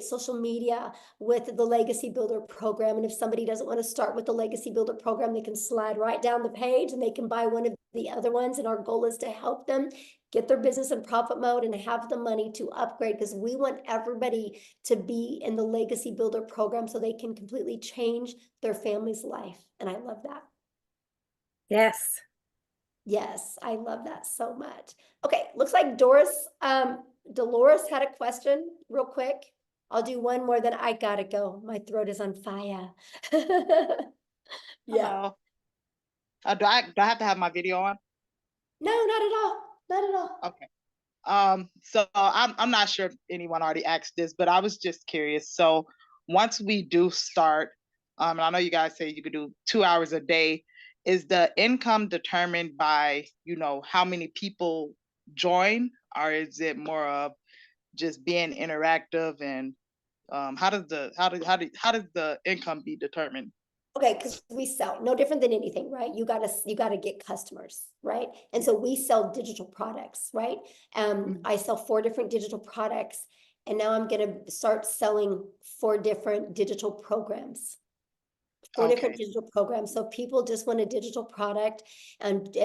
social media with the Legacy Builder program. And if somebody doesn't want to start with the Legacy Builder program, they can slide right down the page and they can buy one of the other ones. And our goal is to help them get their business in profit mode and have the money to upgrade, because we want everybody to be in the Legacy Builder program so they can completely change their family's life. And I love that. Yes. Yes, I love that so much. Okay, looks like Dolores had a question real quick. I'll do one more, then I gotta go. My throat is on fire. Yeah. Hello. Do I have to have my video on? No, not at all. Not at all. Okay. So I'm not sure if anyone already asked this, but I was just curious. So once we do start, and I know you guys say you could do 2 hours a day, is the income determined by, how many people join, or is it more of just being interactive? And how does the income be determined? Okay, because we sell no different than anything, right? You gotta get customers, right? And so we sell digital products, right? I sell 4 different digital products, and now I'm gonna start selling 4 different digital programs. 4 different Okay. digital programs. So people just want a digital product and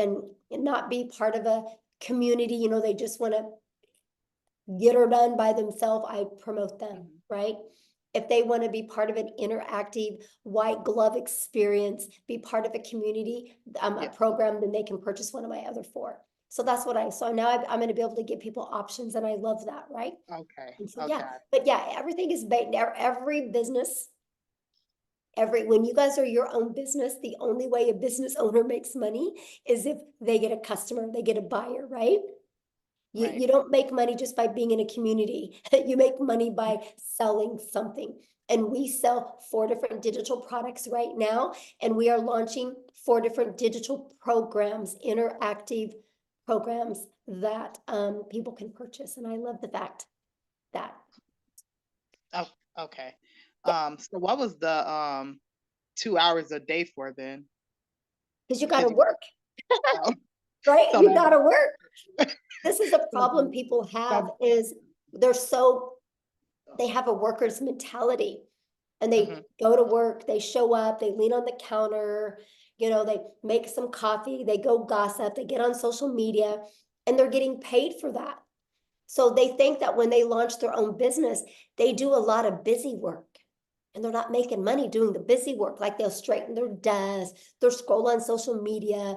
not be part of a community, they just want to get her done by themselves. I promote them, right? If they want to be part of an interactive white glove experience, be part of a community, a program, then they can purchase one of my other 4. So that's what so now I'm going to be able to give people options, and I love that, right? Okay. And so, Okay. yeah, but yeah, everything is based, every business, when you guys are your own business, the only way a business owner makes money is if they get a customer, they get a buyer, right? You don't make money just by being in a community. You make money by selling something. And we sell 4 different digital products right now, and we are launching 4 different digital programs, interactive programs that people can purchase. And I love the fact that. Oh, okay. So what was the 2 hours a day for then? Because you got to work, right? So You then- got to work. This is a problem people have, is they have a worker's mentality, and they go to work, they show up, they lean on the counter, they make some coffee, they go gossip, they get on social media, and they're getting paid for that. So they think that when they launch their own business, they do a lot of busy work, and they're not making money doing the busy work. Like, they'll straighten their desk, they'll scroll on social media,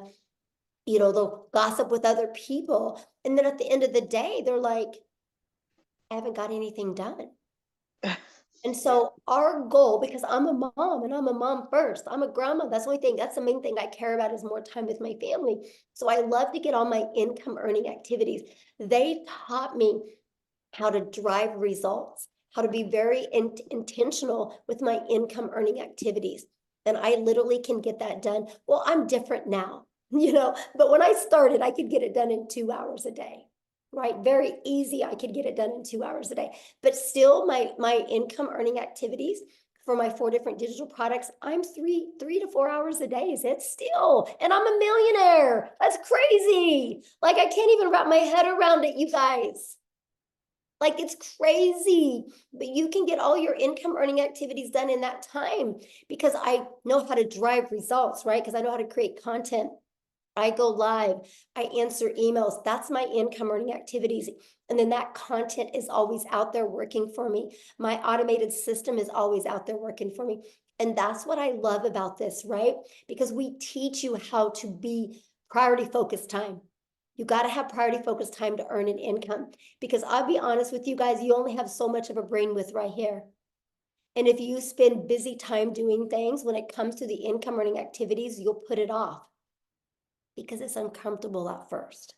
they'll gossip with other people. And then at the end of the day, they're like, I haven't got anything done. And so our goal, because I'm a mom and I'm a mom first, I'm a grandma. That's the only thing, that's the main thing I care about, is more time with my family. So I love to get all my income earning activities. They taught me how to drive results, how to be very intentional with my income earning activities. And I literally can get that done. Well, I'm different now, but when I started, I could get it done in 2 hours a day, right? Very easy. I could get it done in 2 hours a day, but still my income earning activities for my 4 different digital products, I'm 3 to 4 hours a day. Is it still? And I'm a millionaire. That's crazy. Like I can't even wrap my head around it, you guys. Like it's crazy, but you can get all your income earning activities done in that time because I know how to drive results, right? Because I know how to create content. I go live, I answer emails. That's my income earning activities. And then that content is always out there working for me. My automated system is always out there working for me. And that's what I love about this, right? Because we teach you how to be priority focused time. You got to have priority focused time to earn an income. Because I'll be honest with you guys, you only have so much of a brain width right here. And if you spend busy time doing things, when it comes to the income earning activities, you'll put it off because it's uncomfortable at first.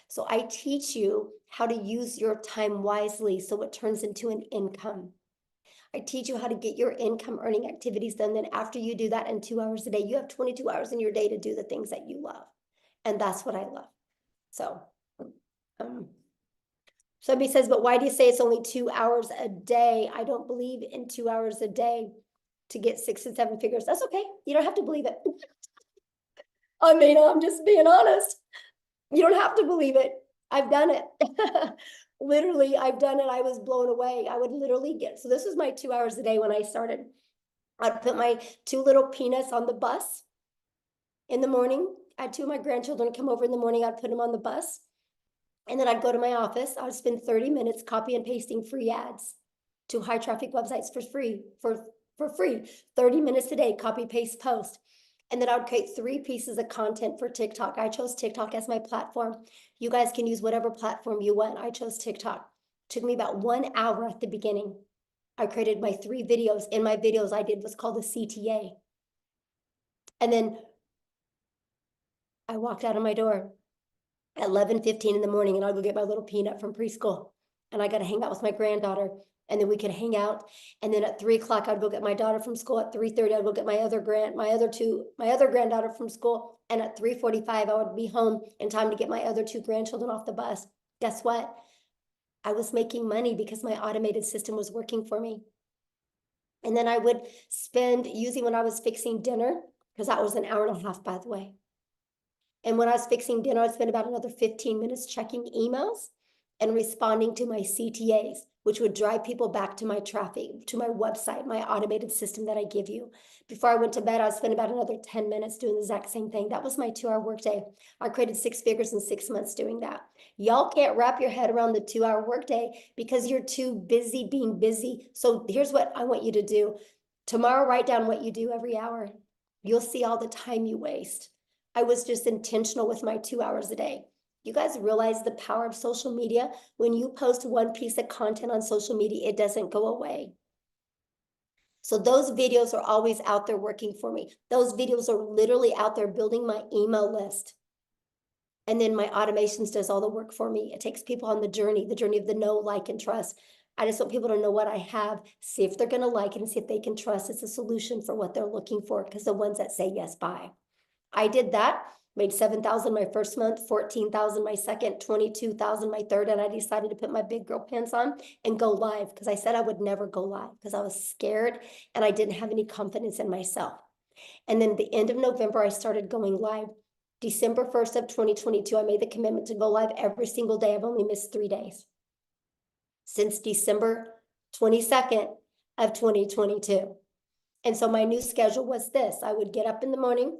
So I teach you how to use your time wisely so it turns into an income. I teach you how to get your income earning activities done. Then after you do that in 2 hours a day, you have 22 hours in your day to do the things that you love. And that's what I love. So, somebody says, but why do you say it's only 2 hours a day? I don't believe in 2 hours a day to get 6 and 7 figures. That's okay. You don't have to believe it. I mean, I'm just being honest. You don't have to believe it. I've done it. Literally, I've done it. I was blown away. I would literally get, so this was my 2 hours a day when I started. I'd put my 2 little peanuts on the bus in the morning. I had 2 of my grandchildren come over in the morning. I'd put them on the bus. And then I'd go to my office. I would spend 30 minutes copy and pasting free ads to high traffic websites for free, for free. 30 minutes a day, copy, paste, post. And then I would create 3 pieces of content for TikTok. I chose TikTok as my platform. You guys can use whatever platform you want. I chose TikTok. It took me about 1 hour at the beginning. I created my 3 videos. In my videos, I did what's called a CTA. And then I walked out of my door at 11:15 in the morning, and I'll go get my little peanut from preschool. And I got to hang out with my granddaughter. And then we could hang out. And then at 3 o'clock, I'd go get my daughter from school. At 3:30, I'd go get my other granddaughter from school. And at 3:45, I would be home in time to get my other 2 grandchildren off the bus. Guess what? I was making money because my automated system was working for me. And then I would spend, usually when I was fixing dinner, because that was an hour and a half, by the way. And when I was fixing dinner, I'd spend about another 15 minutes checking emails and responding to my CTAs, which would drive people back to my traffic, to my website, my automated system that I give you. Before I went to bed, I spent about another 10 minutes doing the exact same thing. That was my 2-hour workday. I created 6 figures in 6 months doing that. Y'all can't wrap your head around the 2-hour workday because you're too busy being busy. So here's what I want you to do. Tomorrow, write down what you do every hour. You'll see all the time you waste. I was just intentional with my 2 hours a day. You guys realize the power of social media? When you post 1 piece of content on social media, it doesn't go away. So those videos are always out there working for me. Those videos are literally out there building my email list. And then my automations does all the work for me. It takes people on the journey of the know, like, and trust. I just want people to know what I have, see if they're going to like it, and see if they can trust it's a solution for what they're looking for, because the ones that say yes, buy. I did that, made 7,000 my first month, 14,000 my second, 22,000 my third, and I decided to put my big girl pants on and go live, because I said I would never go live because I was scared and I didn't have any confidence in myself. And then the end of November, I started going live. December 1st of 2022, I made the commitment to go live every single day. I've only missed 3 days since December 22nd of 2022. And so my new schedule was this. I would get up in the morning,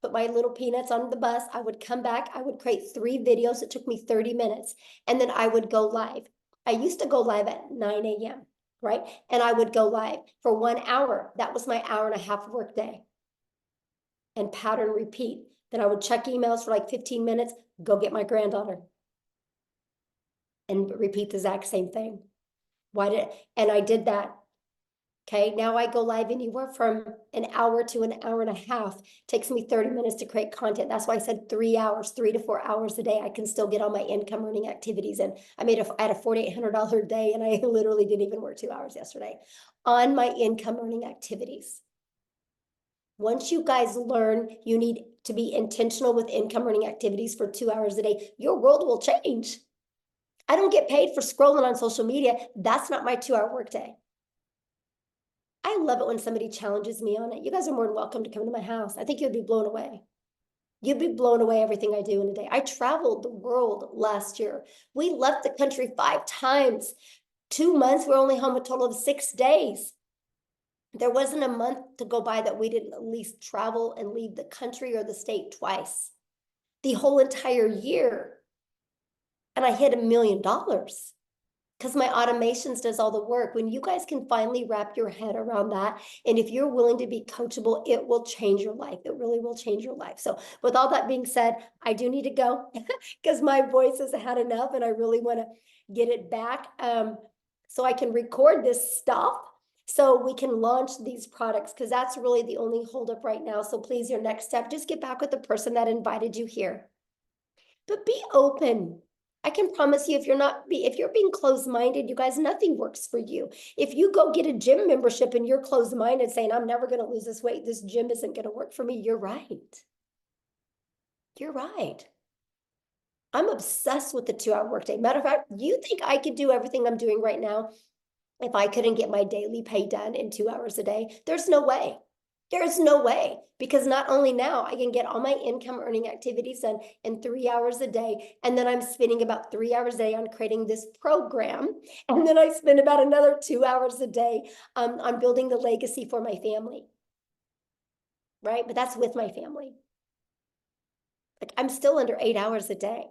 put my little peanuts on the bus. I would come back. I would create 3 videos. It took me 30 minutes. And then I would go live. I used to go live at 9 a.m., right? And I would go live for 1 hour. That was my hour and a half work day. And pattern repeat. Then I would check emails for like 15 minutes, go get my granddaughter. And repeat the exact same thing. And I did that. Okay, now I go live anywhere from an hour to an hour and a half. It takes me 30 minutes to create content. That's why I said 3 hours, 3 to 4 hours a day. I can still get all my income earning activities. And I had a $4,800 day, and I literally didn't even work 2 hours yesterday on my income earning activities. Once you guys learn you need to be intentional with income earning activities for 2 hours a day, your world will change. I don't get paid for scrolling on social media. That's not my 2-hour workday. I love it when somebody challenges me on it. You guys are more than welcome to come to my house. I think you'd be blown away. You'd be blown away everything I do in a day. I traveled the world last year. We left the country 5 times. 2 months, we're only home a total of 6 days. There wasn't a month to go by that we didn't at least travel and leave the country or the state twice. The whole entire year. And I hit $1 million because my automations does all the work. When you guys can finally wrap your head around that, and if you're willing to be coachable, it will change your life. It really will change your life. So with all that being said, I do need to go because my voice has had enough and I really want to get it back so I can record this stuff so we can launch these products, because that's really the only holdup right now. So please, your next step, just get back with the person that invited you here. But be open. I can promise you, if you're being closed-minded, you guys, nothing works for you. If you go get a gym membership and you're closed-minded saying, I'm never going to lose this weight, this gym isn't going to work for me, you're right. You're right. I'm obsessed with the 2-hour workday. Matter of fact, you think I could do everything I'm doing right now if I couldn't get my daily pay done in 2 hours a day? There's no way. There's no way, because not only now I can get all my income earning activities done in 3 hours a day. And then I'm spending about 3 hours a day on creating this program. And then I spend about another 2 hours a day on building the legacy for my family. Right? But that's with my family. Like, I'm still under 8 hours a day.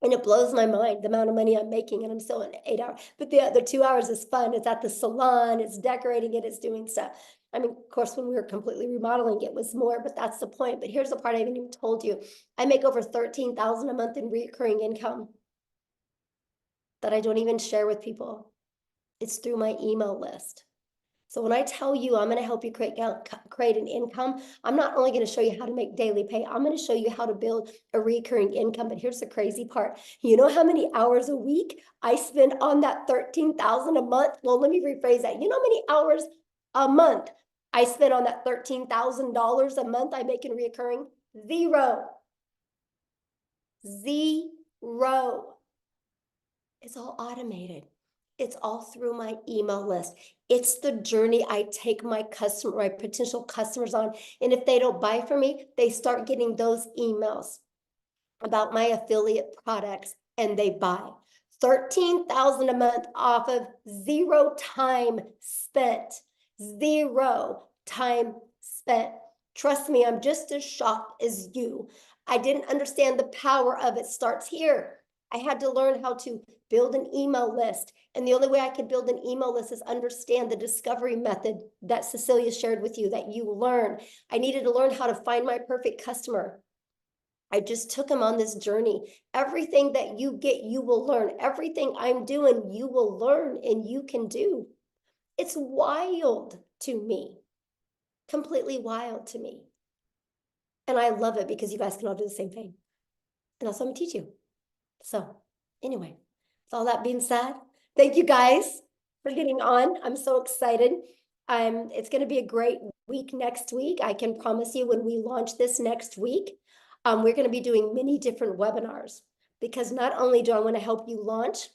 And it blows my mind, the amount of money I'm making, and I'm still in 8 hours. But the other 2 hours is fun. It's at the salon, it's decorating it, it's doing stuff. I mean, of course, when we were completely remodeling, it was more, but that's the point. But here's the part I haven't even told you. I make over $13,000 a month in recurring income that I don't even share with people. It's through my email list. So when I tell you I'm going to help you create an income, I'm not only going to show you how to make daily pay, I'm going to show you how to build a recurring income. But here's the crazy part. You know how many hours a week I spend on that $13,000 a month? Well, let me rephrase that. You know how many hours a month I spend on that $13,000 a month I make in recurring? 0. 0. It's all automated. It's all through my email list. It's the journey I take my potential customers on. And if they don't buy from me, they start getting those emails about my affiliate products and they buy. $13,000 a month off of 0 time spent. 0 time spent. Trust me, I'm just as shocked as you. I didn't understand the power of it starts here. I had to learn how to build an email list. And the only way I could build an email list is understand the discovery method that Cecilia shared with you, that you learn. I needed to learn how to find my perfect customer. I just took him on this journey. Everything that you get, you will learn. Everything I'm doing, you will learn and you can do. It's wild to me. Completely wild to me. And I love it because you guys can all do the same thing. And that's what I'm gonna teach you. So anyway, with all that being said, thank you guys for getting on. I'm so excited. It's going to be a great week next week. I can promise you when we launch this next week, we're going to be doing many different webinars, because not only do I want to help you launch,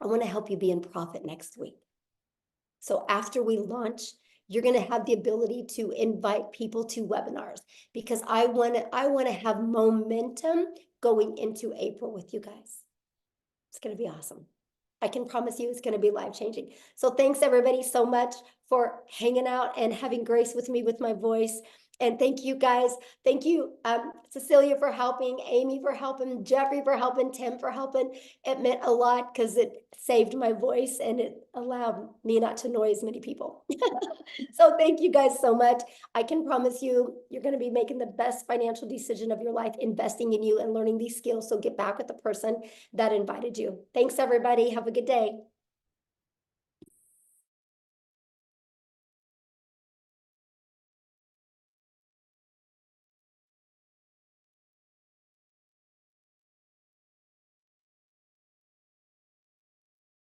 I want to help you be in profit next week. So after we launch, you're going to have the ability to invite people to webinars, because I want to have momentum going into April with you guys. It's going to be awesome. I can promise you it's going to be life-changing. So thanks everybody so much for hanging out and having grace with me with my voice. And thank you guys. Thank you, Cecilia, for helping, Amy for helping, Jeffrey for helping, Tim for helping. It meant a lot because it saved my voice and it allowed me not to annoy as many people. So thank you guys so much. I can promise you, you're going to be making the best financial decision of your life, investing in you and learning these skills. So get back with the person that invited you. Thanks, everybody. Have a good day.